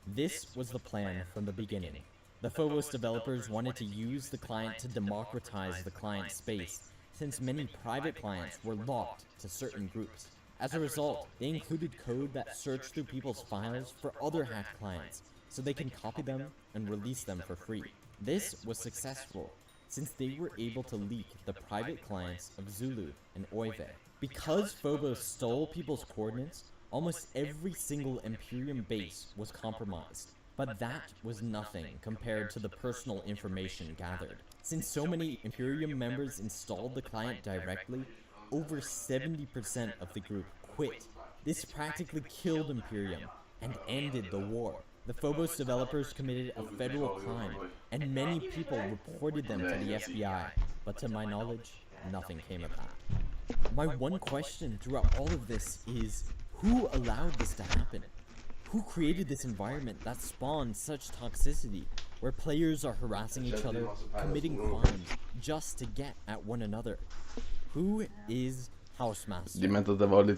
This was the plan from the beginning. The Phobos developers wanted to use the client to democratize the client space, since many private clients were locked to certain groups. As a result, they included code that searched through people's files for other hacked clients, so they can copy them and release them for free. This was successful, since they were able to leak the private clients of Zulu and Oive. Because Phobos stole people's coordinates, almost every single Imperium base was compromised. But that was nothing compared to the personal information gathered. Since so many Imperium members installed the client directly, over 70% of the group quit. This practically killed Imperium and ended the war. The Phobos developers committed a federal crime, and many people reported them to the FBI, but to my knowledge, nothing came of that. My one question throughout all of this is, who allowed this to happen? Who created this environment that spawned such toxicity, where players are harassing each other, committing crimes, just to get at one another? Who is Housemaster?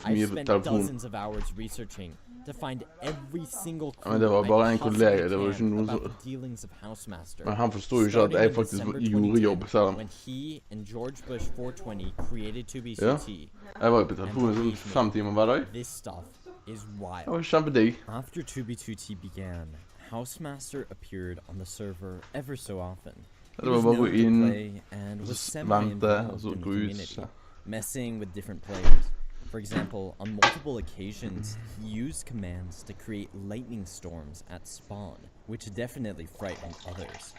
I've spent dozens of hours researching to find every single clue det var bara en kollega, det var ju about någon the dealings of Housemaster. Men han förstår ju att det är faktiskt juryjobb så When he and George Bush 420 created 2B2T. Ja, jag var på telefonen så 5 timmar var det. This stuff is wild. Jag kämpar dig. After 2B2T began, Housemaster appeared on the server ever so often. Det var bara gå in, and was vänta semi-involved och så in the gå ut. community, messing with different players. For example, on multiple occasions, he used commands to create lightning storms at spawn, which definitely frightened others.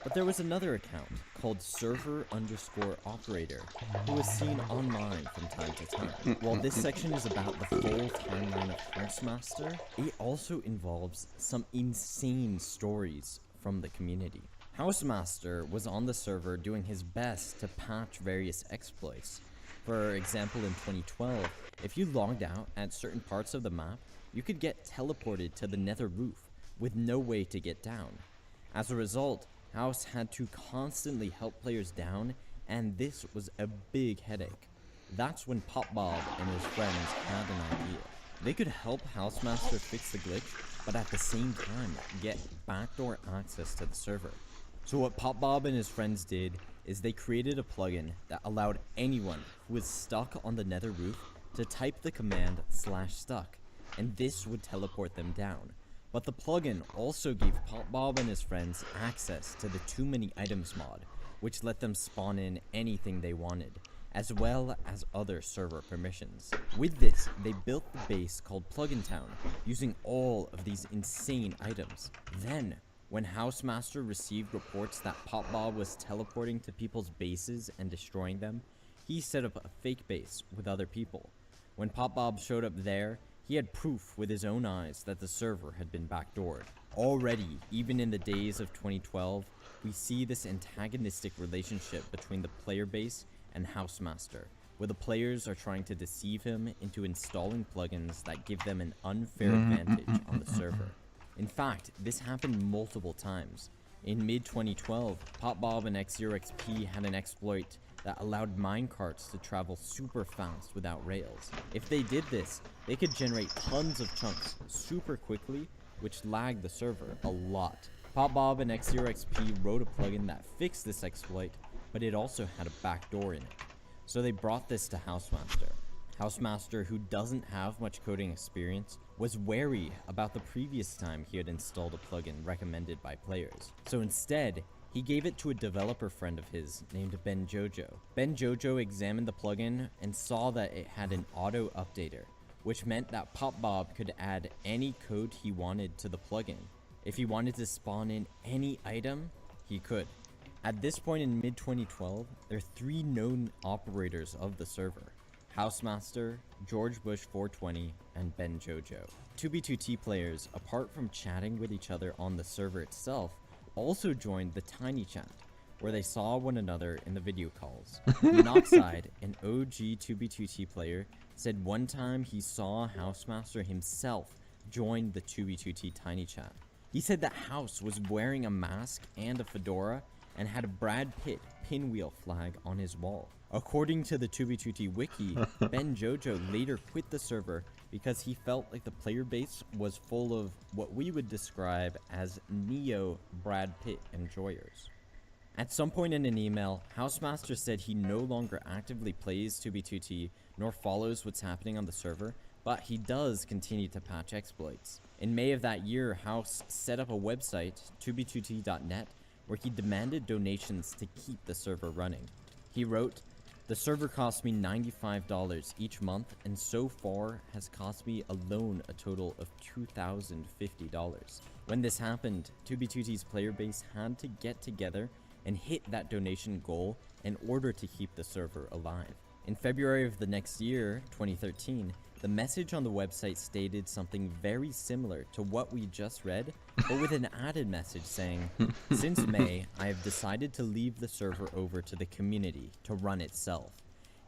But there was another account called server_operator who was seen online from time to time. While this section is about the full timeline of Housemaster, it also involves some insane stories from the community. Housemaster was on the server doing his best to patch various exploits. For example, in 2012, if you logged out at certain parts of the map, you could get teleported to the nether roof with no way to get down. As a result, House had to constantly help players down, and this was a big headache. That's when Pop Bob and his friends had an idea. They could help Housemaster fix the glitch, but at the same time get backdoor access to the server. So what Pop Bob and his friends did is they created a plugin that allowed anyone who was stuck on the nether roof to type the command /stuck, and this would teleport them down. But the plugin also gave Pop Bob and his friends access to the Too Many Items mod, which let them spawn in anything they wanted, as well as other server permissions. With this, they built the base called Plugin Town, using all of these insane items. Then, when Housemaster received reports that Pop Bob was teleporting to people's bases and destroying them, he set up a fake base with other people. When Pop Bob showed up there, he had proof with his own eyes that the server had been backdoored. Already, even in the days of 2012, we see this antagonistic relationship between the player base and Housemaster, where the players are trying to deceive him into installing plugins that give them an unfair advantage on the server. In fact, this happened multiple times. In mid-2012, PopBob and X0XP had an exploit that allowed minecarts to travel super fast without rails. If they did this, they could generate tons of chunks super quickly, which lagged the server a lot. PopBob and X0XP wrote a plugin that fixed this exploit, but it also had a backdoor in it. So they brought this to Housemaster. Housemaster, who doesn't have much coding experience, was wary about the previous time he had installed a plugin recommended by players. So instead, he gave it to a developer friend of his named Ben Jojo. Ben Jojo examined the plugin and saw that it had an auto updater, which meant that PopBob could add any code he wanted to the plugin. If he wanted to spawn in any item, he could. At this point in mid-2012, there are 3 known operators of the server: Housemaster, George Bush 420, and Ben Jojo. 2b2t players, apart from chatting with each other on the server itself, also joined the Tiny Chat, where they saw one another in the video calls. Noxide, an OG 2b2t player, said one time he saw Housemaster himself join the 2b2t Tiny Chat. He said that House was wearing a mask and a fedora and had a Brad Pitt pinwheel flag on his wall. According to the 2b2t wiki, Ben Jojo later quit the server because he felt like the player base was full of what we would describe as neo Brad Pitt enjoyers. At some point in an email, Housemaster said he no longer actively plays 2b2t nor follows what's happening on the server, but he does continue to patch exploits. In May of that year, House set up a website, 2b2t.net, where he demanded donations to keep the server running. He wrote, "The server cost me $95 each month, and so far has cost me alone a total of $2,050. When this happened, 2b2t's player base had to get together and hit that donation goal in order to keep the server alive. In February of the next year, 2013, the message on the website stated something very similar to what we just read, but with an added message saying, "Since May, I have decided to leave the server over to the community to run itself.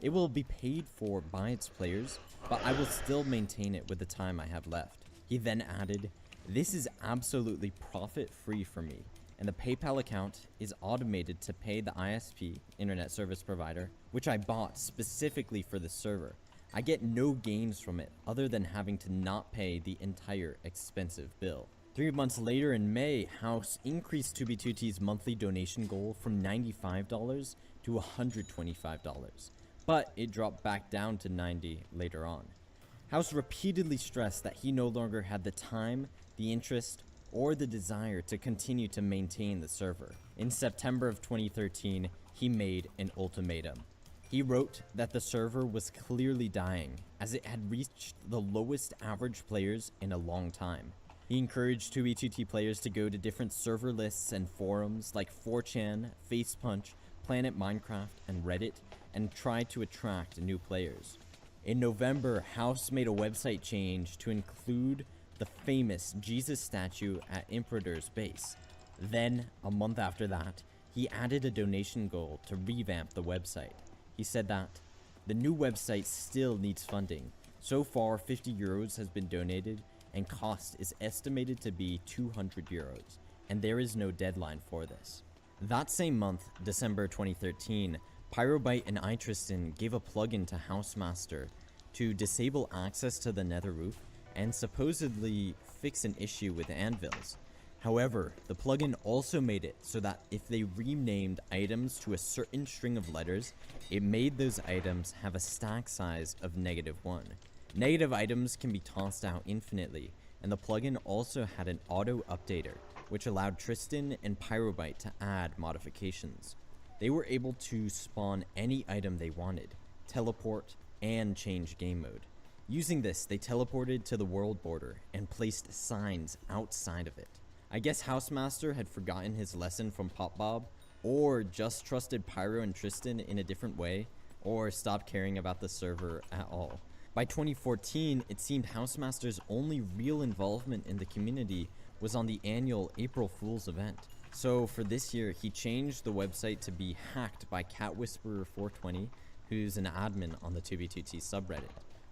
It will be paid for by its players, but I will still maintain it with the time I have left." He then added, "This is absolutely profit-free for me, and the PayPal account is automated to pay the ISP, Internet Service Provider, which I bought specifically for this server. I get no gains from it other than having to not pay the entire expensive bill." 3 months later in May, House increased 2b2t's monthly donation goal from $95 to $125, but it dropped back down to $90 later on. House repeatedly stressed that he no longer had the time, the interest, or the desire to continue to maintain the server. In September of 2013, he made an ultimatum. He wrote that the server was clearly dying, as it had reached the lowest average players in a long time. He encouraged 2b2t players to go to different server lists and forums like 4chan, Facepunch, Planet Minecraft, and Reddit, and try to attract new players. In November, House made a website change to include the famous Jesus statue at Imperator's base. Then, a month after that, he added a donation goal to revamp the website. He said that, "The new website still needs funding. So far, 50 euros has been donated, and cost is estimated to be 200 euros, and there is no deadline for this." That same month, December 2013, Pyrobyte and iTristan gave a plugin to Housemaster to disable access to the Nether roof and supposedly fix an issue with anvils. However, the plugin also made it so that if they renamed items to a certain string of letters, it made those items have a stack size of -1. Negative items can be tossed out infinitely, and the plugin also had an auto updater, which allowed Tristan and Pyrobyte to add modifications. They were able to spawn any item they wanted, teleport, and change game mode. Using this, they teleported to the world border and placed signs outside of it. I guess Housemaster had forgotten his lesson from PopBob, or just trusted Pyro and Tristan in a different way, or stopped caring about the server at all. By 2014, it seemed Housemaster's only real involvement in the community was on the annual April Fool's event. So for this year, he changed the website to be hacked by Cat Whisperer 420 who's an admin on the 2b2t subreddit.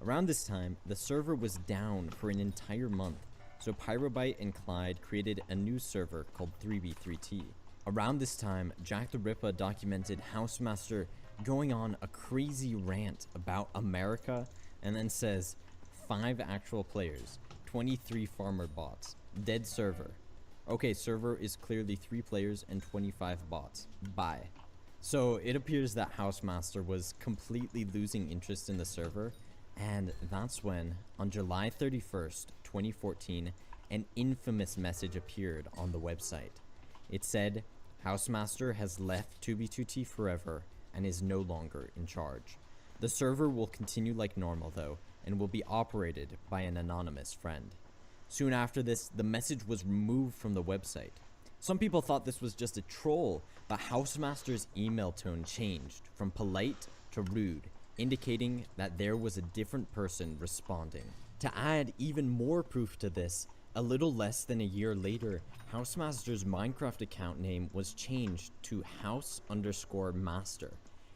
Around this time, the server was down for an entire month, so Pyrobyte and Clyde created a new server called 3b3t. Around this time, Jack the Ripper documented Housemaster going on a crazy rant about America and then says, 5 actual players, 23 farmer bots, dead server. Okay, server is clearly 3 players and 25 bots. Bye. So it appears that Housemaster was completely losing interest in the server, and that's when, on July 31st, 2014, an infamous message appeared on the website. It said, Housemaster has left 2b2t forever and is no longer in charge. The server will continue like normal though, and will be operated by an anonymous friend. Soon after this, the message was removed from the website. Some people thought this was just a troll, but Housemaster's email tone changed from polite to rude, indicating that there was a different person responding. To add even more proof to this, a little less than a year later, Housemaster's Minecraft account name was changed to house_master,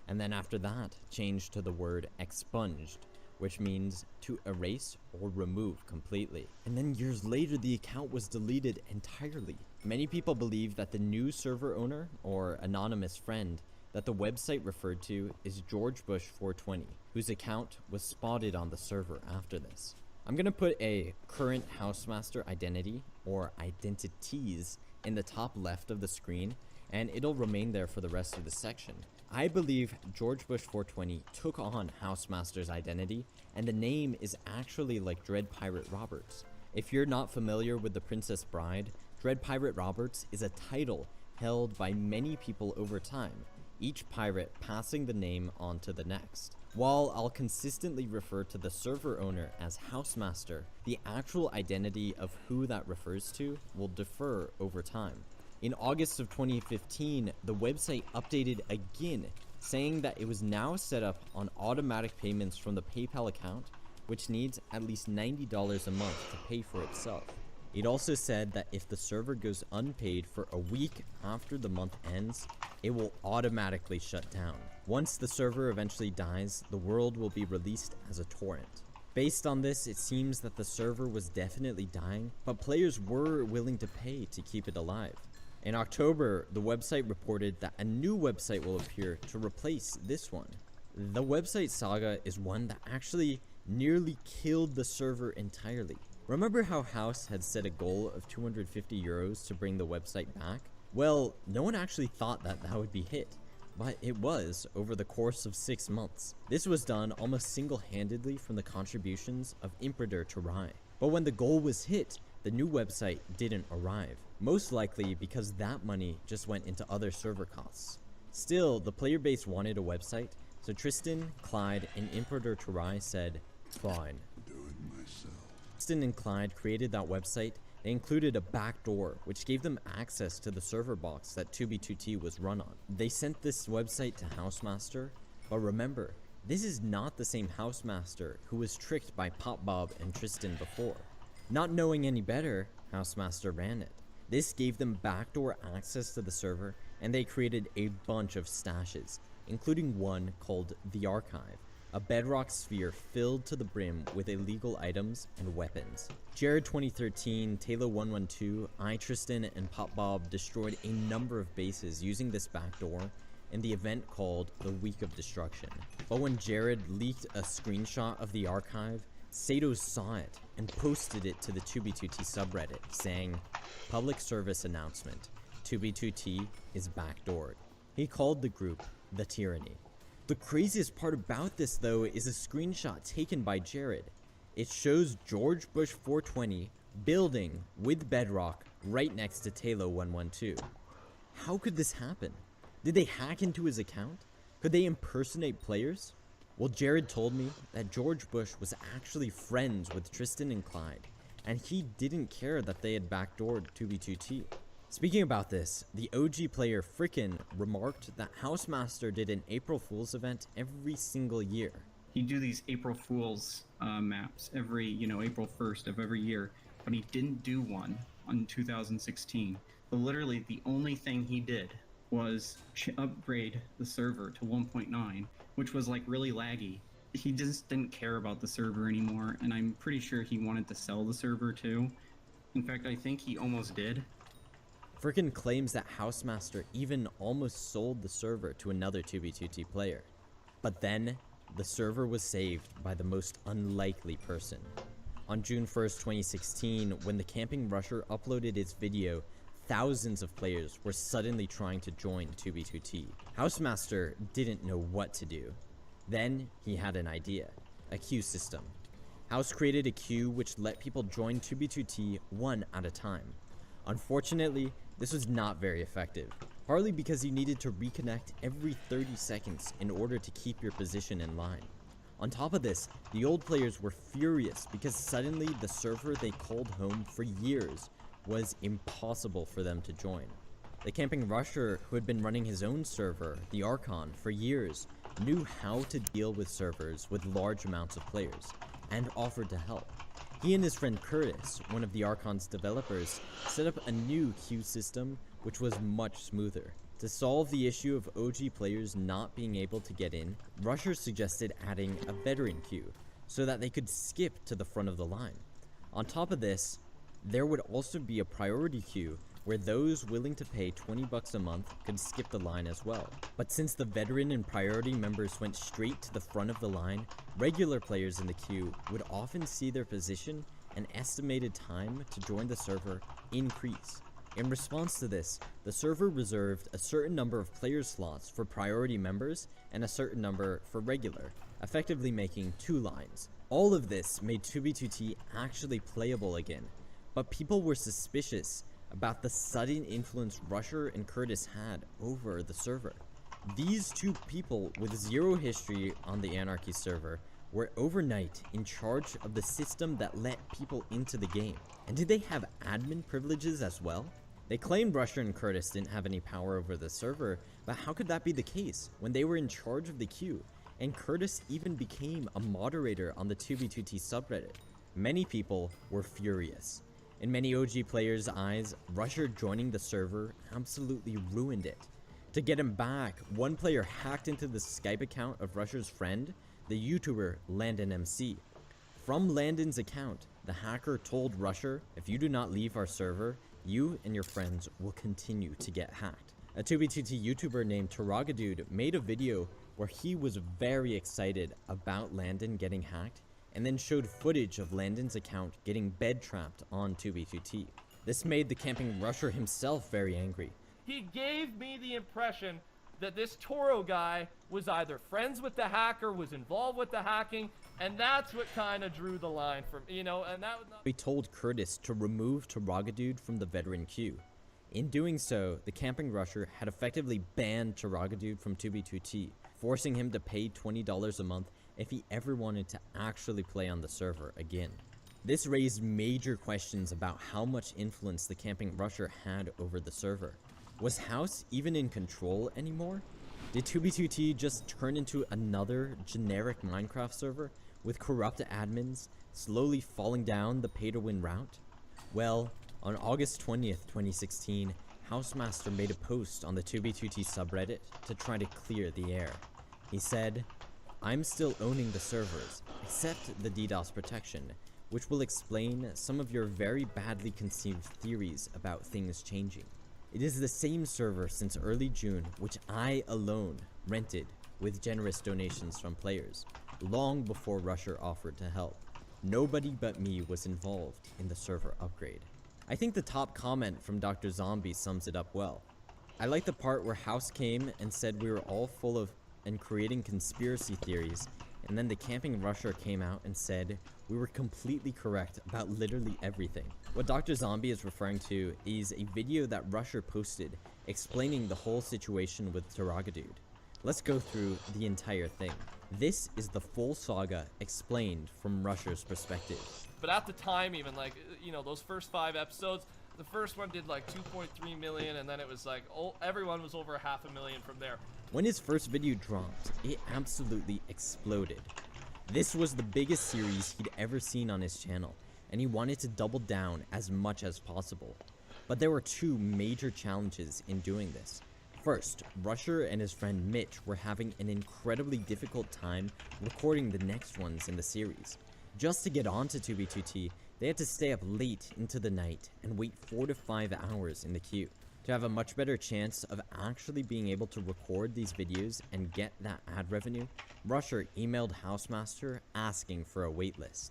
and then after that, changed to the word expunged, which means to erase or remove completely. And then years later, the account was deleted entirely. Many people believe that the new server owner, or anonymous friend, that the website referred to is George Bush 420, whose account was spotted on the server after this. I'm gonna put a current Housemaster identity, or identities, in the top left of the screen, and it'll remain there for the rest of the section. I believe George Bush 420 took on Housemaster's identity, and the name is actually like Dread Pirate Roberts. If you're not familiar with the Princess Bride, Dread Pirate Roberts is a title held by many people over time, each pirate passing the name on to the next. While I'll consistently refer to the server owner as Housemaster, the actual identity of who that refers to will differ over time. In August of 2015, the website updated again, saying that it was now set up on automatic payments from the PayPal account, which needs at least $90 a month to pay for itself. It also said that if the server goes unpaid for a week after the month ends, it will automatically shut down. Once the server eventually dies, the world will be released as a torrent. Based on this, it seems that the server was definitely dying, but players were willing to pay to keep it alive. In October, the website reported that a new website will appear to replace this one. The website saga is one that actually nearly killed the server entirely. Remember how House had set a goal of 250 euros to bring the website back? Well, no one actually thought that that would be hit, but it was over the course of 6 months. This was done almost single-handedly from the contributions of Imperator to Rai. But when the goal was hit, the new website didn't arrive, most likely because that money just went into other server costs. Still, the player base wanted a website, so Tristan, Clyde, and Imperator to Rai said, fine. Tristan and Clyde created that website. They included a backdoor, which gave them access to the server box that 2b2t was run on. They sent this website to Housemaster, but remember, this is not the same Housemaster who was tricked by PopBob and Tristan before. Not knowing any better, Housemaster ran it. This gave them backdoor access to the server, and they created a bunch of stashes, including one called The Archive, a bedrock sphere filled to the brim with illegal items and weapons. Jared 2013, Taylor112, Tristan, and PopBob destroyed a number of bases using this backdoor in the event called the Week of Destruction. But when Jared leaked a screenshot of the archive, Sato saw it and posted it to the 2b2t subreddit, saying, "Public service announcement, 2b2t is backdoored." He called the group the Tyranny. The craziest part about this, though, is a screenshot taken by Jared. It shows George Bush 420 building with bedrock right next to Taylor112. How could this happen? Did they hack into his account? Could they impersonate players? Well, Jared told me that George Bush was actually friends with Tristan and Clyde, and he didn't care that they had backdoored 2b2t. Speaking about this, the OG player Frickin' remarked that Housemaster did an April Fool's event every single year. He'd do these April Fool's maps every, April 1st of every year, but he didn't do one on 2016. But literally the only thing he did was upgrade the server to 1.9, which was like really laggy. He just didn't care about the server anymore, and I'm pretty sure he wanted to sell the server too. In fact, I think he almost did. Frickin' claims that Housemaster even almost sold the server to another 2b2t player. But then, the server was saved by the most unlikely person. On June 1st, 2016, when the Camping Rusher uploaded his video, thousands of players were suddenly trying to join 2b2t. Housemaster didn't know what to do. Then, he had an idea. A queue system. House created a queue which let people join 2b2t one at a time. Unfortunately, this was not very effective, partly because you needed to reconnect every 30 seconds in order to keep your position in line. On top of this, the old players were furious because suddenly the server they called home for years was impossible for them to join. The Camping Rusher, who had been running his own server, the Archon, for years, knew how to deal with servers with large amounts of players, and offered to help. He and his friend Curtis, one of the Archon's developers, set up a new queue system which was much smoother. To solve the issue of OG players not being able to get in, Rusher suggested adding a veteran queue so that they could skip to the front of the line. On top of this, there would also be a priority queue where those willing to pay $20 a month could skip the line as well. But since the veteran and priority members went straight to the front of the line, regular players in the queue would often see their position and estimated time to join the server increase. In response to this, the server reserved a certain number of player slots for priority members and a certain number for regular, effectively making 2 lines. All of this made 2b2t actually playable again, but people were suspicious about the sudden influence Rusher and Curtis had over the server. These two people with zero history on the Anarchy server were overnight in charge of the system that let people into the game. And did they have admin privileges as well? They claimed Rusher and Curtis didn't have any power over the server, but how could that be the case when they were in charge of the queue? And Curtis even became a moderator on the 2b2t subreddit. Many people were furious. In many OG players' eyes, Rusher joining the server absolutely ruined it. To get him back, one player hacked into the Skype account of Rusher's friend, the YouTuber Landon MC. From Landon's account, the hacker told Rusher, if you do not leave our server, you and your friends will continue to get hacked. A 2b2t YouTuber named Taragadude made a video where he was very excited about Landon getting hacked, and then showed footage of Landon's account getting bed trapped on 2b2t. This made the Camping Rusher himself very angry. He gave me the impression that this Toro guy was either friends with the hacker, was involved with the hacking, and that's what kind of drew the line from, and that was not... He told Curtis to remove Taragadude from the veteran queue. In doing so, the Camping Rusher had effectively banned Taragadude from 2b2t, forcing him to pay $20 a month if he ever wanted to actually play on the server again. This raised major questions about how much influence the Camping Rusher had over the server. Was House even in control anymore? Did 2b2t just turn into another generic Minecraft server with corrupt admins slowly falling down the pay-to-win route? Well, on August 20th, 2016, Housemaster made a post on the 2b2t subreddit to try to clear the air. He said, I'm still owning the servers, except the DDoS protection, which will explain some of your very badly conceived theories about things changing. It is the same server since early June, which I alone rented with generous donations from players, long before Rusher offered to help. Nobody but me was involved in the server upgrade. I think the top comment from Dr. Zombie sums it up well. I like the part where House came and said we were all full of and creating conspiracy theories, and then the Camping Rusher came out and said we were completely correct about literally everything. What Dr. Zombie is referring to is a video that Rusher posted explaining the whole situation with Taragadude. Let's go through the entire thing. This is the full saga explained from Rusher's perspective. But at the time, even those first 5 episodes, the first one did like 2.3 million, and then it was like everyone was over 500,000 from there. When his first video dropped, it absolutely exploded. This was the biggest series he'd ever seen on his channel, and he wanted to double down as much as possible. But there were 2 major challenges in doing this. First, Rusher and his friend Mitch were having an incredibly difficult time recording the next ones in the series. Just to get onto 2B2T, they had to stay up late into the night and wait 4 to 5 hours in the queue. To have a much better chance of actually being able to record these videos and get that ad revenue, Rusher emailed Housemaster asking for a waitlist.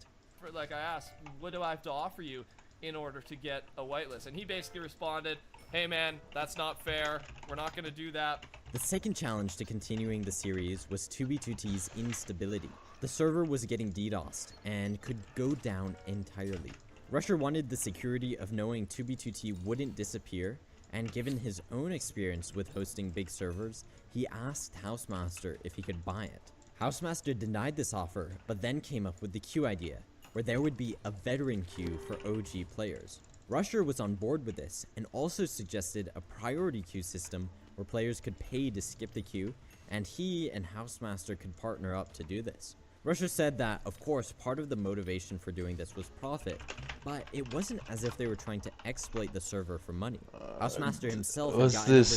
Like I asked, what do I have to offer you in order to get a whitelist? And he basically responded, hey man, that's not fair. We're not going to do that. The second challenge to continuing the series was 2B2T's instability. The server was getting DDoSed and could go down entirely. Rusher wanted the security of knowing 2B2T wouldn't disappear, and given his own experience with hosting big servers, he asked Housemaster if he could buy it. Housemaster denied this offer, but then came up with the queue idea, where there would be a veteran queue for OG players. Rusher was on board with this, and also suggested a priority queue system where players could pay to skip the queue, and he and Housemaster could partner up to do this. Rusher said that, of course, part of the motivation for doing this was profit, but it wasn't as if they were trying to exploit the server for money. Housemaster himself had gotten over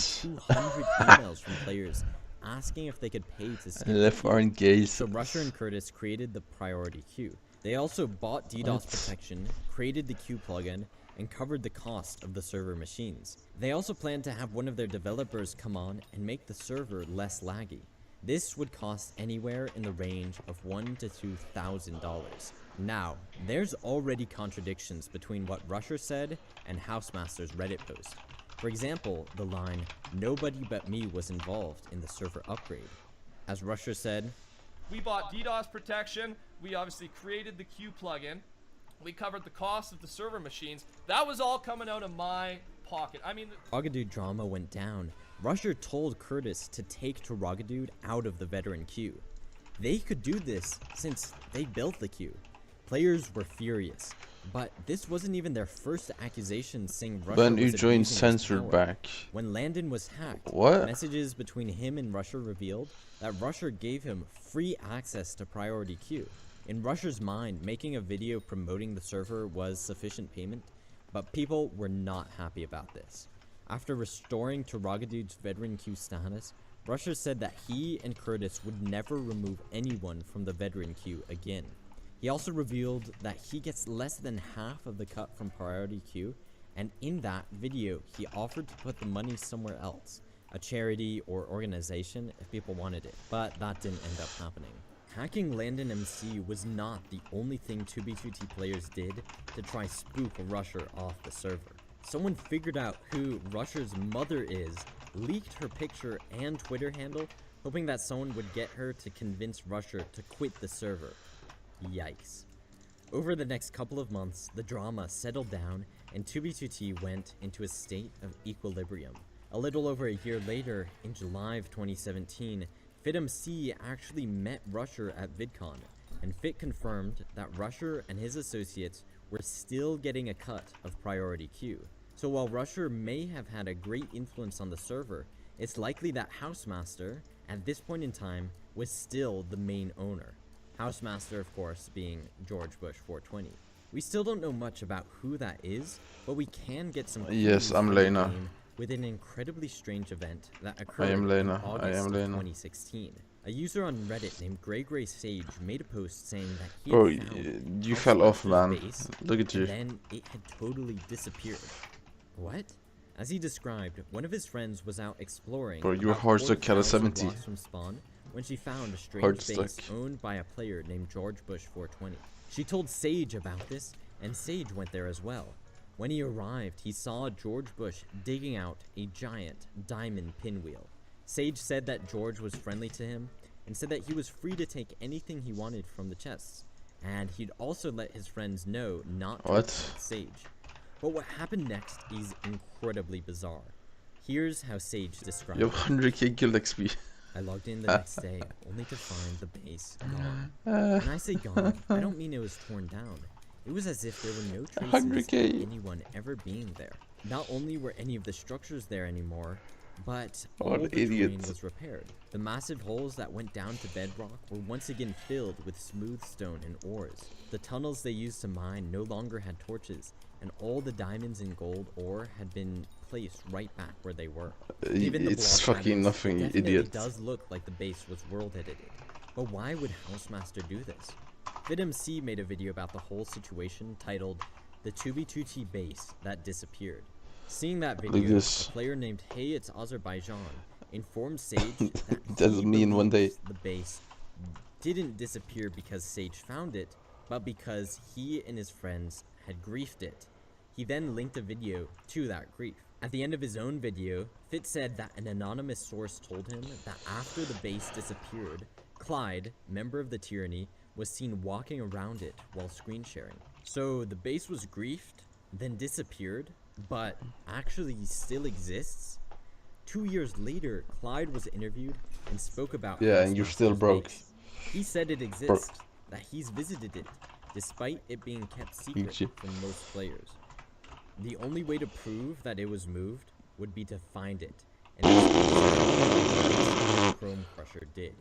200 emails from players asking if they could pay to skip the queue. So Rusher and Curtis created the priority queue. They also bought DDoS protection, created the queue plugin, and covered the cost of the server machines. They also planned to have one of their developers come on and make the server less laggy. This would cost anywhere in the range of $1,000 to $2,000. Now, there's already contradictions between what Rusher said and Housemaster's Reddit post. For example, the line, "Nobody but me was involved in the server upgrade." As Rusher said, we bought DDoS protection, we obviously created the queue plugin, we covered the cost of the server machines. That was all coming out of my pocket. I mean, Rogadude drama went down. Rusher told Curtis to take Rogadude out of the veteran queue. They could do this since they built the queue. Players were furious, but this wasn't even their first accusation saying Rusher When you was join abusing his censored power. back. When Landon was hacked, What? messages between him and Rusher revealed that Rusher gave him free access to priority queue. In Rusher's mind, making a video promoting the server was sufficient payment, but people were not happy about this. After restoring Roggadude's veteran queue status, Rusher said that he and Curtis would never remove anyone from the veteran queue again. He also revealed that he gets less than half of the cut from priority queue, and in that video, he offered to put the money somewhere else, a charity or organization if people wanted it, but that didn't end up happening. Hacking Landon MC was not the only thing 2B2T players did to try spook Rusher off the server. Someone figured out who Rusher's mother is, leaked her picture and Twitter handle, hoping that someone would get her to convince Rusher to quit the server. Yikes. Over the next couple of months, the drama settled down and 2B2T went into a state of equilibrium. A little over a year later, in July of 2017, FitMC actually met Rusher at VidCon, and Fit confirmed that Rusher and his associates were still getting a cut of priority queue. So while Rusher may have had a great influence on the server, it's likely that Housemaster, at this point in time, was still the main owner. Housemaster, of course, being George Bush 420. We still don't know much about who that is, but we can get some Yes, I'm clues from the Lena. game with an incredibly strange event that occurred I am in Lena. August I am of Lena. 2016. A user on Reddit named Grey Sage made a post saying that he Bro, had found you fell off, Housemaster's man. base, Look at you. and then it had totally disappeared. What? As he described, one of his friends was out exploring. Bro, you were about hard stuck 4,000 Cala 70. blocks from spawn when she found a strange Hard base stuck. owned by a player named George Bush 420. She told Sage about this, and Sage went there as well. When he arrived, he saw George Bush digging out a giant diamond pinwheel. Sage said that George was friendly to him and said that he was free to take anything he wanted from the chests, and he'd also let his friends know not to What? attack Sage. But what happened next is incredibly bizarre. Here's how Sage described You have 100k guild XP. I logged in the next day, only to find the base gone. When I say gone, I don't mean it was torn down. It was as if there were no traces 100K. of anyone ever being there. Not only were any of the structures there anymore, but all What the terrain idiots. was repaired. The massive holes that went down to bedrock were once again filled with smooth stone and ores. The tunnels they used to mine no longer had torches, and all the diamonds and gold ore had been placed right back where they were. It's fucking nothing, you definitely idiot. does look like the base was world edited. But why would Housemaster do this? VidMC made a video about the whole situation titled "The 2B2T Base That Disappeared." Seeing that Like video, this. a player named Hey It's Azerbaijan informed Sage that That's he me in one day. believes the base didn't disappear because Sage found it, but because he and his friends had griefed it. He then linked a video to that grief. At the end of his own video, Fit said that an anonymous source told him that after the base disappeared, Clyde, member of the Tyranny, was seen walking around it while screen sharing. So the base was griefed, then disappeared, but actually still exists? 2 years later, Clyde was interviewed and spoke about Yeah, and you're still Housemaster's broke. base. He said it exists, that he's visited it, despite it being kept secret from most players. The only way to prove that it was moved would be to find it, and this is what Chrome Crusher did.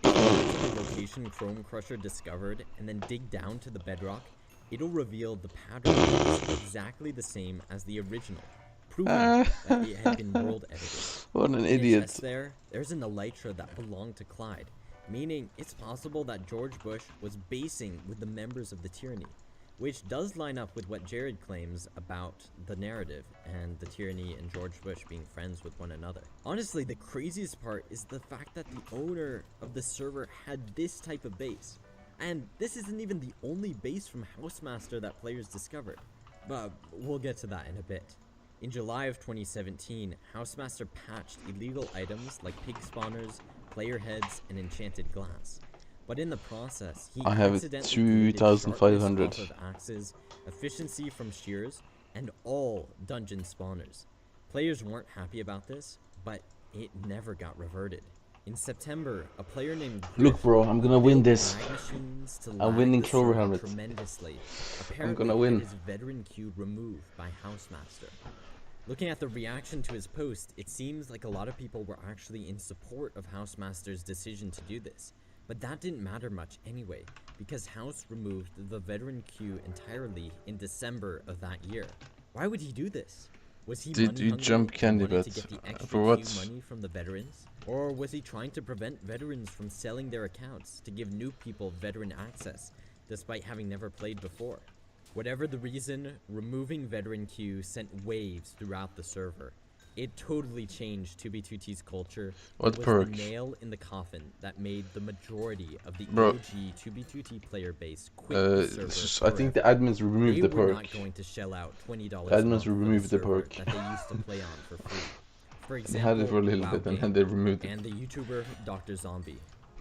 If you go to the location Chrome Crusher discovered and then dig down to the bedrock, it'll reveal the pattern is exactly the same as the original, proving that it had been world edited. What an In the idiot. chest there's an elytra that belonged to Clyde, meaning it's possible that George Bush was basing with the members of the Tyranny, which does line up with what Jared claims about the narrative and the Tyranny and George Bush being friends with one another. Honestly, the craziest part is the fact that the owner of the server had this type of base. And this isn't even the only base from Housemaster that players discovered, but we'll get to that in a bit. In July of 2017, Housemaster patched illegal items like pig spawners, player heads, and enchanted glass. But in the process, he I have accidentally 2,500. off of axes, efficiency from shears, and all dungeon spawners. Players weren't happy about this, but it never got reverted. In September, a player named Look, bro, I'm gonna win this. lag machines to I'm lag winning the Clover server Helmet. tremendously. I'm Apparently, gonna win. had his veteran queue removed by Housemaster. Looking at the reaction to his post, it seems like a lot of people were actually in support of Housemaster's decision to do this. But that didn't matter much anyway, because House removed the veteran queue entirely in December of that year. Why would he do this? Was he Did money you hungry jump and candy wanted to bet? get the extra For what? queue money from the veterans? Or was he trying to prevent veterans from selling their accounts to give new people veteran access, despite having never played before? Whatever the reason, removing veteran queue sent waves throughout the server. It totally changed 2B2T's culture. What It was perk? the nail in the coffin that made the majority of the Bro. OG 2B2T player base quit the server it's just, I think the forever. admins removed They the were perk. not going to shell out $20 The a admins month for removed the server perk. that they used to play on for free. For They example, had it for a little WoW bit and Game then they removed it. and the YouTuber Dr. Zombie.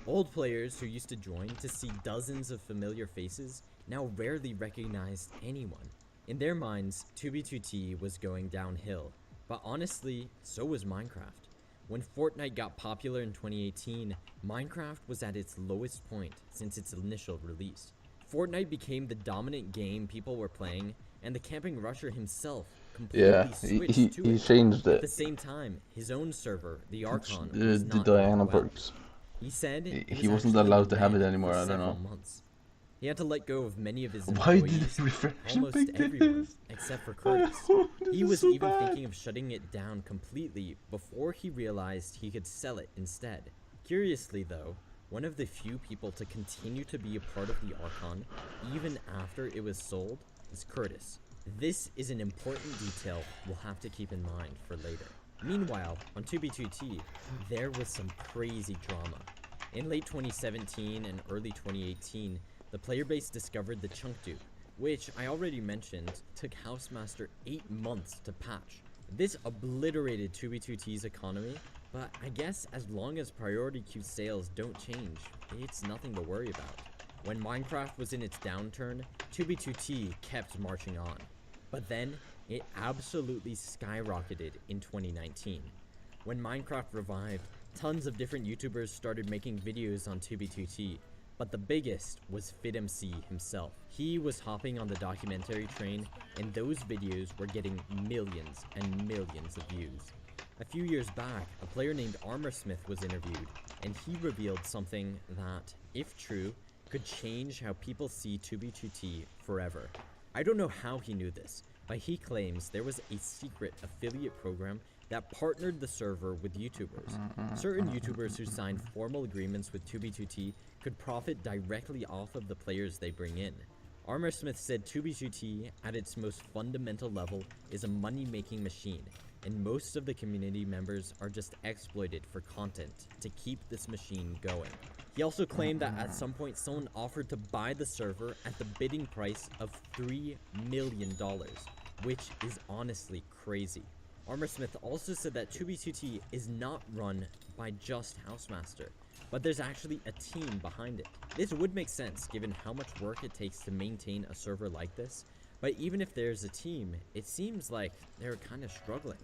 Old players who used to join to see dozens of familiar faces now rarely recognized anyone. In their minds, 2B2T was going downhill, but honestly, so was Minecraft. When Fortnite got popular in 2018, Minecraft was at its lowest point since its initial release. Fortnite became the dominant game people were playing, and the Camping Rusher himself completely Yeah, switched he to it. changed At it. the same time, his own server, the Archon, The was not Diana doing well. perks. He said He was wasn't actually allowed to have red it anymore, for I don't several know. months. He had to let go of many of his Why did employees, he refresh almost like everyone, this? except for Curtis. He is was so even bad. thinking of shutting it down completely before he realized he could sell it instead. Curiously though, one of the few people to continue to be a part of the Archon, even after it was sold, is Curtis. This is an important detail we'll have to keep in mind for later. Meanwhile, on 2B2T, there was some crazy drama. In late 2017 and early 2018, the player base discovered the chunk dupe, which I already mentioned took Housemaster 8 months to patch. This obliterated 2B2T's economy, but I guess as long as priority queue sales don't change, it's nothing to worry about. When Minecraft was in its downturn, 2B2T kept marching on. But then, it absolutely skyrocketed in 2019. When Minecraft revived, tons of different YouTubers started making videos on 2B2T, but the biggest was FitMC himself. He was hopping on the documentary train, and those videos were getting millions and millions of views. A few years back, a player named Armorsmith was interviewed, and he revealed something that, if true, could change how people see 2B2T forever. I don't know how he knew this, but he claims there was a secret affiliate program that partnered the server with YouTubers. Certain YouTubers who signed formal agreements with 2b2t could profit directly off of the players they bring in. Armorsmith said 2b2t at its most fundamental level is a money-making machine, and most of the community members are just exploited for content to keep this machine going. He also claimed that at some point someone offered to buy the server at the bidding price of $3 million, which is honestly crazy. Armorsmith also said that 2b2t is not run by just Housemaster, but there's actually a team behind it. This would make sense given how much work it takes to maintain a server like this, but even if there's a team, it seems like they're kind of struggling.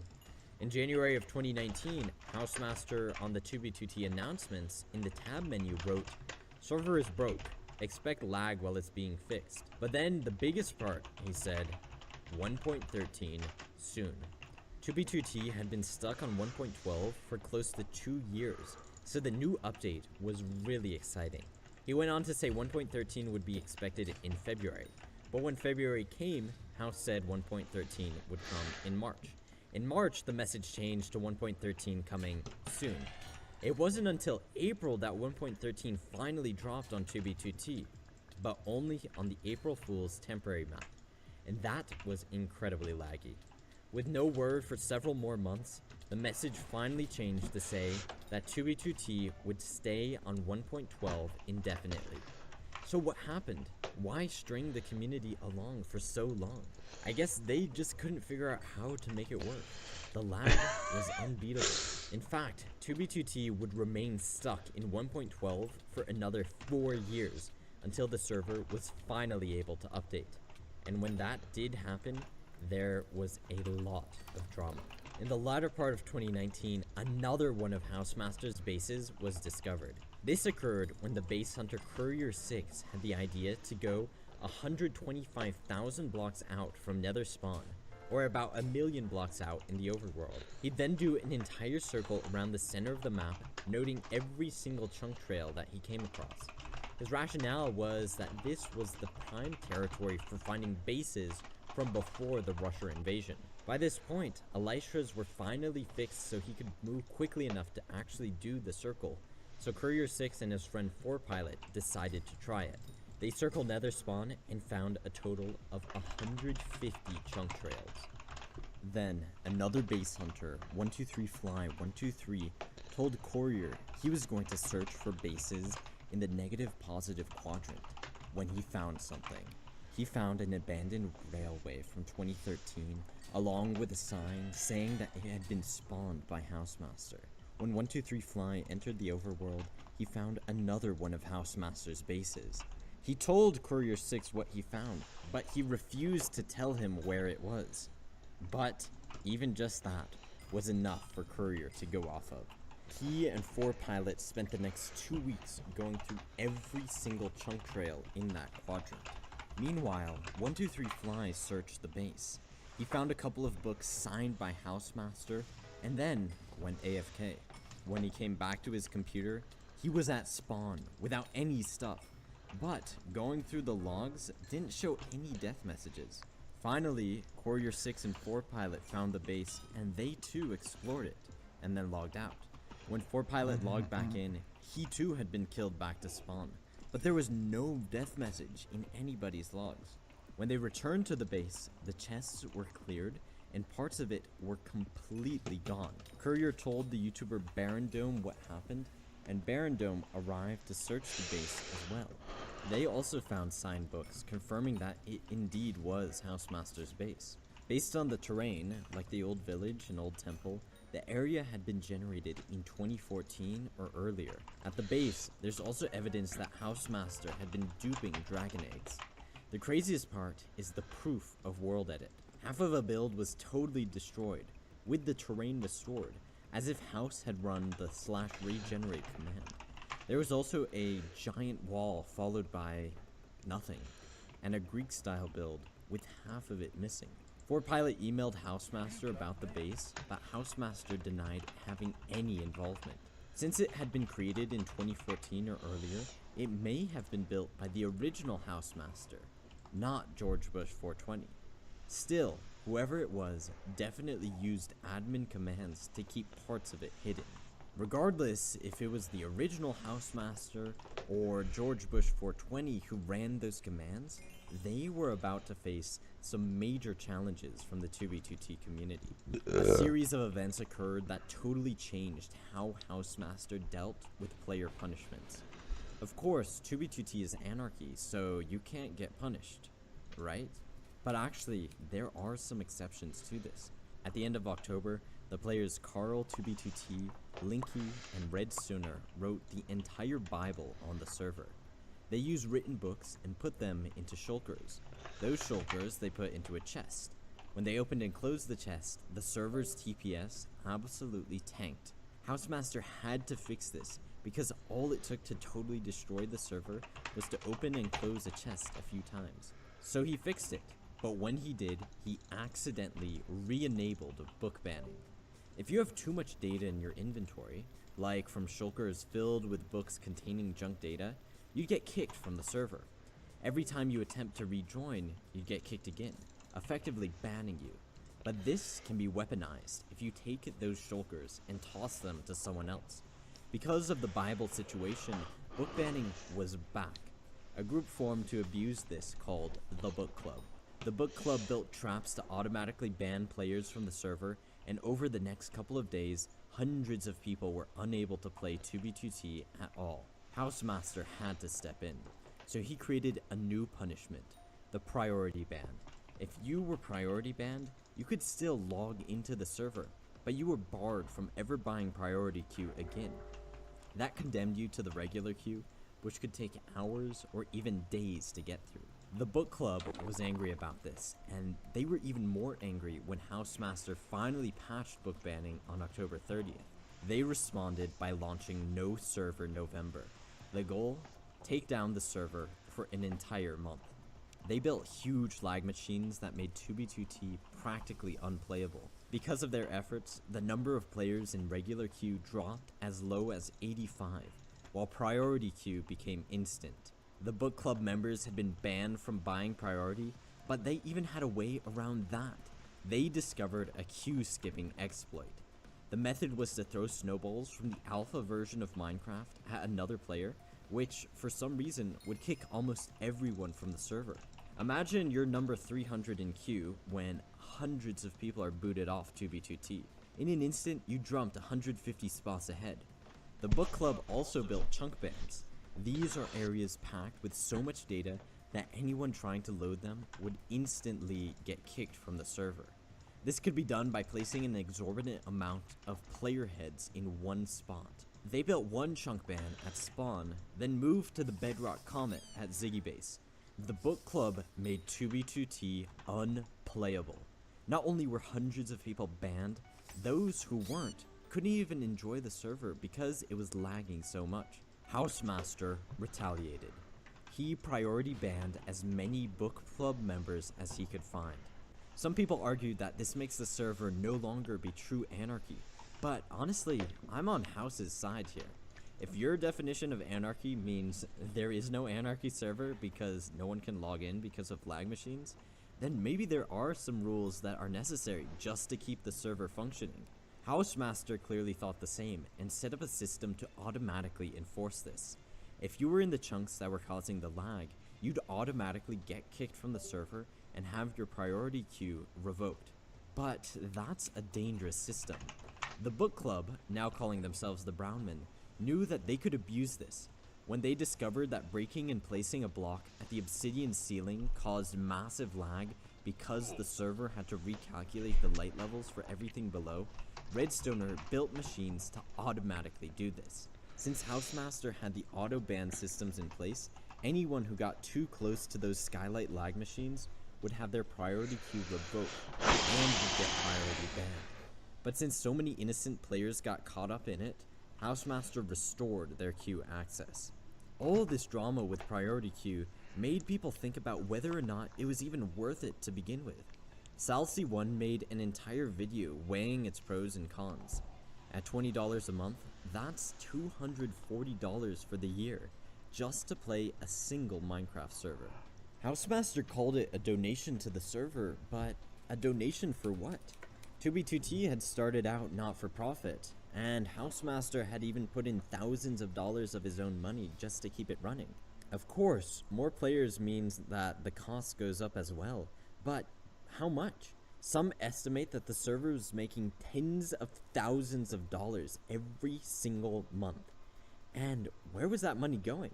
In January of 2019, Housemaster on the 2b2t announcements in the tab menu wrote, "Server is broke. Expect lag while it's being fixed." But then the biggest part, he said, 1.13 soon. 2b2t had been stuck on 1.12 for close to 2 years, so the new update was really exciting. He went on to say 1.13 would be expected in February, but when February came, House said 1.13 would come in March. In March, the message changed to 1.13 coming soon. It wasn't until April that 1.13 finally dropped on 2b2t, but only on the April Fool's temporary map, and that was incredibly laggy. With no word for several more months, the message finally changed to say that 2b2t would stay on 1.12 indefinitely. So what happened? Why string the community along for so long? I guess they just couldn't figure out how to make it work. The lag was unbeatable. In fact, 2b2t would remain stuck in 1.12 for another 4 years until the server was finally able to update. And when that did happen, there was a lot of drama. In the latter part of 2019, another one of Housemaster's bases was discovered. This occurred when the base hunter Courier 6 had the idea to go 125,000 blocks out from Nether spawn, or about 1 million blocks out in the overworld. He'd then do an entire circle around the center of the map, noting every single chunk trail that he came across. His rationale was that this was the prime territory for finding bases from before the Russia invasion. By this point, Elystras were finally fixed so he could move quickly enough to actually do the circle, so Courier 6 and his friend 4Pilot decided to try it. They circled Nether spawn and found a total of 150 chunk trails. Then, another base hunter, 123fly123, told Courier he was going to search for bases in the negative-positive quadrant when he found something. He found an abandoned railway from 2013, along with a sign saying that it had been spawned by Housemaster. When 123fly entered the overworld, he found another one of Housemaster's bases. He told Courier 6 what he found, but he refused to tell him where it was. But even just that was enough for Courier to go off of. He and 4Pilot spent the next 2 weeks going through every single chunk trail in that quadrant. Meanwhile, 123fly searched the base. He found a couple of books signed by Housemaster, and then went AFK. When he came back to his computer, he was at spawn without any stuff, but going through the logs didn't show any death messages. Finally, Courier 6 and 4Pilot found the base, and they too explored it, and then logged out. When 4Pilot logged back in, he too had been killed back to spawn, but there was no death message in anybody's logs. When they returned to the base, the chests were cleared, and parts of it were completely gone. Courier told the YouTuber Barondome what happened, and Barondome arrived to search the base as well. They also found signed books confirming that it indeed was Housemaster's base. Based on the terrain, like the old village and old temple, the area had been generated in 2014 or earlier. At the base, there's also evidence that Housemaster had been duping dragon eggs. The craziest part is the proof of world edit. Half of a build was totally destroyed, with the terrain restored, as if House had run the /regenerate command. There was also a giant wall followed by nothing, and a Greek-style build with half of it missing. 4Pilot emailed Housemaster about the base, but Housemaster denied having any involvement. Since it had been created in 2014 or earlier, it may have been built by the original Housemaster, not George Bush 420. Still, Whoever it was definitely used admin commands to keep parts of it hidden. Regardless if it was the original Housemaster or George Bush 420 who ran those commands, they were about to face some major challenges from the 2b2t community. A series of events occurred that totally changed how Housemaster dealt with player punishments. Of course, 2b2t is anarchy, so you can't get punished, right? But actually, there are some exceptions to this. At the end of October, the players Carl, 2b2t, Linky, and Redstoner wrote the entire Bible on the server. They used written books and put them into shulkers. Those shulkers they put into a chest. When they opened and closed the chest, the server's TPS absolutely tanked. Housemaster had to fix this because all it took to totally destroy the server was to open and close a chest a few times. So he fixed it, but when he did, he accidentally re-enabled book banning. If you have too much data in your inventory, like from shulkers filled with books containing junk data, you'd get kicked from the server. Every time you attempt to rejoin, you'd get kicked again, effectively banning you. But this can be weaponized if you take those shulkers and toss them to someone else. Because of the Bible situation, book banning was back. A group formed to abuse this called the Book Club. The Book Club built traps to automatically ban players from the server, and over the next couple of days, hundreds of people were unable to play 2b2t at all. Housemaster had to step in, so he created a new punishment, the priority ban. If you were priority banned, you could still log into the server, but you were barred from ever buying priority queue again. That condemned you to the regular queue, which could take hours or even days to get through. The Book Club was angry about this, and they were even more angry when Housemaster finally patched book banning on October 30th. They responded by launching No Server November. The goal? Take down the server for an entire month. They built huge lag machines that made 2b2t practically unplayable. Because of their efforts, the number of players in regular queue dropped as low as 85, while priority queue became instant. The Book Club members had been banned from buying priority, but they even had a way around that. They discovered a queue skipping exploit. The method was to throw snowballs from the alpha version of Minecraft at another player, which for some reason would kick almost everyone from the server. Imagine you're number 300 in queue when hundreds of people are booted off 2b2t. In an instant, you jumped 150 spots ahead. The Book Club also built chunk bans. These are areas packed with so much data that anyone trying to load them would instantly get kicked from the server. This could be done by placing an exorbitant amount of player heads in one spot. They built one chunk ban at spawn, then moved to the Bedrock Comet at Ziggy Base. The Book Club made 2b2t unplayable. Not only were hundreds of people banned, those who weren't couldn't even enjoy the server because it was lagging so much. Housemaster retaliated. He priority banned as many Book Club members as he could find. Some people argued that this makes the server no longer be true anarchy, but honestly, I'm on House's side here. If your definition of anarchy means there is no anarchy server because no one can log in because of lag machines, then maybe there are some rules that are necessary just to keep the server functioning. Housemaster clearly thought the same and set up a system to automatically enforce this. If you were in the chunks that were causing the lag, you'd automatically get kicked from the server and have your priority queue revoked. But that's a dangerous system. The Book Club, now calling themselves the Brownmen, knew that they could abuse this. When they discovered that breaking and placing a block at the obsidian ceiling caused massive lag because the server had to recalculate the light levels for everything below, Redstoner built machines to automatically do this. Since Housemaster had the auto ban systems in place, anyone who got too close to those skylight lag machines would have their priority queue revoked and would get priority banned. But since so many innocent players got caught up in it, Housemaster restored their queue access. All this drama with priority queue made people think about whether or not it was even worth it to begin with. Salcy1 made an entire video weighing its pros and cons. At $20 a month, that's $240 for the year, just to play a single Minecraft server. Housemaster called it a donation to the server, but a donation for what? 2B2T had started out not for profit, and Housemaster had even put in thousands of dollars of his own money just to keep it running. Of course, more players means that the cost goes up as well, but how much? Some estimate that the server was making tens of thousands of dollars every single month. And where was that money going?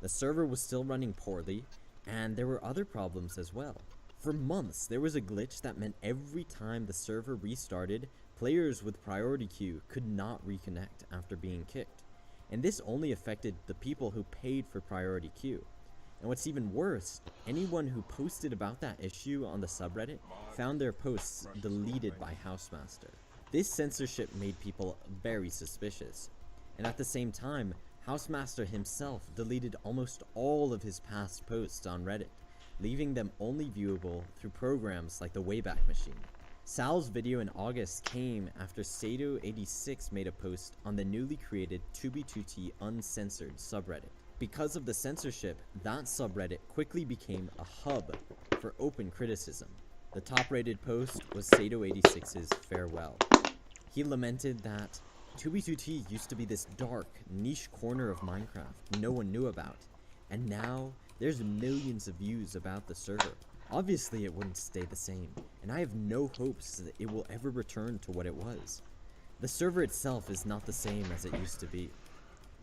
The server was still running poorly, and there were other problems as well. For months, there was a glitch that meant every time the server restarted, players with priority queue could not reconnect after being kicked. And this only affected the people who paid for priority queue. And what's even worse, anyone who posted about that issue on the subreddit found their posts deleted by Housemaster. This censorship made people very suspicious. And at the same time, Housemaster himself deleted almost all of his past posts on Reddit, leaving them only viewable through programs like the Wayback Machine. Sal's video in August came after Sato86 made a post on the newly created 2B2T Uncensored subreddit. Because of the censorship, that subreddit quickly became a hub for open criticism. The top-rated post was Sato86's farewell. He lamented that 2B2T used to be this dark, niche corner of Minecraft no one knew about, and now there's millions of views about the server. Obviously it wouldn't stay the same, and I have no hopes that it will ever return to what it was. The server itself is not the same as it used to be.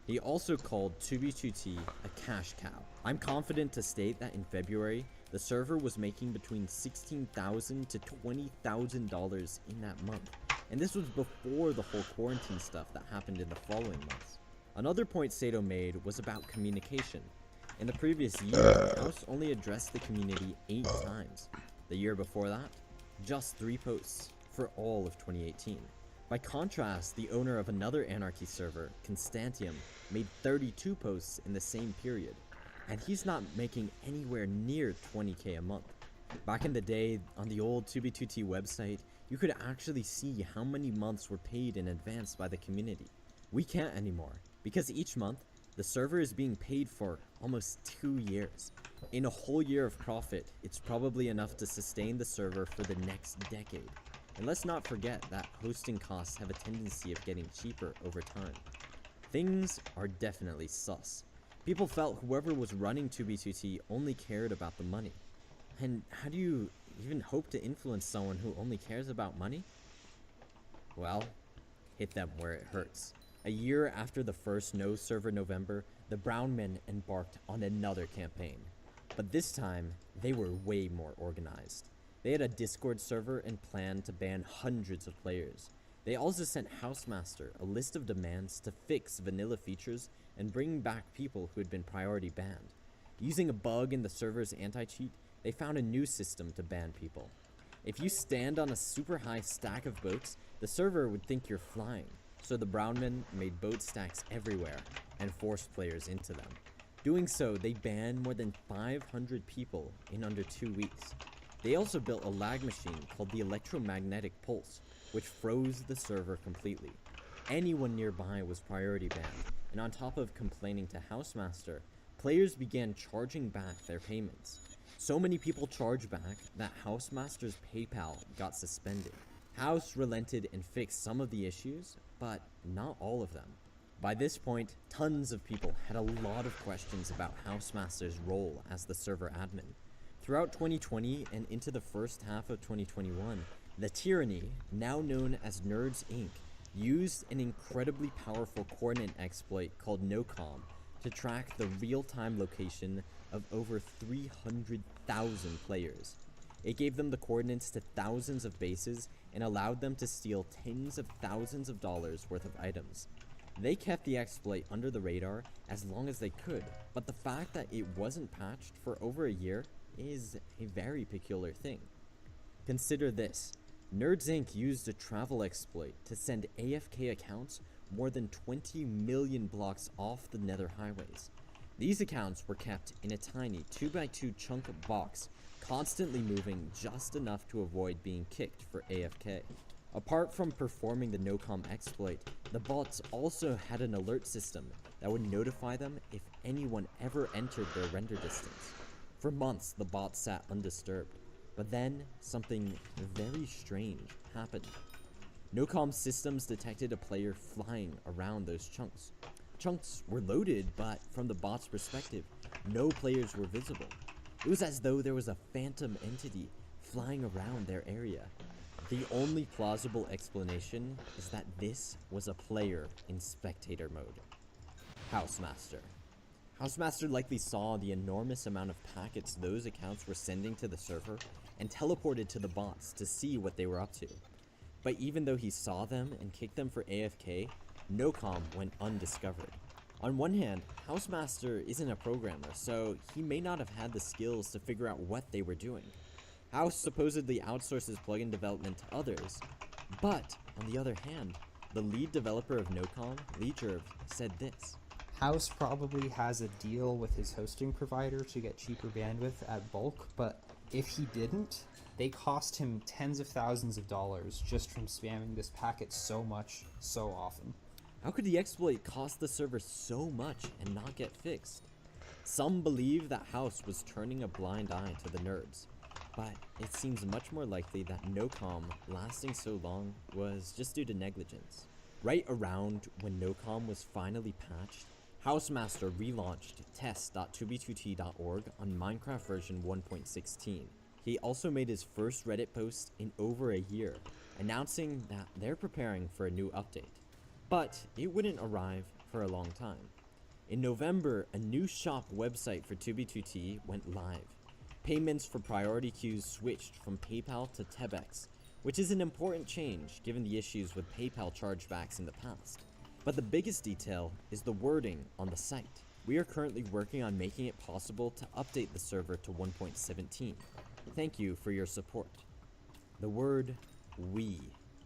He also called 2B2T a cash cow. I'm confident to state that in February, the server was making between $16,000 to $20,000 in that month, and this was before the whole quarantine stuff that happened in the following months. Another point Sato made was about communication. In the previous year, House only addressed the community 8 times. The year before that, just 3 posts for all of 2018. By contrast, the owner of another Anarchy server, Constantium, made 32 posts in the same period, and he's not making anywhere near 20k a month. Back in the day, on the old 2B2T website, you could actually see how many months were paid in advance by the community. We can't anymore, because each month, the server is being paid for almost 2 years. In a whole year of profit, it's probably enough to sustain the server for the next decade. And let's not forget that hosting costs have a tendency of getting cheaper over time. Things are definitely sus. People felt whoever was running 2B2T only cared about the money. And how do you even hope to influence someone who only cares about money? Well, hit them where it hurts. A year after the first No Server November, the Brown Men embarked on another campaign. But this time, they were way more organized. They had a Discord server and planned to ban hundreds of players. They also sent Housemaster a list of demands to fix vanilla features and bring back people who had been priority banned. Using a bug in the server's anti-cheat, they found a new system to ban people. If you stand on a super high stack of boats, the server would think you're flying. So the Brown Men made boat stacks everywhere and forced players into them. Doing so, they banned more than 500 people in under 2 weeks. They also built a lag machine called the Electromagnetic Pulse, which froze the server completely. Anyone nearby was priority banned, and on top of complaining to Housemaster, players began charging back their payments. So many people charged back that Housemaster's PayPal got suspended. House relented and fixed some of the issues, but not all of them. By this point, tons of people had a lot of questions about Housemaster's role as the server admin. Throughout 2020 and into the first half of 2021, the Tyranny, now known as Nerds Inc., used an incredibly powerful coordinate exploit called NoCom to track the real-time location of over 300,000 players. It gave them the coordinates to thousands of bases and allowed them to steal tens of thousands of dollars worth of items. They kept the exploit under the radar as long as they could, but the fact that it wasn't patched for over a year is a very peculiar thing. Consider this. Nerds Inc. used a travel exploit to send AFK accounts more than 20 million blocks off the nether highways. These accounts were kept in a tiny 2x2 chunk box, constantly moving just enough to avoid being kicked for AFK. Apart from performing the NoCom exploit, the bots also had an alert system that would notify them if anyone ever entered their render distance. For months, the bot sat undisturbed. But then, something very strange happened. NOCOM systems detected a player flying around those chunks. Chunks were loaded, but from the bot's perspective, no players were visible. It was as though there was a phantom entity flying around their area. The only plausible explanation is that this was a player in spectator mode. Housemaster. Housemaster likely saw the enormous amount of packets those accounts were sending to the server and teleported to the bots to see what they were up to. But even though he saw them and kicked them for AFK, NOCOM went undiscovered. On one hand, Housemaster isn't a programmer, so he may not have had the skills to figure out what they were doing. House supposedly outsources plugin development to others, but on the other hand, the lead developer of NOCOM, Leecherv, said this. House probably has a deal with his hosting provider to get cheaper bandwidth at bulk, but if he didn't, they cost him tens of thousands of dollars just from spamming this packet so much, so often. How could the exploit cost the server so much and not get fixed? Some believe that House was turning a blind eye to the nerds, but it seems much more likely that NOCOM lasting so long was just due to negligence. Right around when NOCOM was finally patched, Housemaster relaunched test.2b2t.org on Minecraft version 1.16. He also made his first Reddit post in over a year, announcing that they're preparing for a new update. But it wouldn't arrive for a long time. In November, a new shop website for 2b2t went live. Payments for priority queues switched from PayPal to Tebex, which is an important change given the issues with PayPal chargebacks in the past. But the biggest detail is the wording on the site. We are currently working on making it possible to update the server to 1.17. Thank you for your support. The word "we"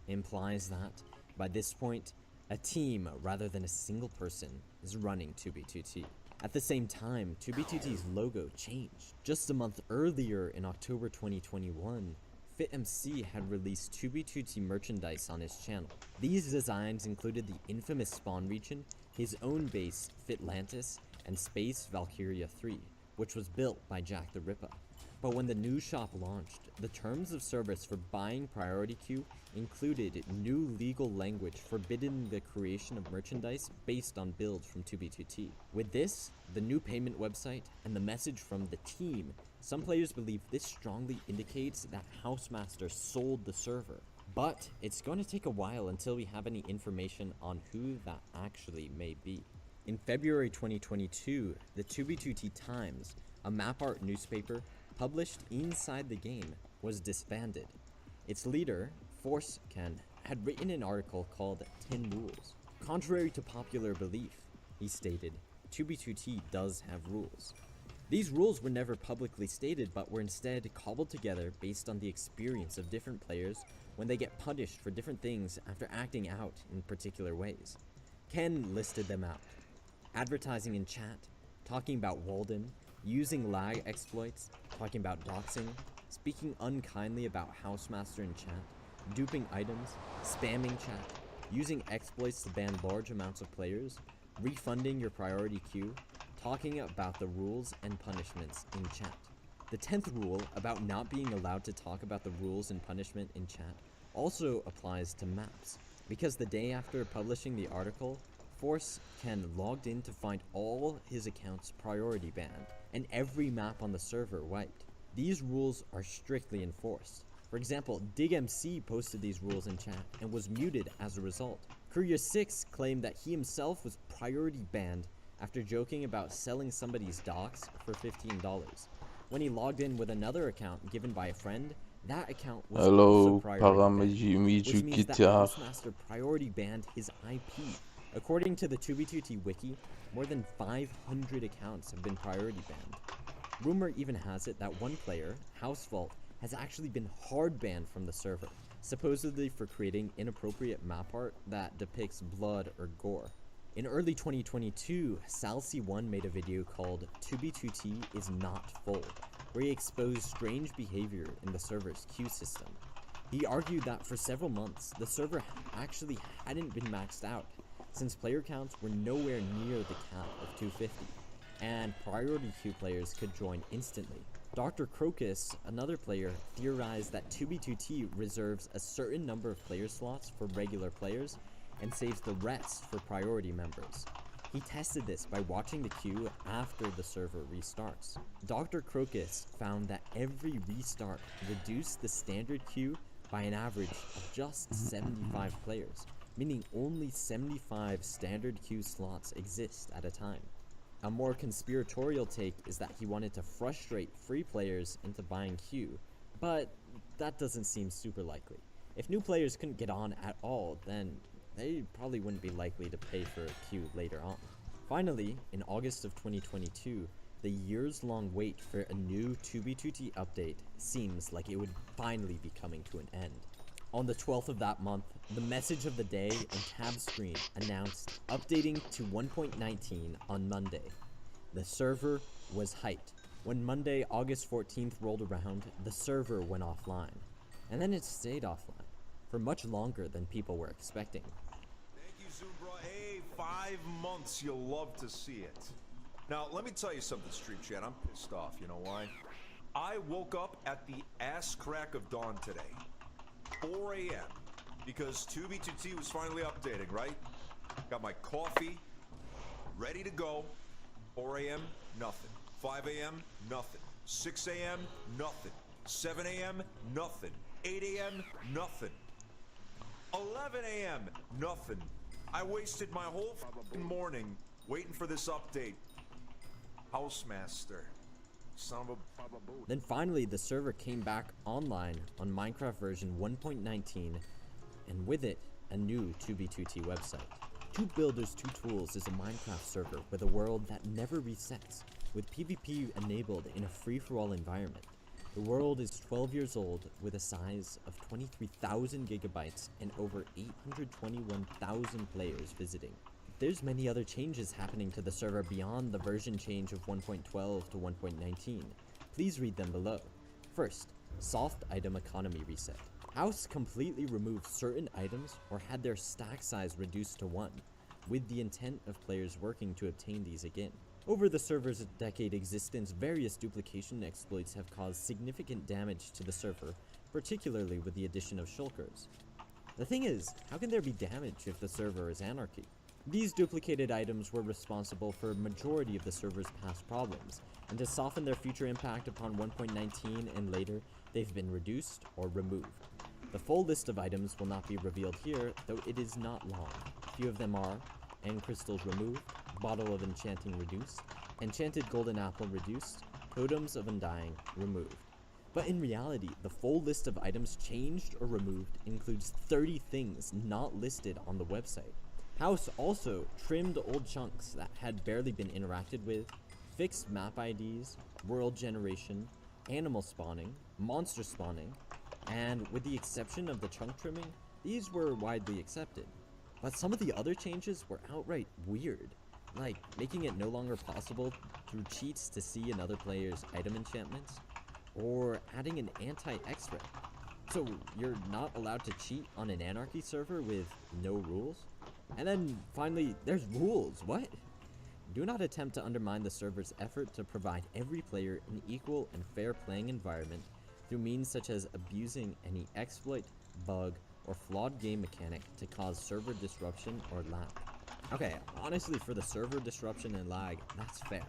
implies that, by this point, a team rather than a single person is running 2b2t. At the same time, 2b2t's logo changed. Just a month earlier, in October 2021, FitMC had released 2b2t merchandise on his channel. These designs included the infamous spawn region, his own base, Fitlantis, and Space Valkyria 3, which was built by Jack the Ripper. But when the new shop launched, the terms of service for buying priority queue included new legal language forbidding the creation of merchandise based on builds from 2b2t. With this, the new payment website, and the message from the team, some players believe this strongly indicates that Housemaster sold the server. But it's going to take a while until we have any information on who that actually may be. In February 2022, the 2b2t Times, a map art newspaper published inside the game, was disbanded. Its leader, Forcecan, had written an article called 10 Rules. Contrary to popular belief, he stated, 2b2t does have rules. These rules were never publicly stated, but were instead cobbled together based on the experience of different players when they get punished for different things after acting out in particular ways. Ken listed them out. Advertising in chat, talking about Walden, using lag exploits, talking about doxing, speaking unkindly about Housemaster in chat, duping items, spamming chat, using exploits to ban large amounts of players, refunding your priority queue, talking about the rules and punishments in chat. The 10th rule about not being allowed to talk about the rules and punishment in chat also applies to maps, because the day after publishing the article, Forcecan logged in to find all his accounts priority banned, and every map on the server wiped. These rules are strictly enforced. For example, DigMC posted these rules in chat and was muted as a result. Courier6 claimed that he himself was priority banned after joking about selling somebody's docs for $15. When he logged in with another account given by a friend, that account was also priority banned, which means that Housemaster priority banned his IP. According to the 2b2t wiki, more than 500 accounts have been priority banned. Rumor even has it that one player, Housevault, has actually been hard banned from the server, supposedly for creating inappropriate map art that depicts blood or gore. In early 2022, Salcy1 made a video called 2b2t is not full, where he exposed strange behavior in the server's queue system. He argued that for several months, the server actually hadn't been maxed out, since player counts were nowhere near the cap of 250, and priority queue players could join instantly. Dr. Crocus, another player, theorized that 2b2t reserves a certain number of player slots for regular players and saves the rest for priority members. He tested this by watching the queue after the server restarts. Dr. Crocus found that every restart reduced the standard queue by an average of just 75 players, meaning only 75 standard queue slots exist at a time. A more conspiratorial take is that he wanted to frustrate free players into buying queue, but that doesn't seem super likely. If new players couldn't get on at all, then they probably wouldn't be likely to pay for a queue later on. Finally, in August of 2022, the years-long wait for a new 2b2t update seems like it would finally be coming to an end. On the 12th of that month, the message of the day and tab screen announced updating to 1.19 on Monday. The server was hyped. When Monday, August 14th rolled around, the server went offline. And then it stayed offline for much longer than people were expecting. Thank you, Zubra. Hey, 5 months. You'll love to see it. Now, let me tell you something, Stream Chat. I'm pissed off. You know why? I woke up at the ass crack of dawn today. 4 a.m. because 2b2t was finally updating, right? Got my coffee, ready to go. 4 a.m., nothing. 5 a.m., nothing. 6 a.m., nothing. 7 a.m., nothing. 8 a.m., nothing. 11 a.m., nothing. I wasted my whole f***ing morning waiting for this update. Housemaster. Son of a... Then finally, the server came back online on Minecraft version 1.19, and with it, a new 2b2t website. Two Builders, Two Tools is a Minecraft server with a world that never resets, with PvP enabled in a free-for-all environment. The world is 12 years old with a size of 23,000 gigabytes and over 821,000 players visiting. There's many other changes happening to the server beyond the version change of 1.12 to 1.19. Please read them below. First, soft item economy reset. House completely removed certain items or had their stack size reduced to 1, with the intent of players working to obtain these again. Over the server's decade existence, various duplication exploits have caused significant damage to the server, particularly with the addition of shulkers. The thing is, how can there be damage if the server is anarchy? These duplicated items were responsible for a majority of the server's past problems, and to soften their future impact upon 1.19 and later, they've been reduced or removed. The full list of items will not be revealed here, though it is not long. A few of them are End Crystals removed, Bottle of Enchanting reduced, Enchanted Golden Apple reduced, Totems of Undying removed. But in reality, the full list of items changed or removed includes 30 things not listed on the website. House also trimmed old chunks that had barely been interacted with, fixed map IDs, world generation, animal spawning, monster spawning, and with the exception of the chunk trimming, these were widely accepted. But some of the other changes were outright weird, like making it no longer possible through cheats to see another player's item enchantments, or adding an anti-X-ray. So you're not allowed to cheat on an anarchy server with no rules? And then finally, there's rules. What? Do not attempt to undermine the server's effort to provide every player an equal and fair playing environment through means such as abusing any exploit, bug, or flawed game mechanic to cause server disruption or lag. Okay, honestly, for the server disruption and lag, that's fair.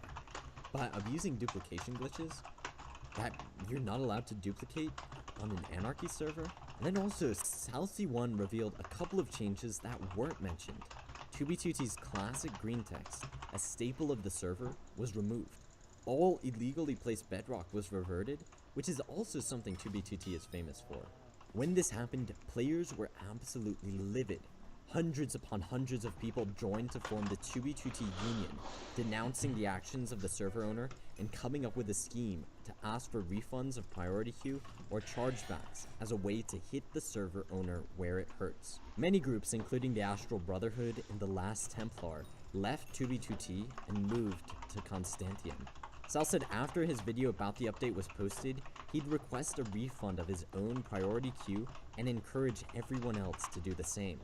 But abusing duplication glitches that you're not allowed to duplicate on an anarchy server? And then also, Salcy1 revealed a couple of changes that weren't mentioned. 2b2t's classic green text, a staple of the server, was removed. All illegally placed bedrock was reverted, which is also something 2b2t is famous for. When this happened, players were absolutely livid. Hundreds upon hundreds of people joined to form the 2b2t Union, denouncing the actions of the server owner and coming up with a scheme to ask for refunds of priority queue or chargebacks as a way to hit the server owner where it hurts. Many groups, including the Astral Brotherhood and the Last Templar, left 2b2t and moved to Constantium. Sal said after his video about the update was posted, he'd request a refund of his own priority queue and encourage everyone else to do the same.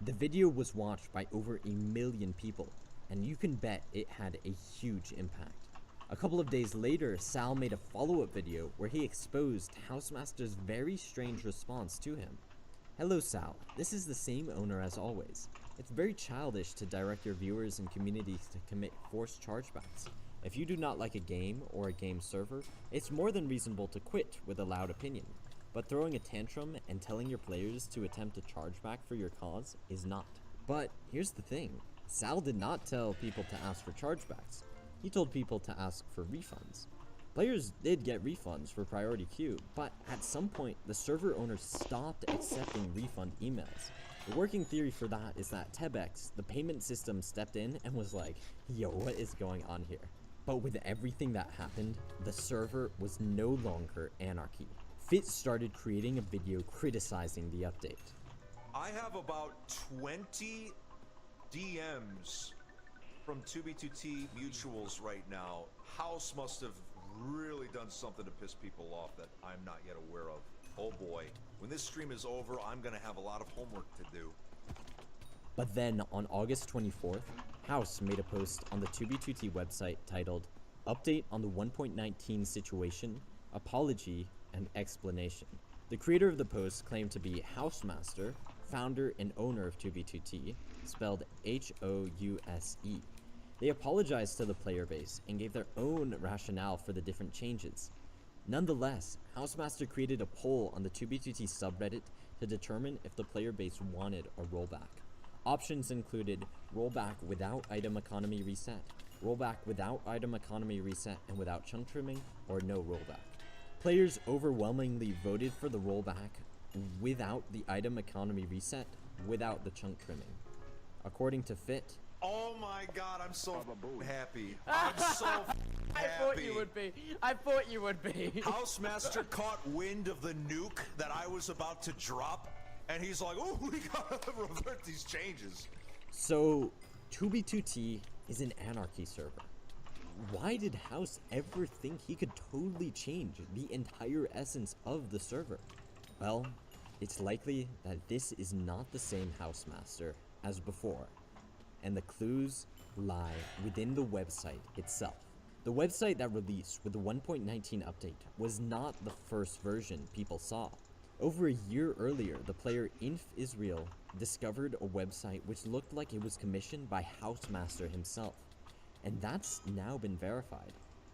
The video was watched by over 1 million people, and you can bet it had a huge impact. A couple of days later, Sal made a follow-up video where he exposed Housemaster's very strange response to him. Hello Sal, this is the same owner as always. It's very childish to direct your viewers and communities to commit forced chargebacks. If you do not like a game or a game server, it's more than reasonable to quit with a loud opinion. But throwing a tantrum and telling your players to attempt a chargeback for your cause is not. But here's the thing, Sal did not tell people to ask for chargebacks. He told people to ask for refunds. Players did get refunds for priority queue, but at some point the server owners stopped accepting refund emails. The working theory for that is that Tebex, the payment system, stepped in and was like, yo, what is going on here? But with everything that happened, the server was no longer anarchy. Fit started creating a video criticizing the update. I have about 20 DMs from 2B2T mutuals right now. House must have really done something to piss people off that I'm not yet aware of. Oh boy, when this stream is over, I'm gonna have a lot of homework to do. But then on August 24th, House made a post on the 2B2T website titled Update on the 1.19 Situation, Apology, and Explanation. The creator of the post claimed to be Housemaster, founder and owner of 2B2T, spelled H-O-U-S-E. They apologized to the player base and gave their own rationale for the different changes. Nonetheless, Housemaster created a poll on the 2B2T subreddit to determine if the player base wanted a rollback. Options included rollback without item economy reset, rollback without item economy reset and without chunk trimming, or no rollback. Players overwhelmingly voted for the rollback without the item economy reset, without the chunk trimming. According to Fit, Oh my god, I'm so happy. I'm so happy. I thought you would be. I thought you would be. Housemaster caught wind of the nuke that I was about to drop, and he's like, oh, we gotta revert these changes. so 2B2T is an anarchy server. Why did House ever think he could totally change the entire essence of the server? Well, it's likely that this is not the same Housemaster as before, and the clues lie within the website itself. The website that released with the 1.19 update was not the first version people saw. Over a year earlier, the player Inf Israel discovered a website which looked like it was commissioned by Housemaster himself, and that's now been verified.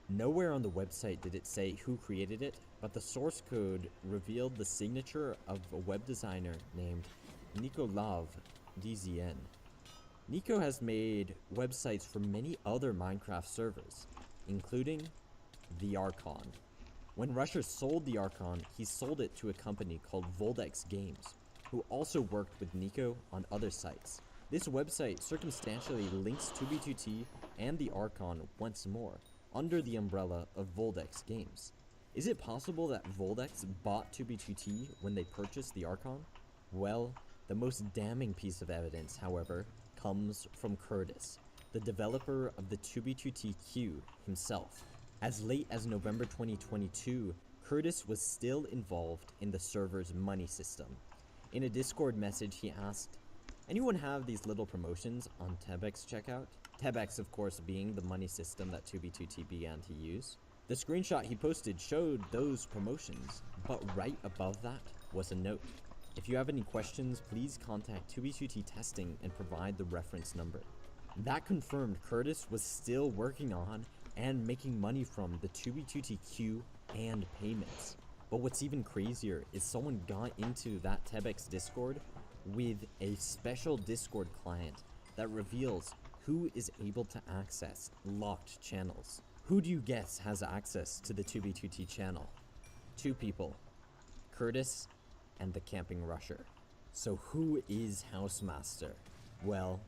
Nowhere on the website did it say who created it, but the source code revealed the signature of a web designer named Nikolov DZN. Nico has made websites for many other Minecraft servers, including the Archon. When Rusher sold the Archon, he sold it to a company called Voldex Games, who also worked with Nico on other sites. This website circumstantially links 2B2T and the Archon once more, under the umbrella of Voldex Games. Is it possible that Voldex bought 2B2T when they purchased the Archon? Well, the most damning piece of evidence, however, comes from Curtis, the developer of the 2B2T queue himself. As late as November 2022, Curtis was still involved in the server's money system. In a Discord message, he asked, anyone have these little promotions on Tebex checkout? Tebex, of course, being the money system that 2B2T began to use. The screenshot he posted showed those promotions, but right above that was a note. If you have any questions, please contact 2B2T Testing and provide the reference number. That confirmed Curtis was still working on and making money from the 2B2T queue and payments. But what's even crazier is someone got into that Tebex Discord with a special Discord client that reveals who is able to access locked channels. Who do you guess has access to the 2B2T channel? Two people, Curtis and the Camping Rusher. So who is Housemaster? Well,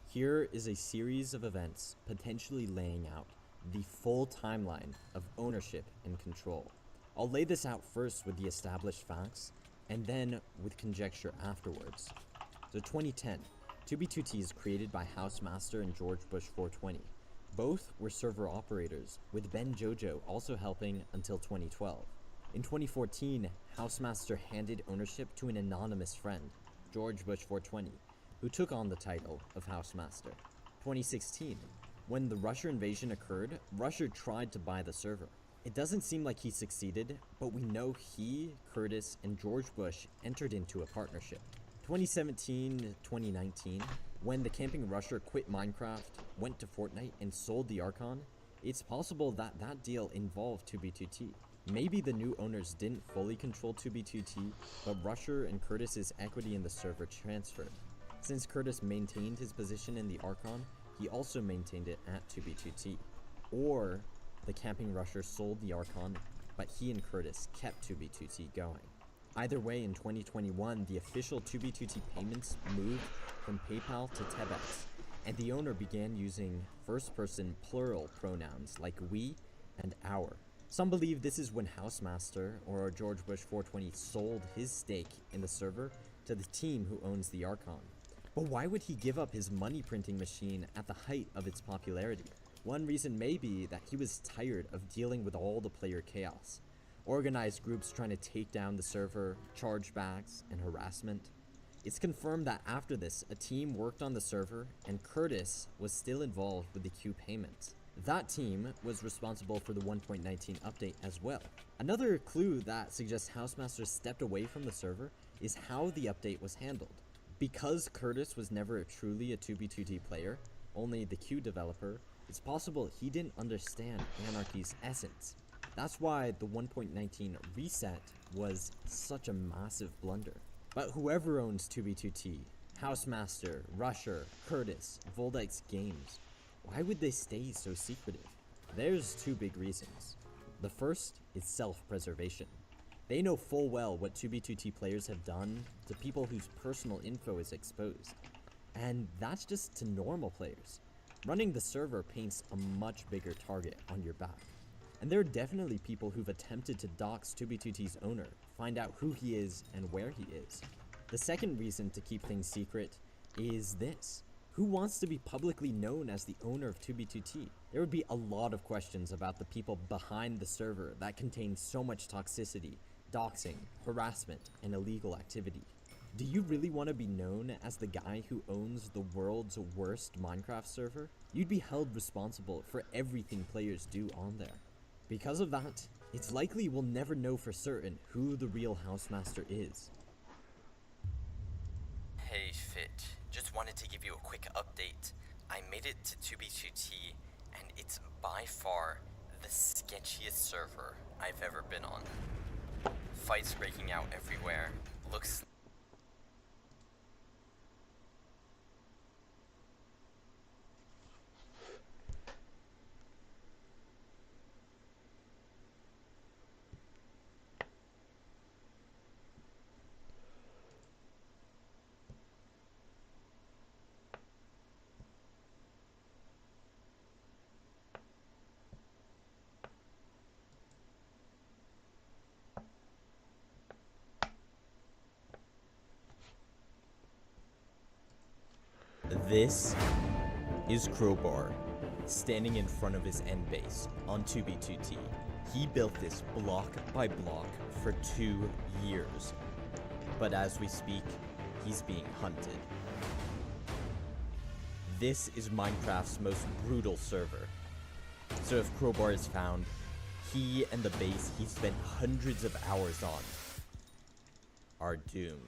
here is a series of events potentially laying out the full timeline of ownership and control. I'll lay this out first with the established facts, and then with conjecture afterwards. So 2010, 2B2T is created by Housemaster and George Bush 420. Both were server operators, with Ben Jojo also helping until 2012. In 2014, Housemaster handed ownership to an anonymous friend, George Bush 420, who took on the title of Housemaster. 2016, When the Russia invasion occurred, Russia tried to buy the server. It doesn't seem like he succeeded, but we know he, Curtis, and George Bush entered into a partnership. 2017-2019, when the Camping Russia quit Minecraft, went to Fortnite, and sold the Archon, it's possible that that deal involved 2B2T. Maybe the new owners didn't fully control 2B2T, but Russia and Curtis's equity in the server transferred. Since Curtis maintained his position in the Archon, he also maintained it at 2B2T. Or the Camping Russia sold the Archon, but he and Curtis kept 2B2T going. Either way, in 2021, the official 2B2T payments moved from PayPal to Tebex, and the owner began using first-person plural pronouns like we and our. Some believe this is when Housemaster, or George Bush 420, sold his stake in the server to the team who owns the Archon. But why would he give up his money printing machine at the height of its popularity? One reason may be that he was tired of dealing with all the player chaos. Organized groups trying to take down the server, chargebacks, and harassment. It's confirmed that after this, a team worked on the server, and Curtis was still involved with the Q payments. That team was responsible for the 1.19 update as well. Another clue that suggests Housemaster stepped away from the server is how the update was handled. Because Curtis was never truly a 2B2T player, only the Q developer, it's possible he didn't understand Anarchy's essence. That's why the 1.19 reset was such a massive blunder. But whoever owns 2B2T, Housemaster, Russia, Curtis, Voldex Games, why would they stay so secretive? There's two big reasons. The first is self-preservation. They know full well what 2B2T players have done to people whose personal info is exposed. And that's just to normal players. Running the server paints a much bigger target on your back. And there are definitely people who've attempted to dox 2B2T's owner, find out who he is and where he is. The second reason to keep things secret is this. Who wants to be publicly known as the owner of 2B2T? There would be a lot of questions about the people behind the server that contain so much toxicity, doxing, harassment, and illegal activity. Do you really want to be known as the guy who owns the world's worst Minecraft server? You'd be held responsible for everything players do on there. Because of that, it's likely we'll never know for certain who the real Housemaster is. Hey Fit, just wanted to give you a quick update. I made it to 2B2T, and it's by far the sketchiest server I've ever been on. Fights breaking out everywhere, looks... This is Crowbar, standing in front of his end base on 2B2T. He built this block by block for 2 years, but as we speak, he's being hunted. This is Minecraft's most brutal server, so if Crowbar is found, he and the base he spent hundreds of hours on are doomed.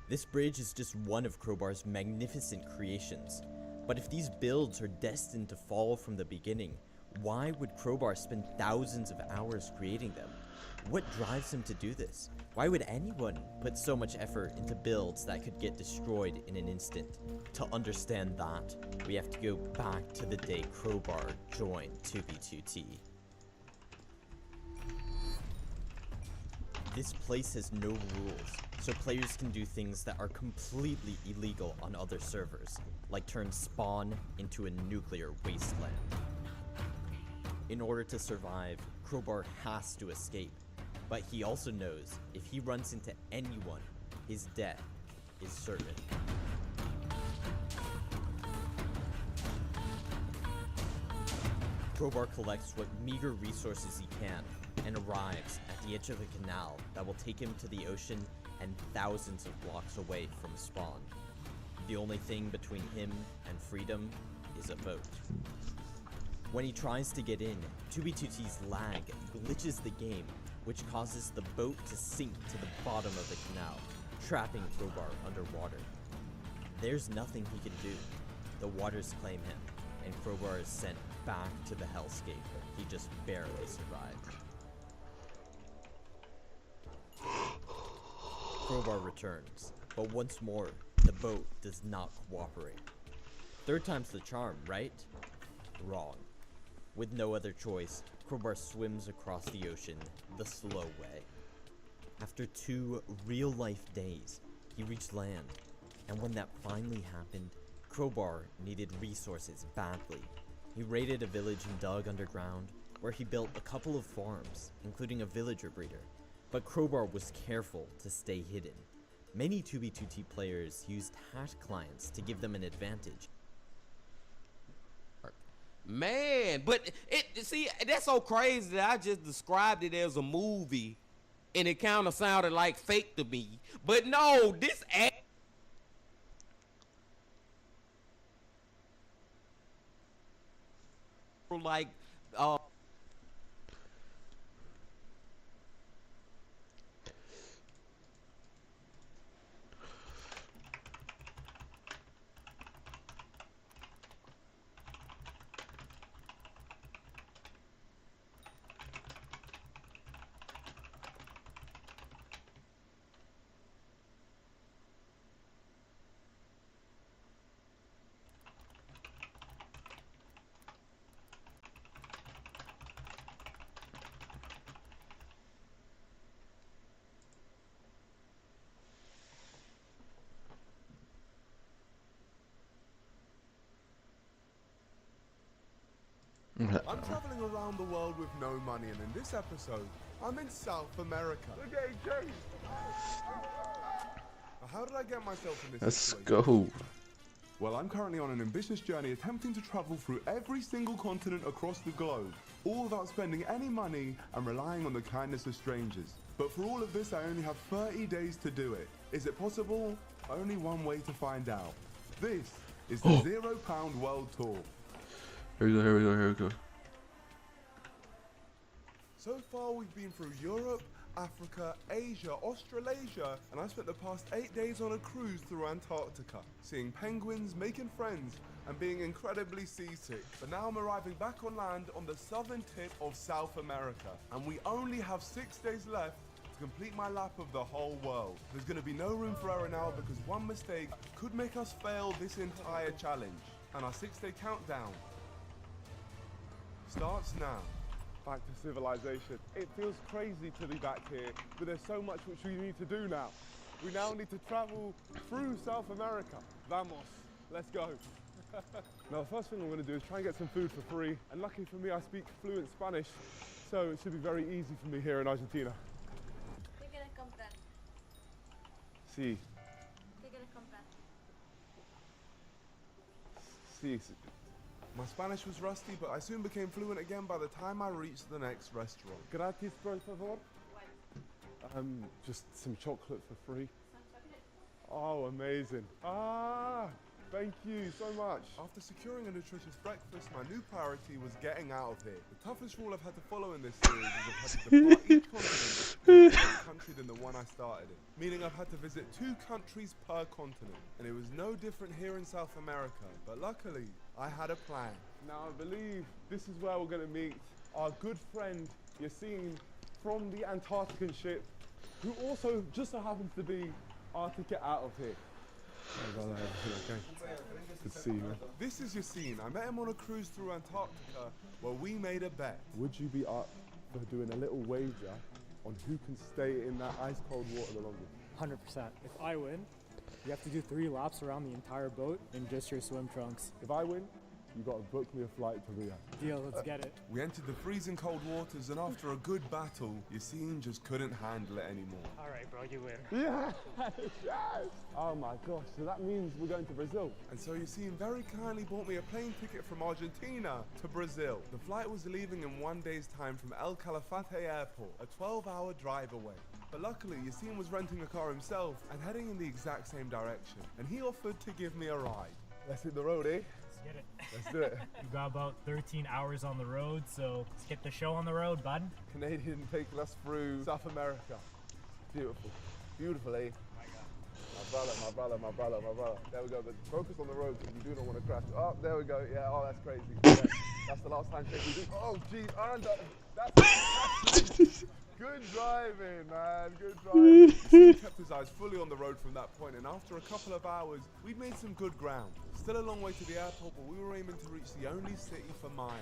This bridge is just one of Crowbar's magnificent creations, but if these builds are destined to fall from the beginning, why would Crowbar spend thousands of hours creating them? What drives him to do this? Why would anyone put so much effort into builds that could get destroyed in an instant? To understand that, we have to go back to the day Crowbar joined 2B2T. This place has no rules, so players can do things that are completely illegal on other servers, like turn spawn into a nuclear wasteland. In order to survive, Crowbar has to escape, But he also knows if he runs into anyone, his death is certain. Crowbar collects what meager resources he can and arrives at the edge of a canal that will take him to the ocean and thousands of blocks away from spawn. The only thing between him and freedom is a boat. When he tries to get in, 2B2T's lag glitches the game, which causes the boat to sink to the bottom of the canal, trapping Crowbar underwater. There's nothing he can do. The waters claim him, and Crowbar is sent back to the hellscape he just barely survived. Crowbar returns, but once more, the boat does not cooperate. Third time's the charm, right? Wrong. With no other choice, Crowbar swims across the ocean the slow way. After 2 real-life days, he reached land, and when that finally happened, Crowbar needed resources badly. He raided a village and dug underground, where he built a couple of farms, including a villager breeder. But Crowbar was careful to stay hidden. Many 2B2T players used hash clients to give them an advantage. Man, but see, that's so crazy that I just described it as a movie, and it kind of sounded like fake to me. But no, this like I'm traveling around the world with no money, and in this episode, I'm in South America. How did I get myself in this Let's situation? go. Well, I'm currently on an ambitious journey attempting to travel through every single continent across the globe, all without spending any money and relying on the kindness of strangers. But for all of this, I only have 30 days to do it. Is it possible? Only one way to find out. This is the £0 World Tour. Here we go, here we go, here we go. So far, we've been through Europe, Africa, Asia, Australasia, and I spent the past 8 days on a cruise through Antarctica, seeing penguins, making friends, and being incredibly seasick. But now I'm arriving back on land on the southern tip of South America, and we only have 6 days left to complete my lap of the whole world. There's going to be no room for error now because one mistake could make us fail this entire challenge. And our 6-day countdown starts now. Back to civilization. It feels crazy to be back here, but there's so much which we need to do now. We now need to travel through South America. Vamos, let's go. Now the first thing I'm going to do is try and get some food for free, and luckily for me I speak fluent Spanish, so it should be very easy for me here in Argentina. ¿Qué quieres comprar? Sí. ¿Qué quieres comprar? Sí. My Spanish was rusty, but I soon became fluent again by the time I reached the next restaurant. Gratis, por favor. Just some chocolate for free. Oh, amazing. Thank you so much. After securing a nutritious breakfast, my new priority was getting out of here. The toughest rule I've had to follow in this series is I've had to depart each continent in a different country than the one I started in. Meaning I've had to visit 2 countries per continent. And it was no different here in South America. But luckily, I had a plan. Now I believe this is where we're going to meet our good friend Yassine from the Antarctican ship, who also just so happens to be our ticket out of here. Okay. Good to see you, man. This is Yassine. I met him on a cruise through Antarctica where we made a bet. Would you be up for doing a little wager on who can stay in that ice cold water the longest? 100%. If I win, you have to do 3 laps around the entire boat in just your swim trunks. If I win, You gotta book me a flight to Rio. Deal, let's get it. We entered the freezing cold waters, and after a good battle, Yassine just couldn't handle it anymore. All right, bro, you win. Yeah! Yes! Oh my gosh, so that means we're going to Brazil. And so Yassine very kindly bought me a plane ticket from Argentina to Brazil. The flight was leaving in 1 day's time from El Calafate Airport, a 12-hour drive away. But luckily, Yassine was renting a car himself and heading in the exact same direction, and he offered to give me a ride. Let's hit the road, eh? Let's get it. Let's do it. We've got about 13 hours on the road, so let's get the show on the road, bud. Canadian taking us through South America. Beautiful. Beautiful, eh? My brother. There we go, but focus on the road because you do not want to crash. Oh, there we go. Yeah, oh, that's crazy. Yeah. That's the last time we do. Oh, geez, that's good driving, man. Good driving. He kept his eyes fully on the road from that point, and after a couple of hours, we'd made some good ground. Still a long way to the airport, but we were aiming to reach the only city for miles,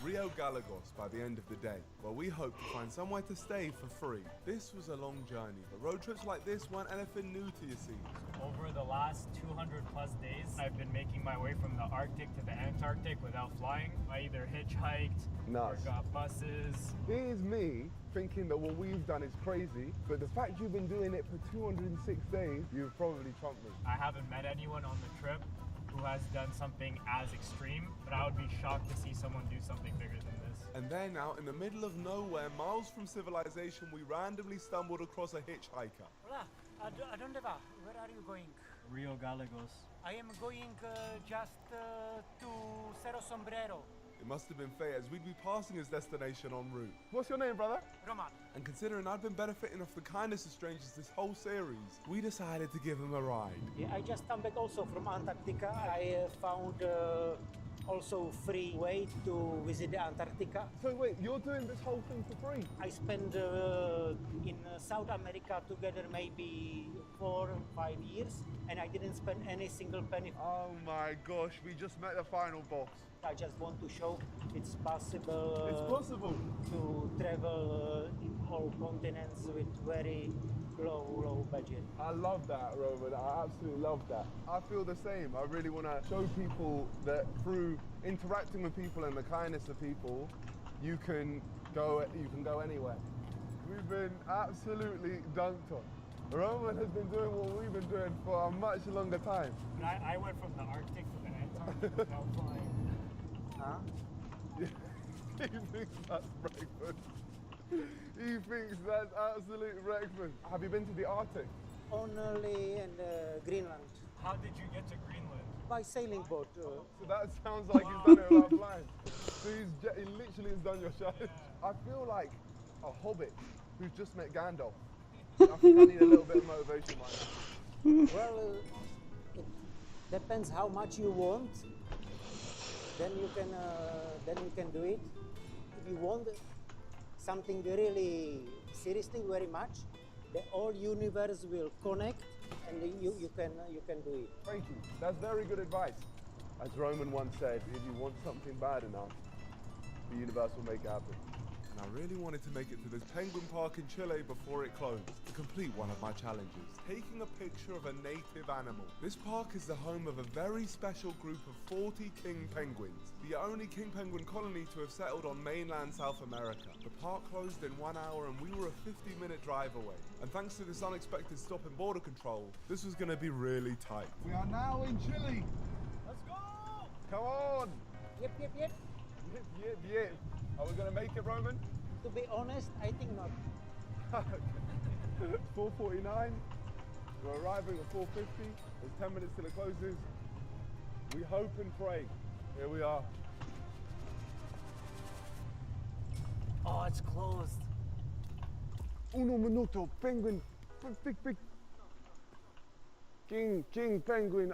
Rio Gallegos, by the end of the day, where we hoped to find somewhere to stay for free. This was a long journey, but road trips like this weren't anything new to Yassine. Over the last 200 plus days, I've been making my way from the Arctic to the Antarctic without flying. I either hitchhiked or got buses. Here's me thinking that what we've done is crazy, but the fact you've been doing it for 206 days, you've probably trumped me. I haven't met anyone on the trip who has done something as extreme, but I would be shocked to see someone do something bigger than this. And then out in the middle of nowhere, miles from civilization, we randomly stumbled across a hitchhiker. Hola, ¿a dónde va? Where are you going? Rio Gallegos. I am going just to Cerro Sombrero. It must have been fate, as we'd be passing his destination en route. What's your name, brother? Roman. And considering I'd been benefiting off the kindness of strangers this whole series, we decided to give him a ride. Yeah, I just come back also from Antarctica. I found also free way to visit Antarctica. So wait, you're doing this whole thing for free? I spent in South America together maybe 4 or 5 years, and I didn't spend any single penny. Oh my gosh, we just met the final boss. I just want to show it's possible. It's possible to travel in all continents with very low budget. I love that, Roman. I absolutely love that. I feel the same. I really want to show people that through interacting with people and the kindness of people, you can go anywhere. We've been absolutely dunked on. Roman has been doing what we've been doing for a much longer time. I went from the Arctic to the Antarctic without flying. Huh? He thinks that's breakfast. He thinks that's absolute breakfast. Have you been to the Arctic? Only in Greenland. How did you get to Greenland? By sailing boat. So that sounds like he's done it without flying. So he literally has done your challenge. I feel like a hobbit who's just met Gandalf. I think I need a little bit of motivation right now. Well, it depends how much you want. Then you can do it. If you want something really seriously very much, the whole universe will connect, and you can do it. Thank you. That's very good advice. As Roman once said, if you want something bad enough, the universe will make it happen. And I really wanted to make it to this penguin park in Chile before it closed to complete one of my challenges, taking a picture of a native animal. This park is the home of a very special group of 40 king penguins, the only king penguin colony to have settled on mainland South America. The park closed in 1 hour and we were a 50-minute drive away. And thanks to this unexpected stop in border control, this was going to be really tight. We are now in Chile. Let's go! Come on! Yep. Yep. Are we going to make it, Roman? To be honest, I think not. 4:49. We're arriving at 4:50. There's 10 minutes till it closes. We hope and pray. Here we are. Oh, it's closed. Uno minuto, penguin. Big. King penguin.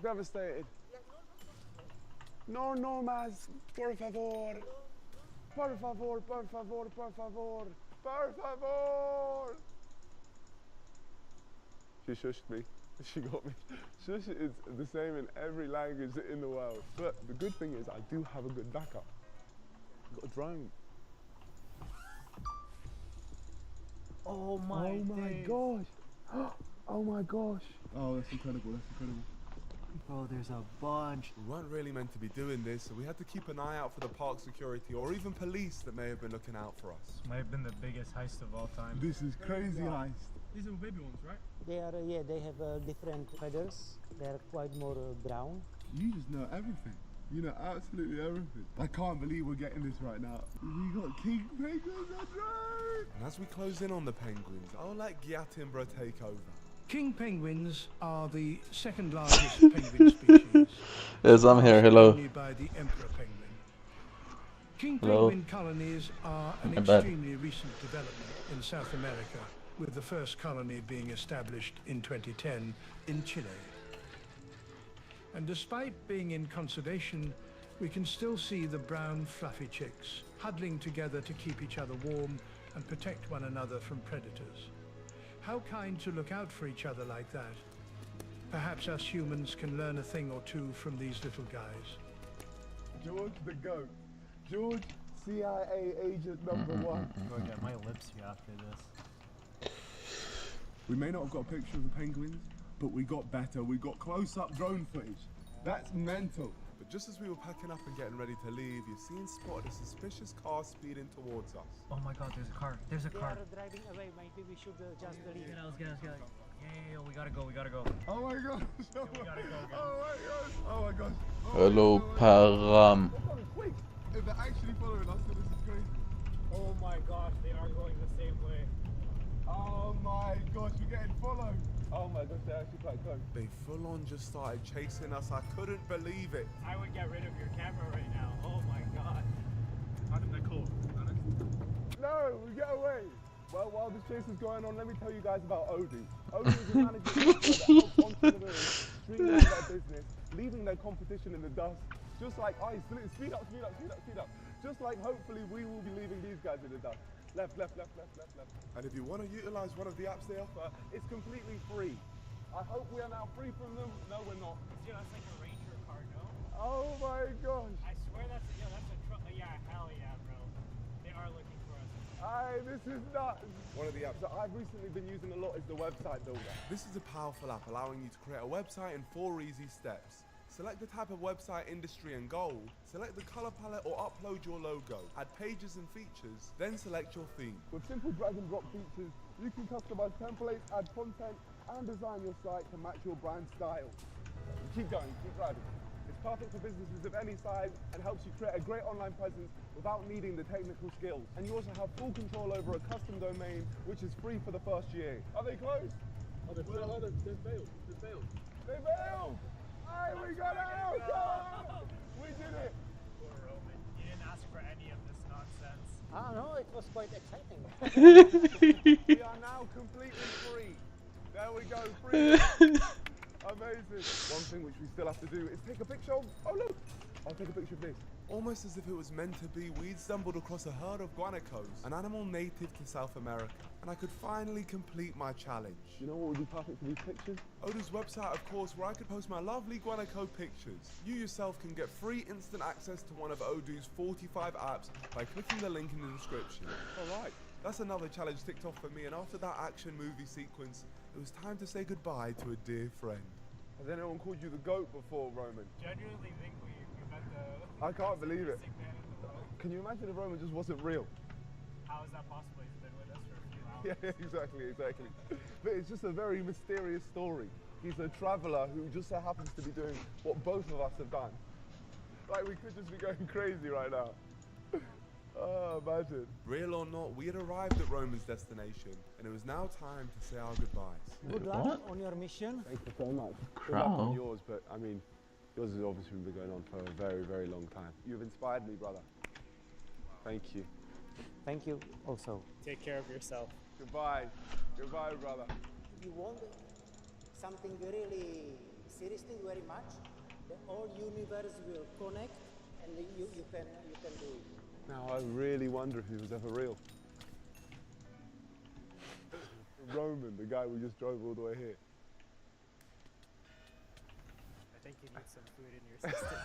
Devastated. No más, por favor. Por favor. She shushed me. She got me. Shush is the same in every language in the world. But the good thing is I do have a good backup. I've got a drone. Oh my gosh. Oh my gosh. Oh, that's incredible. Bro, there's a bunch. We weren't really meant to be doing this, so we had to keep an eye out for the park security or even police that may have been looking out for us. Might have been the biggest heist of all time. This is crazy heist. These are baby ones, right? They are, yeah, they have different feathers. They are quite more brown. You just know everything. You know absolutely everything. I can't believe we're getting this right now. We got king penguins on road! And as we close in on the penguins, I'll let Gyatimbra take over. King penguins are the second largest penguin species. Yes, I'm here. Hello. Only by the emperor penguin. King Hello. penguin colonies are an My bad. extremely recent development in South America, with the first colony being established in 2010 in Chile. And despite being in conservation, we can still see the brown fluffy chicks huddling together to keep each other warm and protect one another from predators. How kind to look out for each other like that. Perhaps us humans can learn a thing or two from these little guys. George the goat. George, CIA agent #1. I'll get my lips here after this. We may not have got a picture of the penguins, but we got better. We got close-up drone footage. That's mental. But just as we were packing up and getting ready to leave, Yassine spotted a suspicious car speeding towards us. Oh my god, there's a car. There's a car. They are driving away. Maybe we should just leave. Let's get. Yeah, we gotta go. Oh my gosh! Oh my gosh! Oh my gosh! Hello, Param. Quick! If they're actually following us, then this is crazy. Oh my gosh, they are going the same way. Oh my gosh, we're getting followed. Oh my gosh, they're actually quite close. They full on just started chasing us. I couldn't believe it. I would get rid of your camera right now. Oh my god. How did they call? No, we get away. Well, while this chase is going on, let me tell you guys about Odoo. Odoo is a management software that helps entrepreneurs streamline their business, leaving their competition in the dust. Just like, speed up. Just like hopefully we will be leaving these guys in the dust. Left. And if you want to utilize one of the apps they offer, it's completely free. I hope we are now free from them. No, we're not. Dude, that's like a Ranger car, no? Oh my gosh. I swear that's a truck. Yeah, hell yeah, bro. They are looking for us. This is nuts. One of the apps that I've recently been using a lot is the website builder. This is a powerful app allowing you to create a website in 4 easy steps. Select the type of website, industry and goal, select the color palette or upload your logo, add pages and features, then select your theme. With simple drag and drop features, you can customize templates, add content, and design your site to match your brand style. Keep going, keep driving. It's perfect for businesses of any size and helps you create a great online presence without needing the technical skills. And you also have full control over a custom domain, which is free for the first year. Are they closed? They failed. They failed! Hey, we got out! We did it! Poor Roman. You didn't ask for any of this nonsense. Ah, no, it was quite exciting. We are now completely free. There we go, free. Amazing. One thing which we still have to do is take a picture of... Oh, look! I'll take a picture of this. Almost as if it was meant to be, we'd stumbled across a herd of guanacos, an animal native to South America, and I could finally complete my challenge. You know what would be perfect for these pictures? Odoo's website, of course, where I could post my lovely guanaco pictures. You yourself can get free instant access to one of Odoo's 45 apps by clicking the link in the description. Alright, that's another challenge ticked off for me, and after that action movie sequence, it was time to say goodbye to a dear friend. Has anyone called you the GOAT before, Roman? Genuinely think we met the... I can't believe it. Can you imagine if Roman just wasn't real? How is that possible? He's been with us for a few hours. Yeah, exactly. But it's just a very mysterious story. He's a traveller who just so happens to be doing what both of us have done. Like, we could just be going crazy right now. Oh, imagine. Real or not, we had arrived at Roman's destination, and it was now time to say our goodbyes. Good luck on your mission. Thank you so much. Crap. Good luck on yours, but I mean, yours has obviously been going on for a very, very long time. You've inspired me, brother. Thank you. Thank you also. Take care of yourself. Goodbye. Goodbye, brother. If you want something really seriously very much, the whole universe will connect and you can do it. Now I really wonder if he was ever real. Roman, the guy we just drove all the way here. I think you need some food in your system.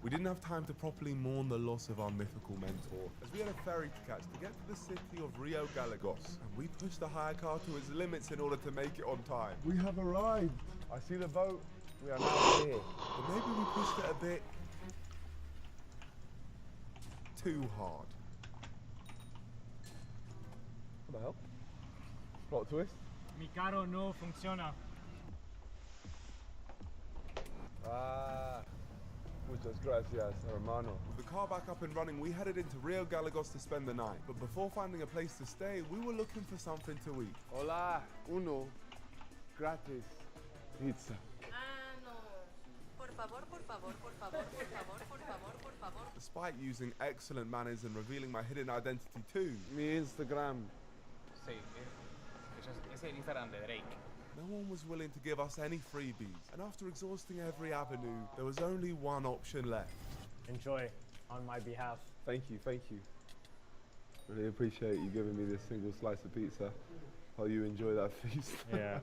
We didn't have time to properly mourn the loss of our mythical mentor, as we had a ferry to catch to get to the city of Rio Gallegos, and we pushed the hire car to its limits in order to make it on time. We have arrived. I see the boat. We are now here. But maybe we pushed it a bit too hard. What the hell? Plot twist? Mi carro no funciona. Muchas gracias, hermano. With the car back up and running, we headed into Rio Gallegos to spend the night. But before finding a place to stay, we were looking for something to eat. Hola, uno, gratis, pizza. No. Por favor, por favor, por favor, por favor, por favor, por favor. Despite using excellent manners and revealing my hidden identity too. Mi Instagram. Sí, es el Instagram de Drake. No one was willing to give us any freebies, and after exhausting every avenue, there was only one option left. Enjoy on my behalf. Thank you, thank you. Really appreciate you giving me this single slice of pizza while you enjoy that feast. Yeah.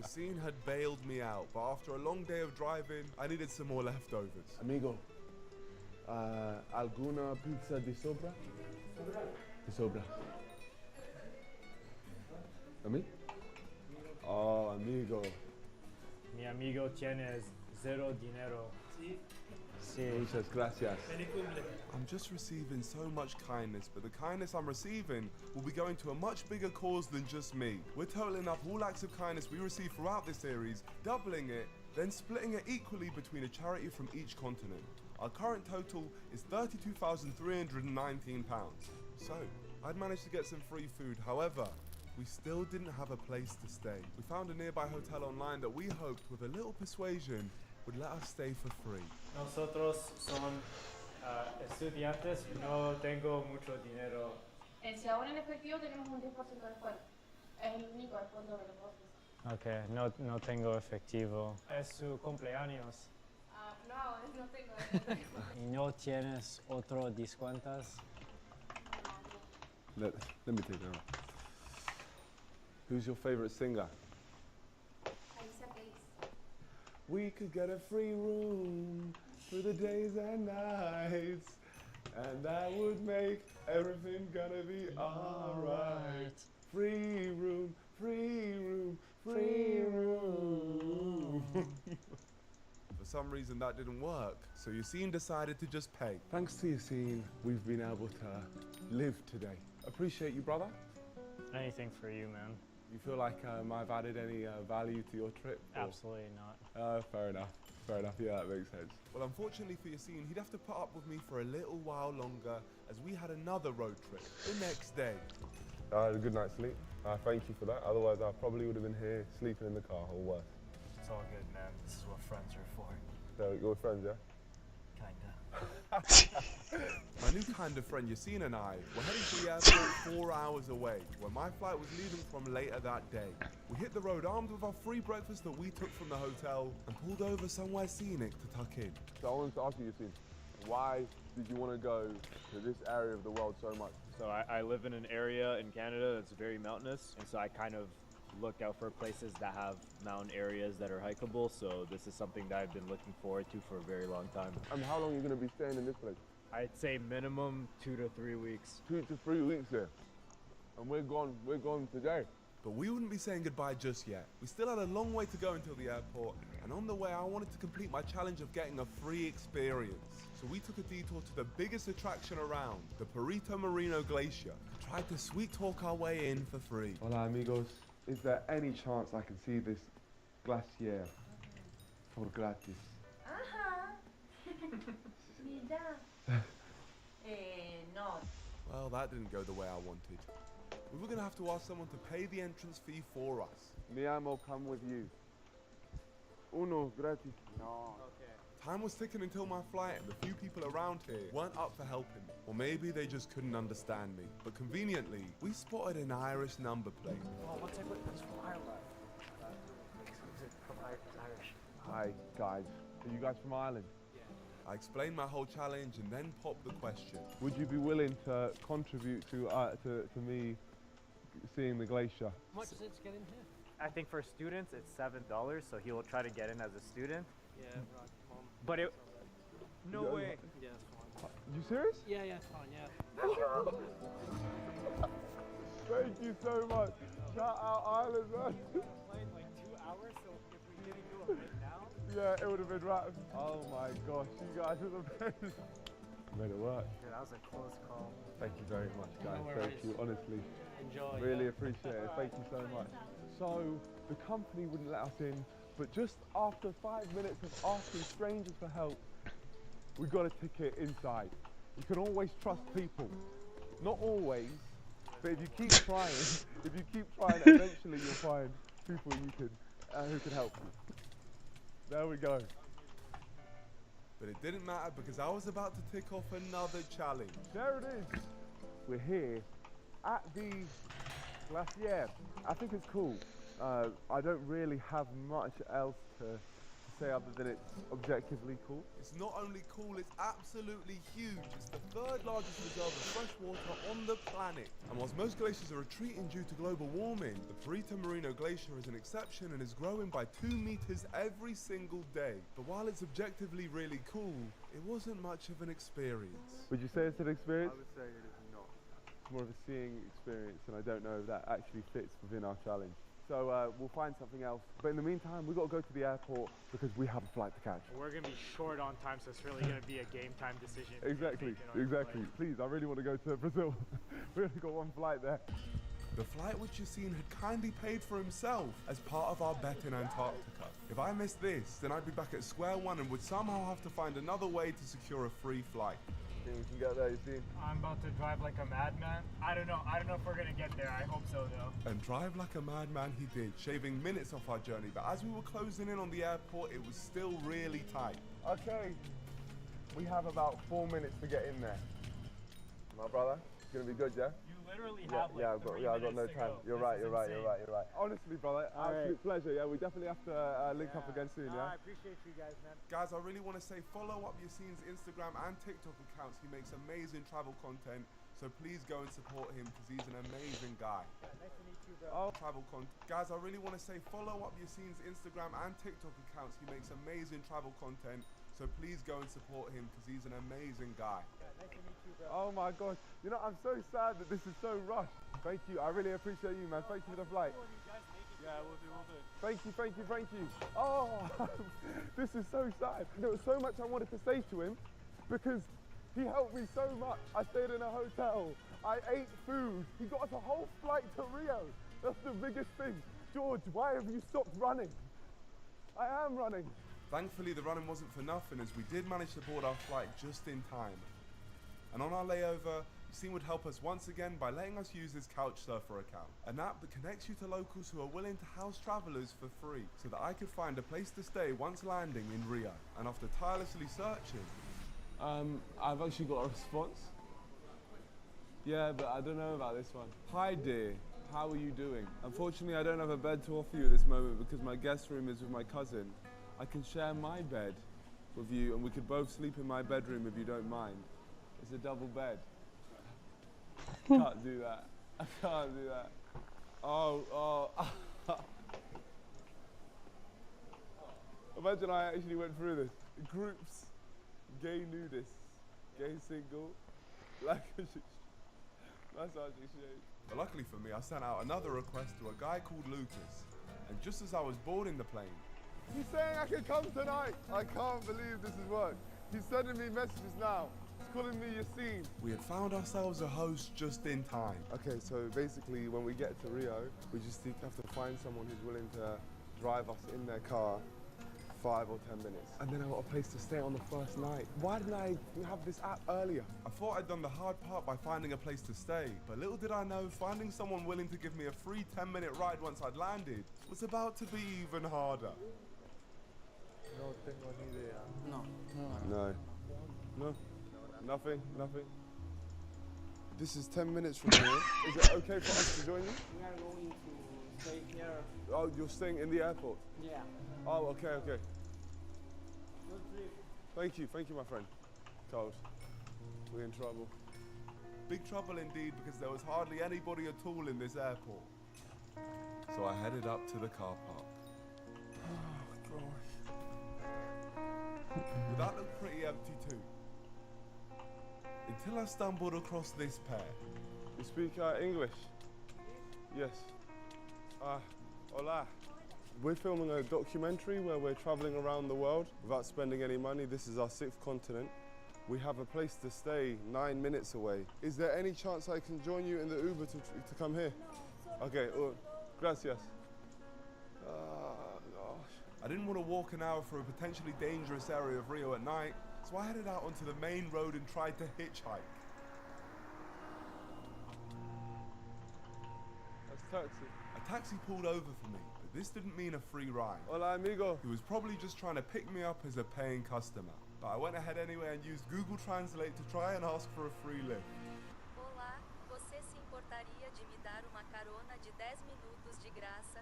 Yassine had bailed me out, but after a long day of driving, I needed some more leftovers. Amigo, alguna pizza de sobra? De sobra. ¿A mí? Oh, amigo. Mi amigo tienes zero dinero. Sí. Muchas gracias. I'm just receiving so much kindness, but the kindness I'm receiving will be going to a much bigger cause than just me. We're totaling up all acts of kindness we receive throughout this series, doubling it, then splitting it equally between a charity from each continent. Our current total is £32,319. So, I'd managed to get some free food, however, we still didn't have a place to stay. We found a nearby hotel online that we hoped, with a little persuasion, would let us stay for free. Nosotros son estudiantes, no tengo mucho dinero. Si ahora en efectivo tenemos un 10% de descuento. Es el único descuento que le puedo ofrecer. Okay, no tengo efectivo. Es su cumpleaños. No, no tengo. ¿Y no tienes otro descuentos? Let me take that one. Who's your favorite singer? We could get a free room for the days and nights, and that would make everything gonna be alright. Free room, free room, free room. For some reason that didn't work, so Yassine decided to just pay. Thanks to Yassine, we've been able to live today. Appreciate you, brother. Anything for you, man. You feel like I've added any value to your trip? Or? Absolutely not. Fair enough. Fair enough. Yeah, that makes sense. Well, unfortunately for Yassine, he'd have to put up with me for a little while longer as we had another road trip the next day. I had a good night's sleep. Thank you for that. Otherwise, I probably would have been here sleeping in the car or worse. It's all good, man. This is what friends are for. So, you're friends, yeah? Kinda. My new kind of friend Yassine and I were heading to the airport 4 hours away, where my flight was leaving from later that day. We hit the road armed with our free breakfast that we took from the hotel and pulled over somewhere scenic to tuck in. So I wanted to ask you, Yassine, why did you want to go to this area of the world so much? So I live in an area in Canada that's very mountainous, and so I kind of look out for places that have mountain areas that are hikeable, so this is something that I've been looking forward to for a very long time. And how long are you going to be staying in this place? I'd say minimum 2 to 3 weeks. 2 to 3 weeks here. And we're gone today. But we wouldn't be saying goodbye just yet. We still had a long way to go until the airport, and on the way I wanted to complete my challenge of getting a free experience. So we took a detour to the biggest attraction around, the Perito Moreno Glacier, and tried to sweet talk our way in for free. Hola amigos, is there any chance I can see this glacier for gratis? No. Well, that didn't go the way I wanted. We were going to have to ask someone to pay the entrance fee for us. Mi amo, come with you. Uno, gratis. No. Okay. Time was ticking until my flight, and the few people around here weren't up for helping me. Or maybe they just couldn't understand me. But conveniently, we spotted an Irish number plate. Oh, what's it from Ireland? From Irish. Hi, guys. Are you guys from Ireland? I explained my whole challenge and then popped the question. Would you be willing to contribute to me seeing the glacier? How much does it get in here? I think for students it's $7, so he will try to get in as a student. Yeah, right, come on. But it... No Yeah, way! Yeah, it's fine. You serious? Yeah, it's fine, yeah. Thank you so much. Shout out Ireland, man. Played like 2 hours, so if we didn't do it right now... Yeah, it would have been wrapped. Oh my gosh, you guys are the best. Made it work. Yeah, that was a close call. Thank you very much, guys. No Thank worries. you, honestly. Enjoy. Really appreciate it. Thank you so much. So, the company wouldn't let us in, but just after 5 minutes of asking strangers for help, we got a ticket inside. You can always trust people. Not always, but if you keep trying, eventually you'll find people who can help you. There we go. But it didn't matter because I was about to tick off another challenge. There it is. We're here at the glacier. I think it's cool. I don't really have much else to say other than it's objectively cool. It's not only cool, it's absolutely huge. It's the third largest reserve of fresh water on the planet. And whilst most glaciers are retreating due to global warming, the Perito Moreno Glacier is an exception and is growing by 2 meters every single day. But while it's objectively really cool, it wasn't much of an experience. Would you say it's an experience? I would say it is not. It's more of a seeing experience, and I don't know if that actually fits within our challenge. So we'll find something else. But in the meantime, we've got to go to the airport because we have a flight to catch. We're going to be short on time, so it's really going to be a game time decision. Exactly. Please, I really want to go to Brazil. We only got one flight there. The flight which you've seen had kindly paid for himself as part of our bet in Antarctica. If I missed this, then I'd be back at square one and would somehow have to find another way to secure a free flight. Think we can get there, you see? I'm about to drive like a madman. I don't know if we're gonna get there. I hope so though. And drive like a madman he did, shaving minutes off our journey. But as we were closing in on the airport, it was still really tight. Okay, we have about 4 minutes to get in there. My brother, it's gonna be good, yeah? Literally have I've got no time. You're right. Honestly, brother, absolute pleasure. Yeah, we definitely have to link up again soon, yeah? I appreciate you guys, man. Guys, I really want to say follow up Yassine's Instagram and TikTok accounts. He makes amazing travel content, so please go and support him because he's an amazing guy. Yeah, nice to meet you, bro. Travel content. Guys, I really want to say follow up Yassine's Instagram and TikTok accounts. He makes amazing travel content, so please go and support him because he's an amazing guy. Yeah, nice to meet you, bro. Oh my gosh, you know, I'm so sad that this is so rushed. Thank you, I really appreciate you, man. Thank you for the flight. Yeah, we'll do. Thank you. Oh, this is so sad. There was so much I wanted to say to him because he helped me so much. I stayed in a hotel, I ate food, he got us a whole flight to Rio. That's the biggest thing. George, why have you stopped running? I am running. Thankfully, the running wasn't for nothing as we did manage to board our flight just in time. And on our layover, Yassine would help us once again by letting us use his Couchsurfer account, an app that connects you to locals who are willing to house travelers for free, so that I could find a place to stay once landing in Rio. And after tirelessly searching, I've actually got a response. Yeah, but I don't know about this one. Hi dear, how are you doing? Unfortunately, I don't have a bed to offer you at this moment because my guest room is with my cousin. I can share my bed with you and we could both sleep in my bedroom if you don't mind. It's a double bed. I can't do that. I can't do that. Oh. Imagine I actually went through this. Groups, gay nudists, gay single, massage exchange. But luckily for me, I sent out another request to a guy called Lucas. And just as I was boarding the plane, he's saying I can come tonight. I can't believe this has worked. He's sending me messages now. Calling me Yassine. We had found ourselves a host just in time. Okay, so basically when we get to Rio, we just have to find someone who's willing to drive us in their car 5 or 10 minutes. And then I got a place to stay on the first night. Why didn't I have this app earlier? I thought I'd done the hard part by finding a place to stay, but little did I know finding someone willing to give me a free 10-minute ride once I'd landed was about to be even harder. No tengo ni idea. No. Nothing. This is 10 minutes from here. Is it okay for us to join you? We are going to stay here. Oh, you're staying in the airport? Yeah. Oh, okay. Good trip. Thank you, my friend. Charles, we're in trouble. Big trouble indeed because there was hardly anybody at all in this airport. So I headed up to the car park. Oh, gosh. But that looked pretty empty too. Until I stumbled across this pair. You speak English? Yes. Hola. We're filming a documentary where we're traveling around the world without spending any money. This is our 6th continent. We have a place to stay 9 minutes away. Is there any chance I can join you in the Uber to come here? Okay, gracias. Gosh. I didn't want to walk an hour through a potentially dangerous area of Rio at night, so I headed out onto the main road and tried to hitchhike. That's taxi. A taxi pulled over for me, but this didn't mean a free ride. Hola, amigo. He was probably just trying to pick me up as a paying customer. But I went ahead anyway and used Google Translate to try and ask for a free lift. Olá, você se importaria de me dar uma carona de 10 minutos de graça,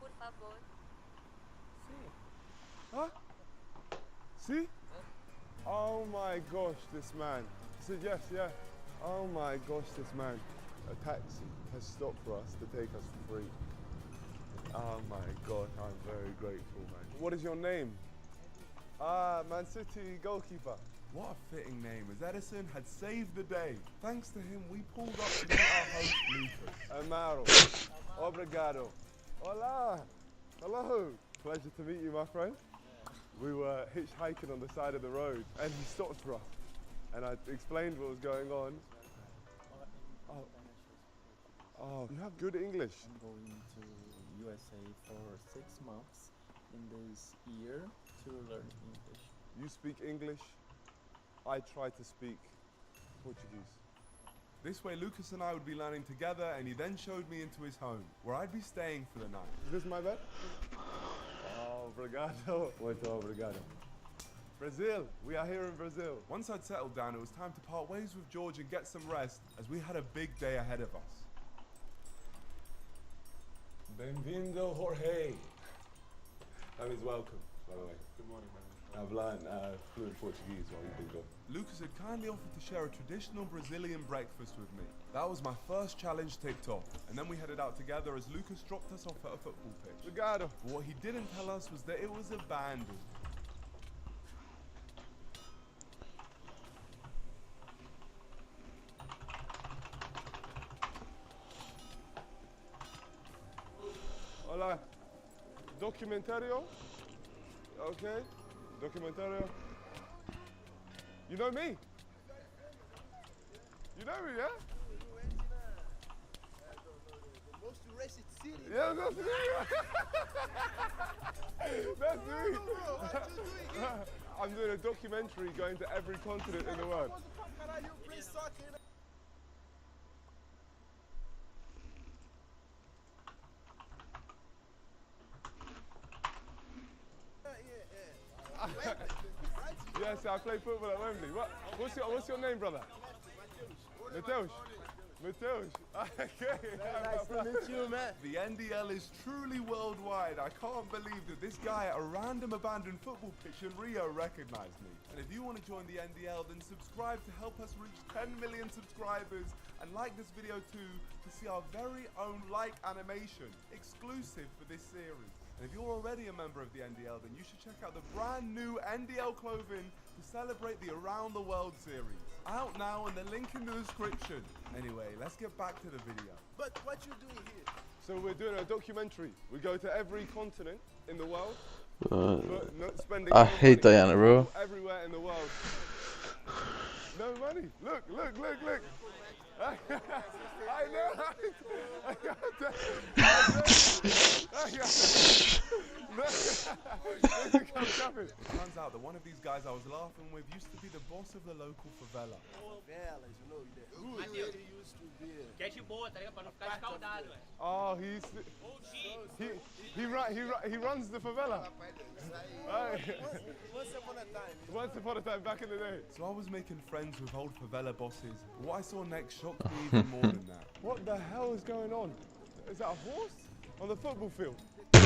por favor? Huh? See? Oh my gosh, this man. He said yes, yeah. Oh my gosh, this man. A taxi has stopped for us to take us for free. Oh my God, I'm very grateful, man. What is your name? Man City goalkeeper. What a fitting name, as Edison had saved the day. Thanks to him, we pulled up to meet our host, Lucas. Amaro. Obrigado. Hola. Hello. Pleasure to meet you, my friend. We were hitchhiking on the side of the road, and he stopped for us. And I explained what was going on. Oh, you have good English. I'm going to USA for 6 months in this year to learn English. You speak English, I try to speak Portuguese. This way Lucas and I would be learning together, and he then showed me into his home, where I'd be staying for the night. Is this my bed? Oh, obrigado. Muito obrigado. Brazil, we are here in Brazil. Once I'd settled down, it was time to part ways with George and get some rest, as we had a big day ahead of us. Bem-vindo, Jorge. That means welcome, by the way. Good morning, man. I've learned fluent Portuguese while you've been gone. Lucas had kindly offered to share a traditional Brazilian breakfast with me. That was my first challenge ticked off, and then we headed out together as Lucas dropped us off at a football pitch. Obrigado. But what he didn't tell us was that it was abandoned. Hola. Documentario? Okay. Documentario. You know me? You know me, yeah? The most racist city. Yeah, that's me. That's me. I'm doing a documentary going to every continent in the world. Yes, I play football at Wembley. What's your name, brother? Mateusz. Mateusz. Okay. Nice to meet you, man. The NDL is truly worldwide. I can't believe that this guy at a random abandoned football pitch in Rio recognized me. And if you want to join the NDL, then subscribe to help us reach 10 million subscribers, and like this video too to see our very own like animation exclusive for this series. And if you're already a member of the NDL, then you should check out the brand new NDL clothing to celebrate the Around the World series. Out now, and the link in the description. Anyway, let's get back to the video. But what you doing here? So we're doing a documentary. We go to every continent in the world, but not spending I no hate money. Diana, bro. Everywhere in the world. No money. Look. I know. Turns out that one of these guys I was laughing with used to be the boss of the local favela. Favelas, you know, who really used to be. Oh, he runs the favela. Once upon a time, back in the day. So I was making friends with old favela bosses. What I saw next shocked me even more than that. What the hell is going on? Is that a horse? On the football field? No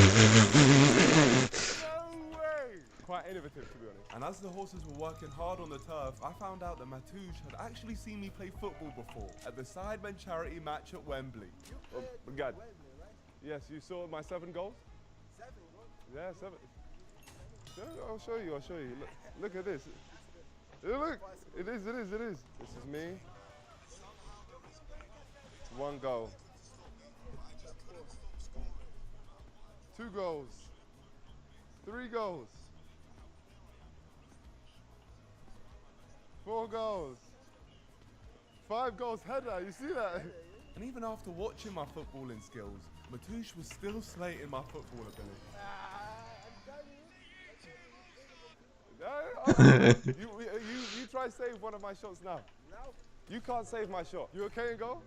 way! Quite innovative, to be honest. And as the horses were working hard on the turf, I found out that Mateusz had actually seen me play football before at the Sidemen charity match at Wembley. Oh, God. Yes, you saw my 7 goals? 7 goals? Yeah, 7. Yeah, I'll show you. Look at this. Look, it is. This is me. 1 goal. 2 goals. 3 goals. 4 goals. 5 goals header, you see that? And even after watching my footballing skills, Matoush was still slating my football ability. You try save one of my shots now. You can't save my shot. You okay and go?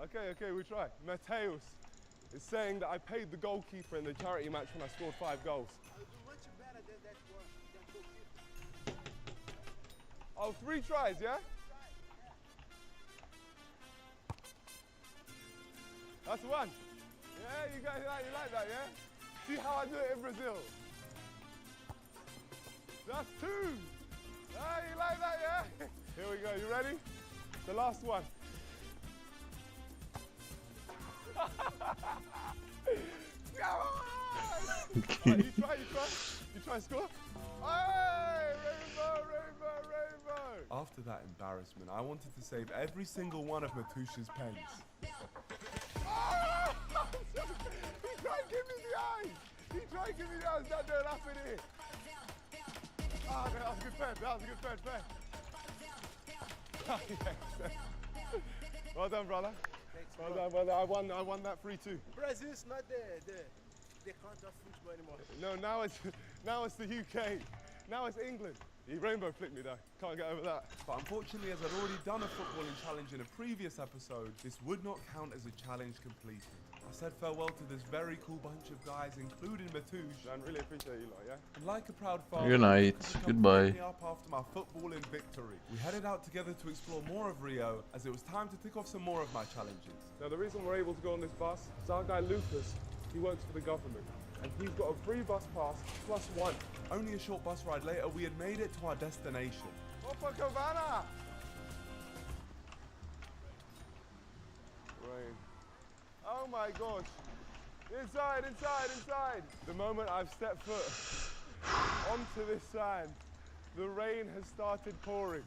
Okay, we try. Mateus is saying that I paid the goalkeeper in the charity match when I scored 5 goals. I'll do much better than that one. Oh, 3 tries, yeah? That's 1. Yeah, you guys like that, yeah? See how I do it in Brazil? That's 2. Ah, you like that, yeah? Here we go, you ready? The last one. Come on! Right, you try score? Hey, rainbow! After that embarrassment, I wanted to save every single one of Matoush's pens. Oh! He tried to give me the eyes! Not doing nothing here. Oh, that was a good pen, fair. Well done, brother. Thanks, well done. I won that 3-2. Brazil is not the country of football anymore. No, now it's the UK. Now it's England. He rainbow flicked me though. Can't get over that. But unfortunately, as I'd already done a footballing challenge in a previous episode, this would not count as a challenge completed. I said farewell to this very cool bunch of guys, including Matoush, and really appreciate you lot, yeah? And like a proud father, Good night. Goodbye. up after my footballing victory. We headed out together to explore more of Rio, as it was time to tick off some more of my challenges. Now the reason we're able to go on this bus is our guy Lucas, he works for the government, and he's got a free bus pass +1. Only a short bus ride later, we had made it to our destination. Copacabana! Rain. Oh my gosh. Inside. The moment I've stepped foot onto this sand, the rain has started pouring.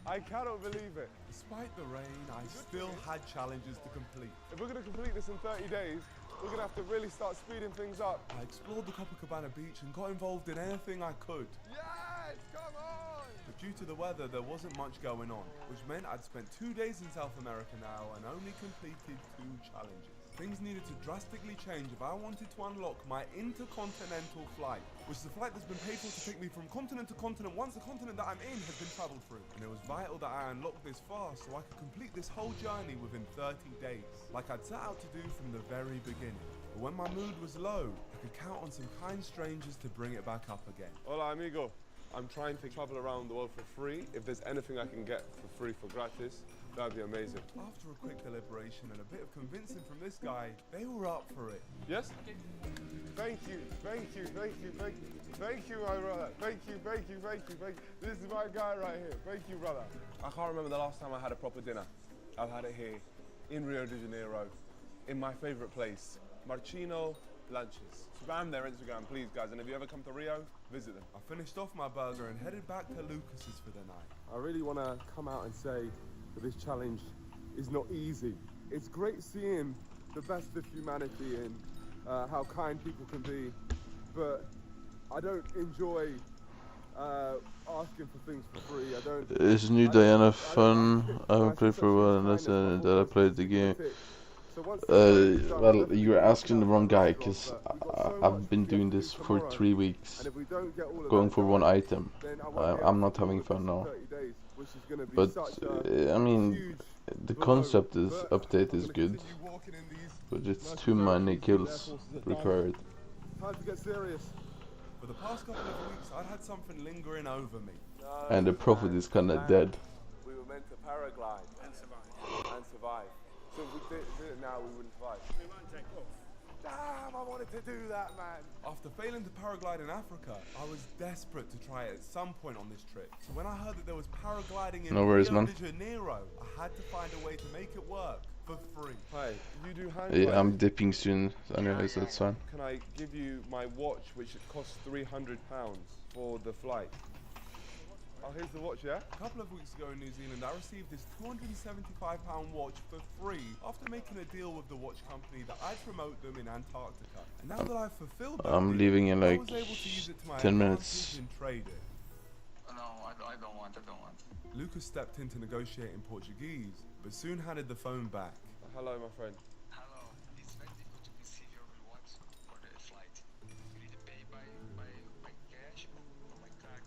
I cannot believe it. Despite the rain, I still had challenges to complete. If we're going to complete this in 30 days, we're going to have to really start speeding things up. I explored the Copacabana beach and got involved in anything I could. Yes, come on! But due to the weather, there wasn't much going on, which meant I'd spent 2 days in South America now and only completed 2 challenges. Things needed to drastically change if I wanted to unlock my intercontinental flight, which is a flight that's been paid for to take me from continent to continent once the continent that I'm in has been traveled through. And it was vital that I unlock this fast so I could complete this whole journey within 30 days, like I'd set out to do from the very beginning. But when my mood was low, I could count on some kind strangers to bring it back up again. Hola, amigo. I'm trying to travel around the world for free. If there's anything I can get for free for gratis, that'd be amazing. After a quick deliberation and a bit of convincing from this guy, they were up for it. Yes? Thank you, my brother. Thank you. This is my guy right here. Thank you, brother. I can't remember the last time I had a proper dinner. I've had it here in Rio de Janeiro, in my favorite place, Marchino Lunches. Spam their Instagram, please, guys, and if you ever come to Rio, visit them. I finished off my burger and headed back to Lucas's for the night. I really want to come out and say that this challenge is not easy. It's great seeing the best of humanity and how kind people can be, but I don't enjoy asking for things for free. Is New Diana fun? I haven't played for a while and that's that I played the game. Well, you're asking the wrong guy, because I've been doing this for 3 weeks, going for 1 item. I'm not having fun now. But, I mean, the concept is update is good, but it's too many kills required. Time to get serious. For the past couple of weeks, I'd had something lingering over me. And the prophet is kinda dead. We were meant to paraglide and survive. So if we did it now, we wouldn't survive. We won't take off. Damn, I wanted to do that, man. After failing to paraglide in Africa, I was desperate to try it at some point on this trip. So when I heard that there was paragliding in Rio de Janeiro, I had to find a way to make it work for free. Hi, you do hand Yeah, I'm dipping soon, anyways, that's fine. Can I give you my watch, which costs £300 for the flight? Oh, here's the watch, yeah? A couple of weeks ago in New Zealand, I received this £275 watch for free after making a deal with the watch company that I'd promote them in Antarctica. And now that I've fulfilled that I'm deal, leaving in I like was able to use it to my 10 advantage minutes. in trading. No, I don't want. Lucas stepped in to negotiate in Portuguese, but soon handed the phone back. Hello, my friend. Hello, it's very difficult to receive your reward for the flight. You need to pay by cash or by card.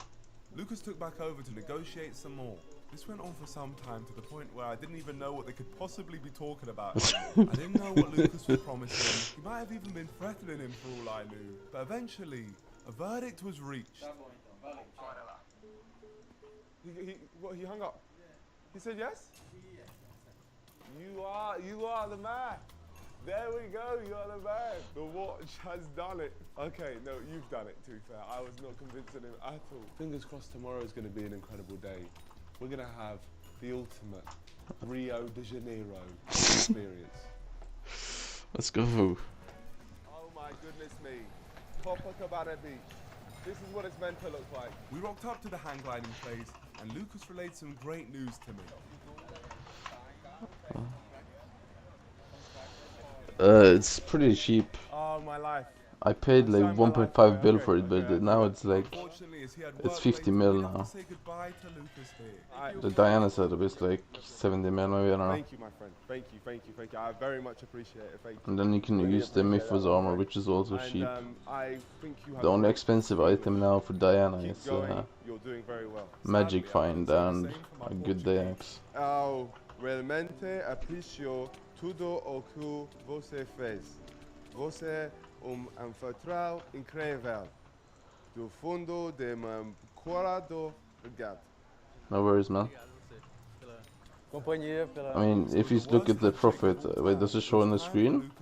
Lucas took back over to negotiate some more. This went on for some time to the point where I didn't even know what they could possibly be talking about anymore. I didn't know what Lucas was promising. He might have even been threatening him for all I knew. But eventually, a verdict was reached. He hung up? Yeah. He said yes? Yes. You are the man. There we go, you are the man. The watch has done it. Okay, no, you've done it, to be fair. I was not convincing him at all. Fingers crossed tomorrow is going to be an incredible day. We're going to have the ultimate Rio de Janeiro experience. Let's go. Oh my goodness me. Copacabana Beach. This is what it's meant to look like. We rocked up to the hang gliding place and Lucas relayed some great news to me. It's pretty cheap. Oh, my life. I paid like 1.5 bill for it, but now it's like it's 50 mil now. The Diana setup is like 70 mil, maybe, I don't know. Thank you, my friend. Thank you. I very much appreciate it. Thank you. And then you can use the Mythos armor, which is also cheap. I think you have The only expensive item now for Diana is You're doing very well. Magic Find and a good day axe. Eu realmente aprecio tudo o que você fez. Você anfitrião incrível. Do fundo de meu coração, obrigado. No worries, man. I mean, if you look at the profit, wait, does it show on the screen?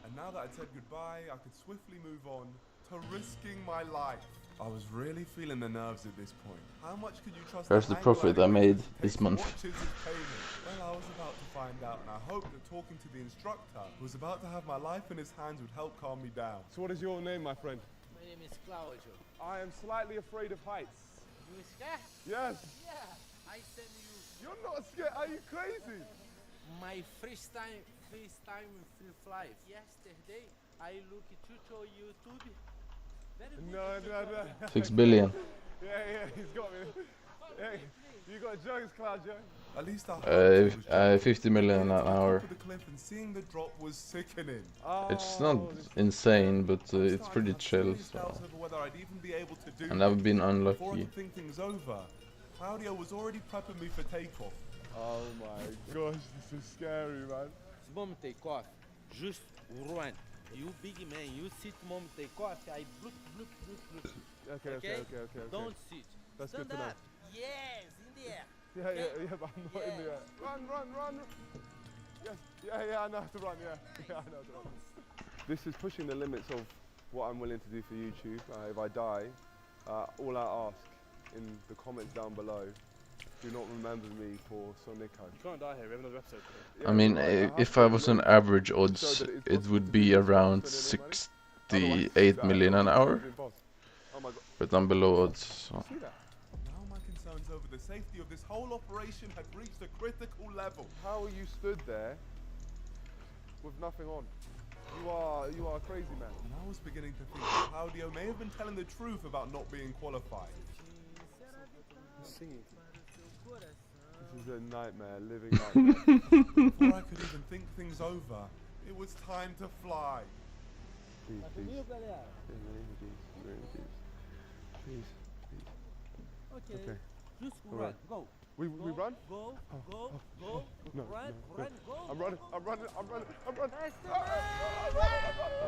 And now that I'd said goodbye, I could swiftly move on to risking my life. I was really feeling the nerves at this point. How much could you trust? Here's the profit I made this month. Well, I was about to find out, and I hoped that talking to the instructor, who was about to have my life in his hands, would help calm me down. So what is your name, my friend? My name is Claudio. I am slightly afraid of heights. You scared? Yes. Yeah, I send you. You're not scared? Are you crazy? My first time free fly. Yesterday, I look tutorial YouTube. No. 6 billion. Yeah, he's got me. Hey, you got jokes, Claudio. At least 50 million an hour. The cliff and seeing the drop was sickening. It's not insane, but it's pretty chill. So. And I've been unlucky. Before I could think things over, Claudio was already prepping me for takeoff. Oh my gosh, this is scary, man. Mom take off. Just run. You big man, you sit mom take off. I bloop. Okay. Don't sit. That's Stand good to know. up. Yes, in the air. Yeah, but I'm not in the air. Run. Yes, I know how to run, yeah, I know how to run. This is pushing the limits of what I'm willing to do for YouTube. If I die, all I ask in the comments down below, do not remember me for Sonico. You can't die here, we have another episode today. I mean, if I was an average odds, it would be around 68 million an hour. But I'm below odds, so. Over the safety of this whole operation had reached a critical level. How are you stood there with nothing on? You are a crazy man. And I was beginning to think that Claudio may have been telling the truth about not being qualified. Singing. This is a nightmare, living nightmare. Before I could even think things over, it was time to fly. Please. Okay. Just run, go. We run? Go, No, run, go. I'm running.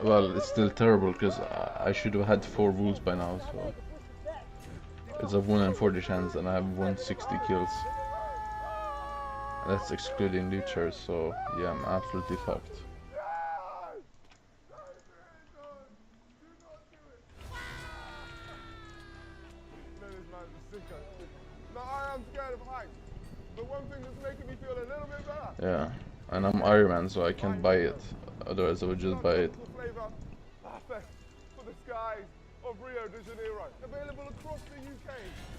Well, it's still terrible because I should have had 4 wounds by now, so. It's a 1 in 40 chance and I have 160 kills. That's excluding leechers, so yeah, I'm absolutely fucked. No, I am scared of heights. The one thing that's making me feel a little bit better. Yeah, and I'm Iron Man, so I can't buy it. Otherwise, I would just buy it. For the skies, of Rio de Janeiro. Available across the UK.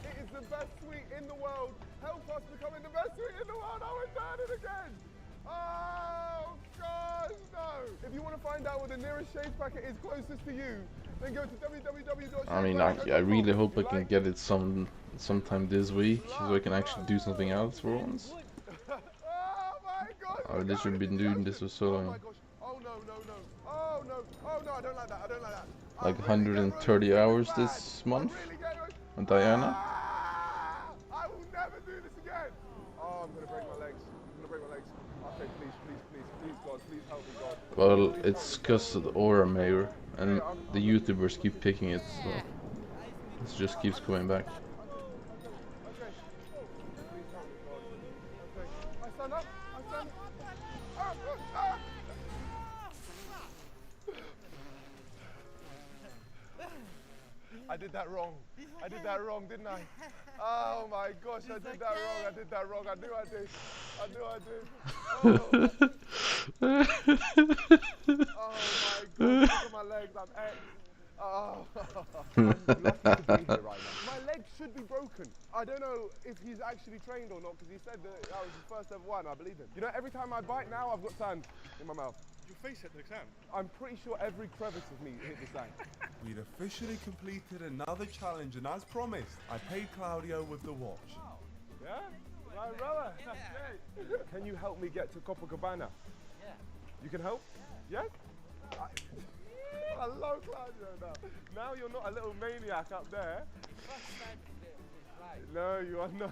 It is the best suite in the world. Help us becoming the best suite in the world. Oh, we're doing it again. Oh, gosh, no. If you want to find out where the nearest shades packet is closest to you, then go to www.shadespacket.com. I mean, I really hope I can get it sometime this week, so I can actually do something else for once. Oh my God! I've literally been doing this for so long. Oh no, no, no. Oh no, oh no, I don't like that, I don't like that. Like 130 hours this month on Diana. I will never do this again. Oh, I'm gonna break my legs. I'm gonna break my legs. Okay, please, please, please, please, God, please help me, God. Well, it's because of the Aura Mayor, and the YouTubers keep picking it, so it just keeps coming back. I stand up. I stand up. I did that wrong. I did that wrong, didn't I? Oh my gosh, I did that wrong. I did that wrong. I knew I did. I knew I did. Oh my God, look at my legs. I'm X. Oh. I'm lucky to be here right now. My leg should be broken. I don't know if he's actually trained or not, because he said that was his first ever one. I believe him. You know, every time I bite now, I've got sand in my mouth. Your face hit the sand? I'm pretty sure every crevice of me hit the sand. We'd officially completed another challenge, and as promised, I paid Claudio with the watch. Yeah? My brother, that's great. Can you help me get to Copacabana? Yeah. You can help? Yes? I love Claudio now. Now you're not a little maniac up there. No, you are not.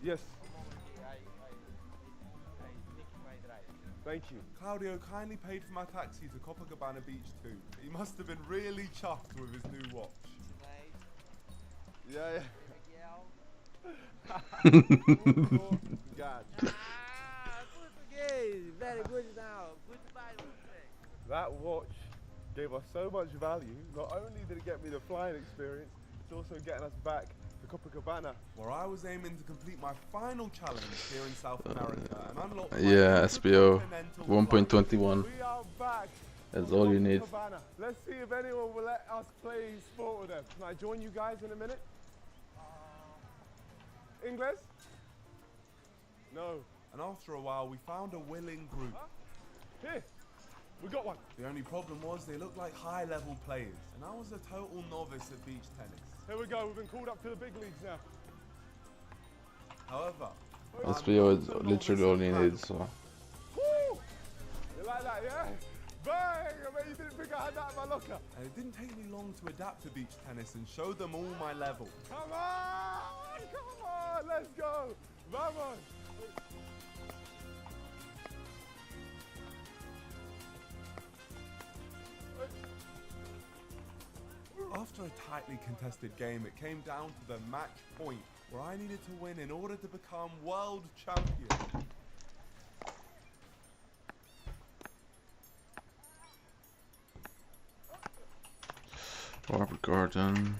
Yes. Thank you. Claudio kindly paid for my taxi to Copacabana Beach too. He must have been really chuffed with his new watch. Yeah, yeah. God. Very good now. Goodbye. That watch gave us so much value. Not only did it get me the flying experience, it's also getting us back to Copacabana, where I was aiming to complete my final challenge here in South America and unlock yeah, SBO 1.21. We are back. That's all you need. Let's see if anyone will let us play sport with them. Can I join you guys in a minute? English? No. And after a while, we found a willing group. Here, we got one. The only problem was they looked like high-level players, and I was a total novice at beach tennis. Here we go, we've been called up to the big leagues now. However, SBO is literally all you need, so. Woo! You like that, yeah? Bang! I bet you didn't think I had that in my locker. And it didn't take me long to adapt to beach tennis and show them all my level. Come on! Come on! Let's go! Vamos! After a tightly contested game, it came down to the match point, where I needed to win in order to become world champion. Barber Garden.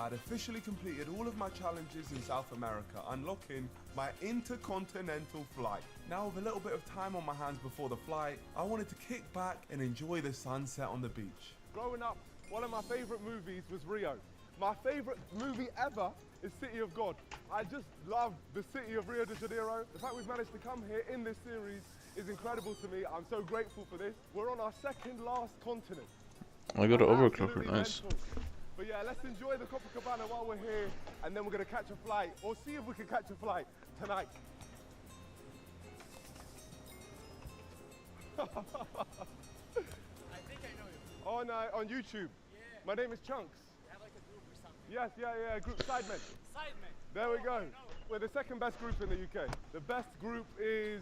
I'd officially completed all of my challenges in South America, unlocking my intercontinental flight. Now with a little bit of time on my hands before the flight, I wanted to kick back and enjoy the sunset on the beach. Growing up, one of my favorite movies was Rio. My favorite movie ever is City of God. I just love the city of Rio de Janeiro. The fact we've managed to come here in this series is incredible to me. I'm so grateful for this. We're on our second last continent. I got an overclocker, nice. Mental. But yeah, let's enjoy the Copacabana while we're here, and then we're gonna catch a flight, or see if we can catch a flight tonight. I think I know you. On YouTube. Yeah. My name is Chunks. You have like a group or something. Yes, yeah, group Sidemen. Sidemen. There we go. We're the second best group in the UK. The best group is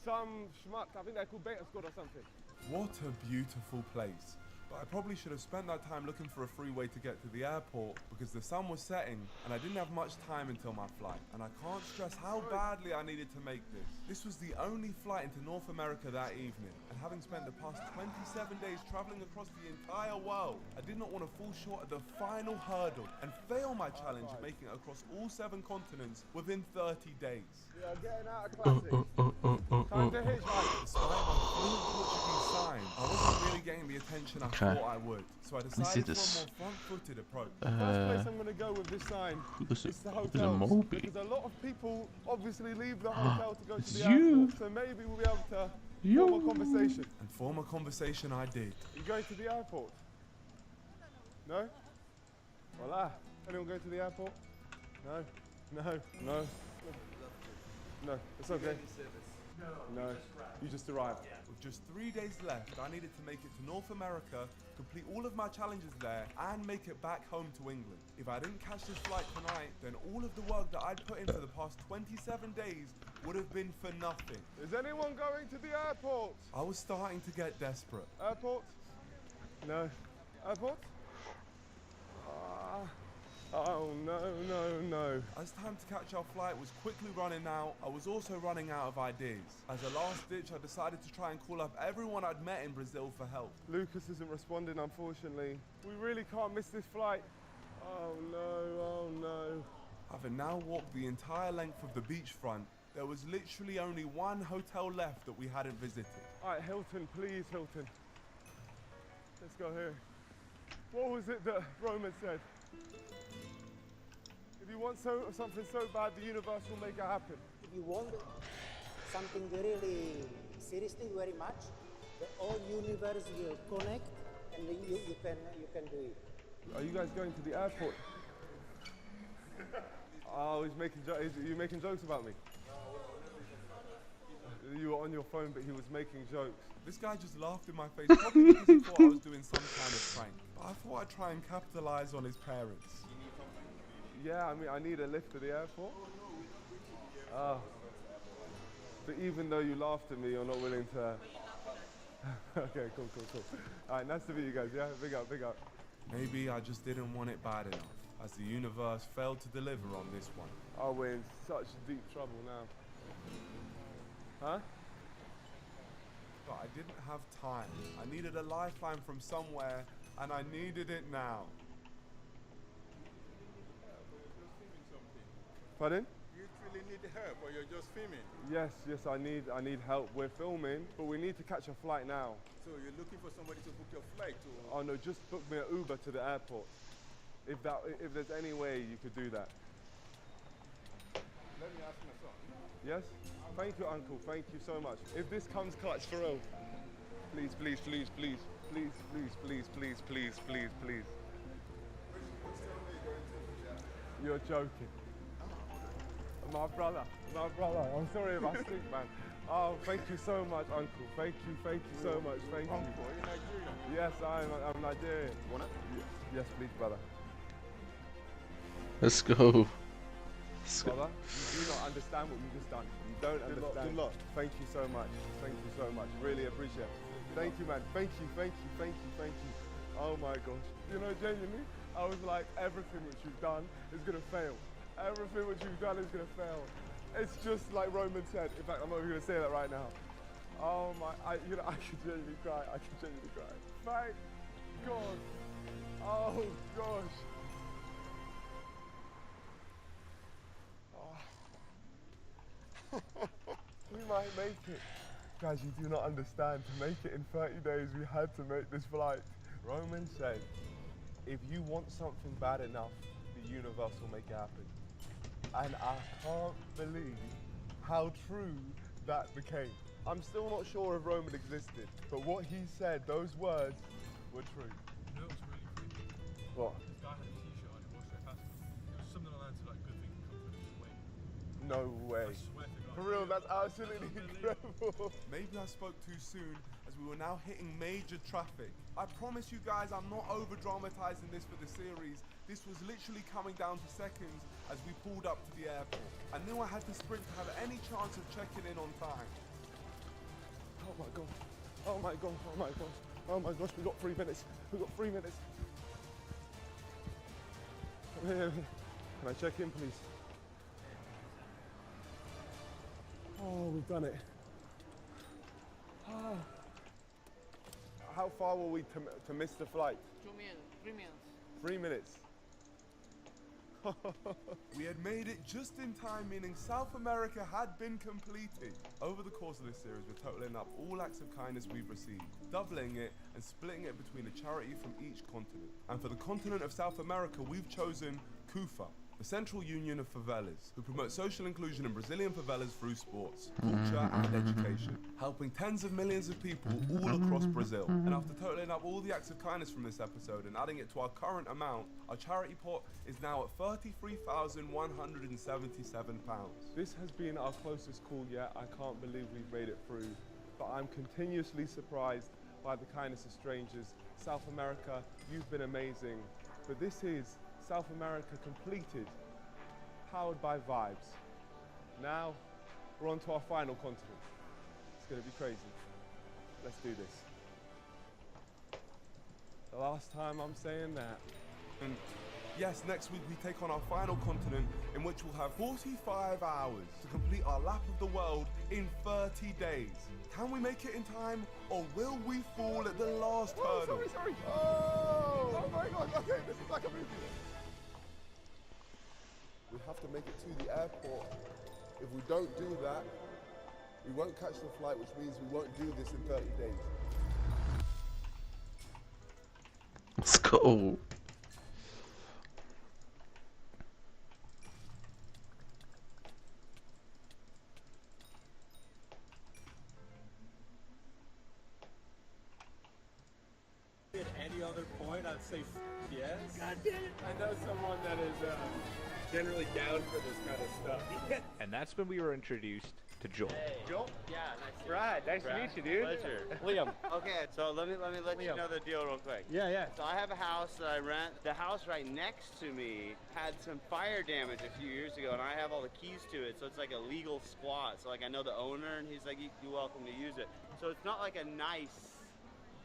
some schmuck. I think they're called Beta Squad or something. What a beautiful place. but I probably should have spent that time looking for a free way to get to the airport because the sun was setting and I didn't have much time until my flight. And I can't stress how badly I needed to make this. This was the only flight into North America that evening, and having spent the past 27 days traveling across the entire world, I did not want to fall short at the final hurdle and fail my challenge of making it across all 7 continents within 30 days. Yeah, getting out of classic. Time to hitchhike. Despite my fluent Portuguese sign, I wasn't really getting the attention I thought I would, so I decided for a more front-footed approach. The first place I'm going to go with this sign is the hotel, because a lot of people obviously leave the hotel to go to the airport, so maybe we'll be able to form a conversation. And form a conversation I did. You going to the airport? No? Voila. Anyone going to the airport? No? No? No? No, it's okay. No, you just arrived. With just 3 days left, I needed to make it to North America, complete all of my challenges there, and make it back home to England. If I didn't catch this flight tonight, then all of the work that I'd put in for the past 27 days would have been for nothing. Is anyone going to the airport? I was starting to get desperate. Airport? No. Airport? Oh, no, no, no. As time to catch our flight was quickly running out, I was also running out of ideas. As a last ditch, I decided to try and call up everyone I'd met in Brazil for help. Lucas isn't responding, unfortunately. We really can't miss this flight. Oh, no, oh, no. Having now walked the entire length of the beachfront, there was literally only one hotel left that we hadn't visited. All right, Hilton, please, Hilton. Let's go here. What was it that Roman said? If you want something so bad, the universe will make it happen. If you want something really seriously very much, the whole universe will connect, and you can do it. Are you guys going to the airport? Oh, he's making jokes. Are you making jokes about me? You were on your phone, but he was making jokes. This guy just laughed in my face, probably because he thought I was doing some kind of prank. But I thought I'd try and capitalize on his parents. Yeah, I mean, I need a lift to the airport. But even though you laughed at me, you're not willing to... Okay, cool. All right, nice to meet you guys, yeah? Big up, big up. Maybe I just didn't want it bad enough, as the universe failed to deliver on this one. Oh, we're in such deep trouble now. Huh? But I didn't have time. I needed a lifeline from somewhere, and I needed it now. Pardon? You really need help, or you're just filming? Yes, I need help. We're filming, but we need to catch a flight now. So you're looking for somebody to book your flight to? Oh no, just book me an Uber to the airport. If there's any way you could do that. Let me ask my son. Yes? Thank you, Uncle. Thank you so much. If this comes clutch for real, please. You're joking. My brother. I'm sorry if I stink, man. Oh, thank you so much, Uncle. Thank you so much. Thank you. Uncle, are you Nigerian? Yes, I'm Nigerian. Want it? Yes, please, brother. Let's go. Brother, you do not understand what you just done. You don't understand. Good luck. Thank you so much. Thank you so much. Really appreciate it. Thank you, man. Thank you. Oh my gosh. You know, genuinely, I was like, everything which you've done is gonna fail. Everything which you've done is gonna fail. It's just like Roman said. In fact, I'm not even gonna say that right now. Oh my, I can genuinely cry. Thank God. Oh gosh. We might make it. Guys, you do not understand. To make it in 30 days, we had to make this flight. Roman said, if you want something bad enough, the universe will make it happen. And I can't believe how true that became. I'm still not sure if Roman existed, but what he said, those words, were true. You know what's really freaky? What? This guy had a t-shirt on, it was straight past me. It was something along to like, good things come from this way. No way. I swear to God. For real, that's absolutely incredible. Maybe I spoke too soon, as we were now hitting major traffic. I promise you guys I'm not over-dramatizing this for the series. This was literally coming down to seconds as we pulled up to the airport. I knew I had to sprint to have any chance of checking in on time. Oh my God. Oh my God. Oh my God. Oh my gosh, we've got 3 minutes. We've got 3 minutes. Come here. Can I check in, please? Oh, we've done it. Ah. How far were we to miss the flight? 2 minutes, 3 minutes. 3 minutes. We had made it just in time, meaning South America had been completed. Over the course of this series, we're totaling up all acts of kindness we've received, doubling it and splitting it between a charity from each continent. And for the continent of South America, we've chosen CUFA, the Central Union of Favelas, who promote social inclusion in Brazilian favelas through sports, culture and education, helping tens of millions of people all across Brazil. And after totaling up all the acts of kindness from this episode and adding it to our current amount, our charity pot is now at £33,177. This has been our closest call yet. I can't believe we've made it through, but I'm continuously surprised by the kindness of strangers. South America, you've been amazing, but this is South America completed, powered by vibes. Now, we're on to our final continent. It's gonna be crazy. Let's do this. The last time I'm saying that. And yes, next week we take on our final continent, in which we'll have 45 hours to complete our lap of the world in 30 days. Can we make it in time, or will we fall at the last hurdle? Sorry. Oh my God, okay, this is like a movie. We have to make it to the airport. If we don't do that, we won't catch the flight, which means we won't do this in 30 days. Let's go. At any other point, I'd say yes. God damn it! I know someone that is generally down for this kind of stuff. And that's when we were introduced to Joel. Hey. Joel? Yeah, nice to Brad, nice to meet you, dude. Pleasure. Liam. Okay, so let me let you know the deal real quick. Yeah. So I have a house that I rent. The house right next to me had some fire damage a few years ago, and I have all the keys to it, so it's like a legal squat. So like I know the owner, and he's like, you're welcome to use it. So it's not like a nice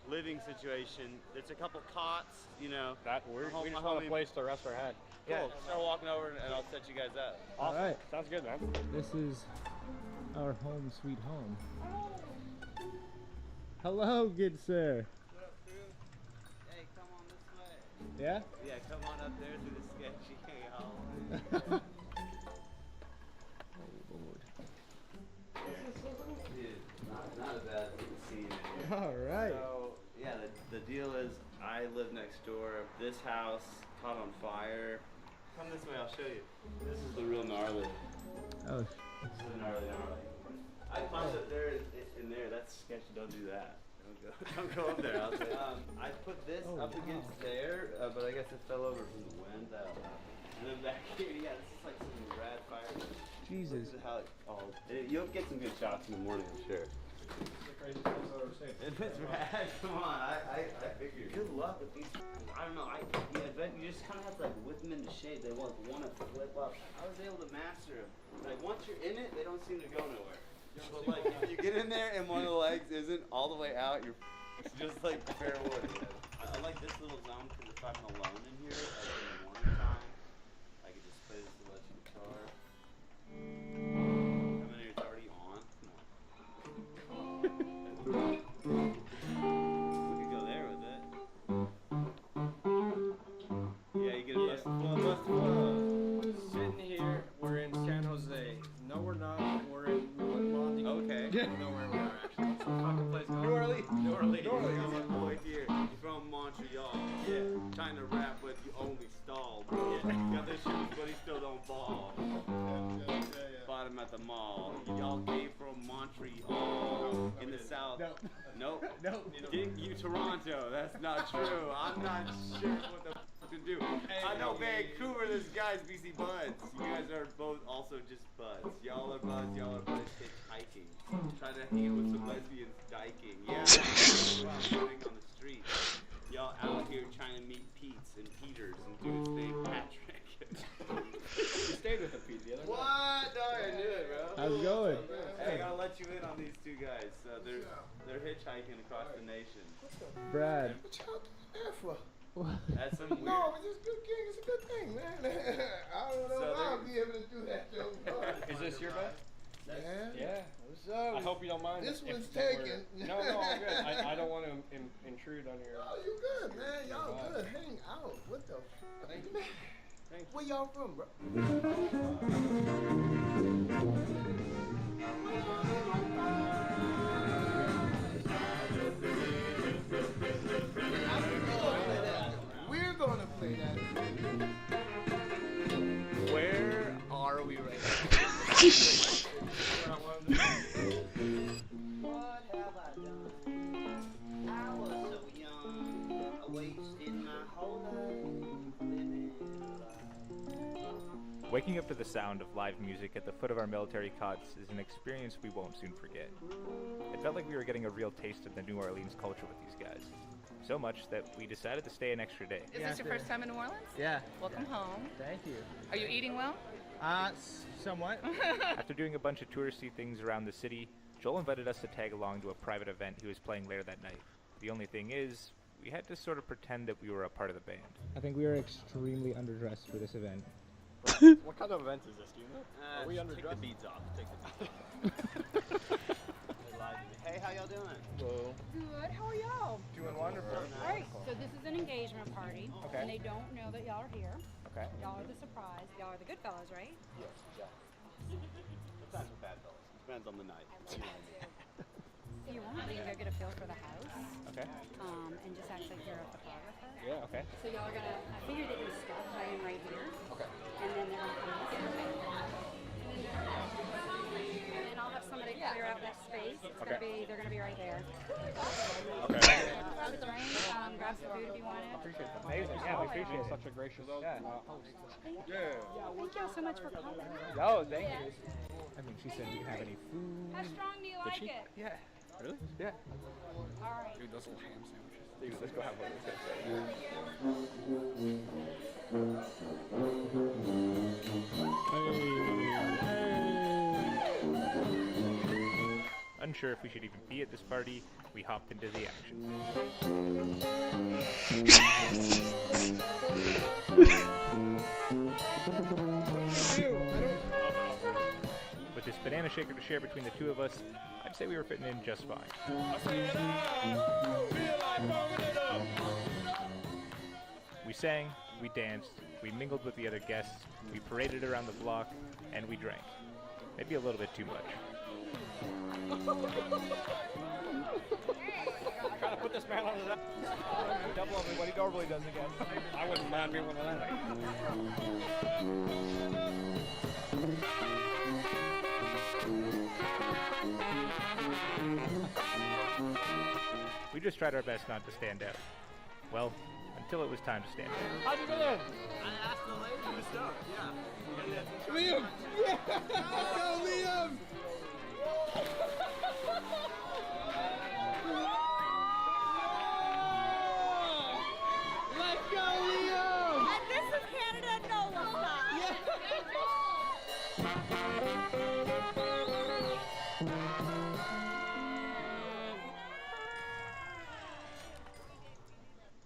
living situation. It's a couple cots, you know. We just want a place to rest our head. Cool. Yeah. Start walking over, and I'll set you guys up. Awesome. All right. Sounds good, man. This is our home sweet home. Hello, good sir. What up, crew? Hey, come on this way. Yeah? Yeah, come on up there to the sketchy hallway. Oh, Lord. Dude, not a bad scene. All right. So, yeah, the deal is I live next door. This house caught on fire. Come this way, I'll show you. This is the real gnarly. Oh. This is the gnarly. I climbed up there in there. That's sketchy. Don't do that. Don't go up there. I'll say. I put this up against there, but I guess it fell over from the wind. And then back here, yeah, this is like some rad fire. Jesus. This is how you'll get some good shots in the morning, I'm sure. It's rad. Come on, I figured. Good luck with these. I don't know. You just kind of have to like whip them into shape. They want to flip up. I was able to master them. Like once you're in it, they don't seem to go nowhere. But like if you get in there and one of the legs isn't all the way out, it's just like fair wood. I like this little zone because if I'm alone in here, like in the morning time, I could just play this electric guitar. Come in here, it's already on. We could go there with it. Yeah, you get a bust the flow. Sitting here, we're in San Jose. No, we're not. We're in Okay. I know where we are actually. What's the fucking place called? New Orleans. I'm a boy here from Montreal. Yeah. Trying to rap, but you only stalled. Yeah. Got the shoes, but he still don't ball. Bought him at the mall. Y'all came from Montreal in the south. Nope. Get you Toronto. That's not true. I'm not sure what the fuck to do. I know Vancouver. This guy's BC Buds. You guys are both also just buds. Y'all are buds. Hitchhiking. Trying to hang out with some lesbians diking. Yeah. Running on the street. Y'all out here trying to meet Pete's and Peters and do his thing, Patrick. You stayed with the Pete the other night. What? No, I knew it, bro. How's it going? Hey, I gotta let you in on these two guys. They're hitchhiking across the nation. Brad. What y'all doing that for? That's some weird. No, it's just good gig. It's a good thing, man. I don't know if I'll be able to do that though. Is this your bed? Yeah. What's up? I hope you don't mind. This if one's that taken. No, I'm good. I don't want to intrude on your. Oh, you good, man. Y'all good. Hang out. What the? Thank you. Man, where y'all from, bro? We're gonna play that. Where are we right now? What have I done? I was so young, I wasted my whole life living life. Waking up to the sound of live music at the foot of our military cots is an experience we won't soon forget. It felt like we were getting a real taste of the New Orleans culture with these guys. So much that we decided to stay an extra day. Is this your first time in New Orleans? Yeah. Welcome home. Thank you. Are you eating well? Somewhat. After doing a bunch of touristy things around the city, Joel invited us to tag along to a private event he was playing later that night. The only thing is, we had to sort of pretend that we were a part of the band. I think we are extremely underdressed for this event. What kind of event is this? Do you know? Are we underdressed? Take the beads off. Take the beads off. Hey, how y'all doing? Hello. Good. How are y'all? Doing wonderful. All right. So this is an engagement party, Okay. and they don't know that y'all are here. Okay. Y'all are the surprise. Y'all are the good fellas, right? Yes, sometimes we're bad fellas. Depends on the night. You know what I mean? If you want, we can go get a feel for the house. Okay. And just actually hear a photographer. Yeah, okay. So y'all are gonna. I figured they can start playing right here. Okay. And then they're gonna come this way. And then I'll have somebody clear out that space. It's gonna be. They're gonna be right there. Okay. Grab a drink. Grab some food if you want it. Appreciate it. Amazing. Yeah, we appreciate it. Such a gracious host. Thank y'all so much for coming. Oh, thank you. I mean, she said we can have any food. How strong do you like it? Yeah. Really? Yeah. All right. Dude, those little ham sandwiches. Dude, let's go have one. Unsure if we should even be at this party, we hopped into the action. With this banana shaker to share between the two of us, I'd say we were fitting in just fine. We sang, we danced, we mingled with the other guests, we paraded around the block, and we drank. Maybe a little bit too much. Trying to put this man on the double over what he normally does again. I wouldn't mind being one of them. We just tried our best not to stand out. Well, until it was time to stand out. How'd you get in? I asked the lady to stop. Yeah. Liam! Yeah! Go, Liam! Let's go, Liam! And this is Canada NOLA style.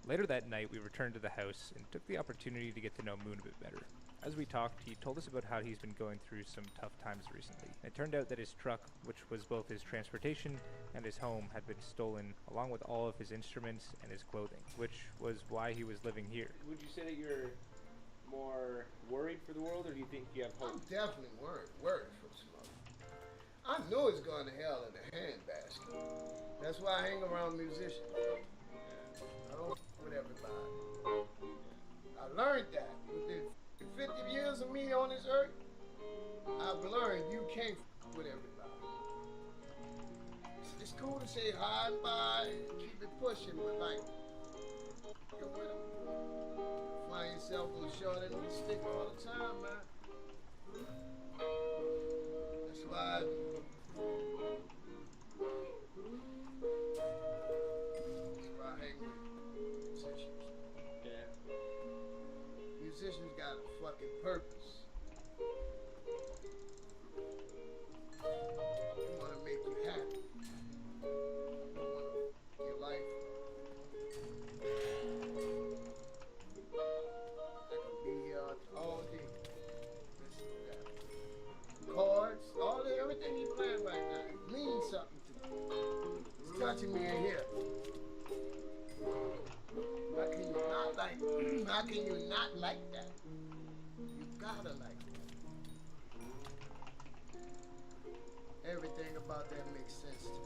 Later that night, we returned to the house and took the opportunity to get to know Moon a bit better. As we talked, he told us about how he's been going through some tough times recently. It turned out that his truck, which was both his transportation and his home, had been stolen, along with all of his instruments and his clothing, which was why he was living here. Would you say that you're more worried for the world, or do you think you have hope? I'm definitely worried for the smoke. I know it's going to hell in a handbasket. That's why I hang around musicians. I don't with everybody. I learned that within 50 years of me on this earth. I've learned you can't with everybody. It's cool to say hi and bye and keep it pushing, but like, go with them. Find yourself on the short end of the stick all the time, man. That's why I hang with musicians. Yeah. Musicians got a fucking purpose. You watching me in here. How can you not like? How can you not like that? You gotta like that. Everything about that makes sense to me.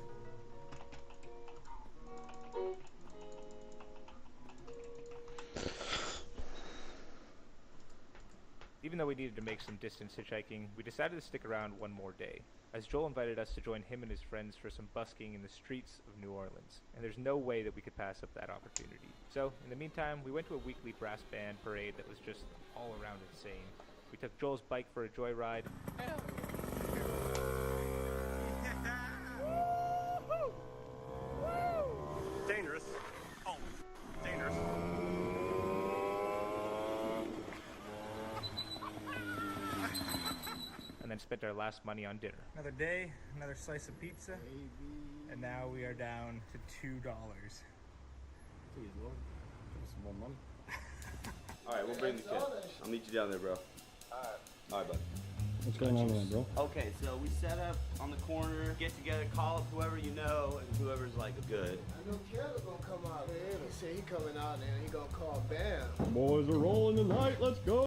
Even though we needed to make some distance hitchhiking, we decided to stick around one more day, as Joel invited us to join him and his friends for some busking in the streets of New Orleans, and there's no way that we could pass up that opportunity. So, in the meantime, we went to a weekly brass band parade that was just all around insane. We took Joel's bike for a joyride. Dangerous. Oh, dangerous. And then spent our last money on dinner. Another day, another slice of pizza, and now we are down to $2. Please, Lord, give us some more money. Alright, we'll bring the kid. I'll meet you down there, bro. Alright, bud. What's going on there, bro? Okay, so we set up on the corner, get together, call up whoever you know, and whoever's like good. I know Kelly's gonna come out there. He said he coming out there and he gonna call Bam. Boys are rolling tonight, let's go!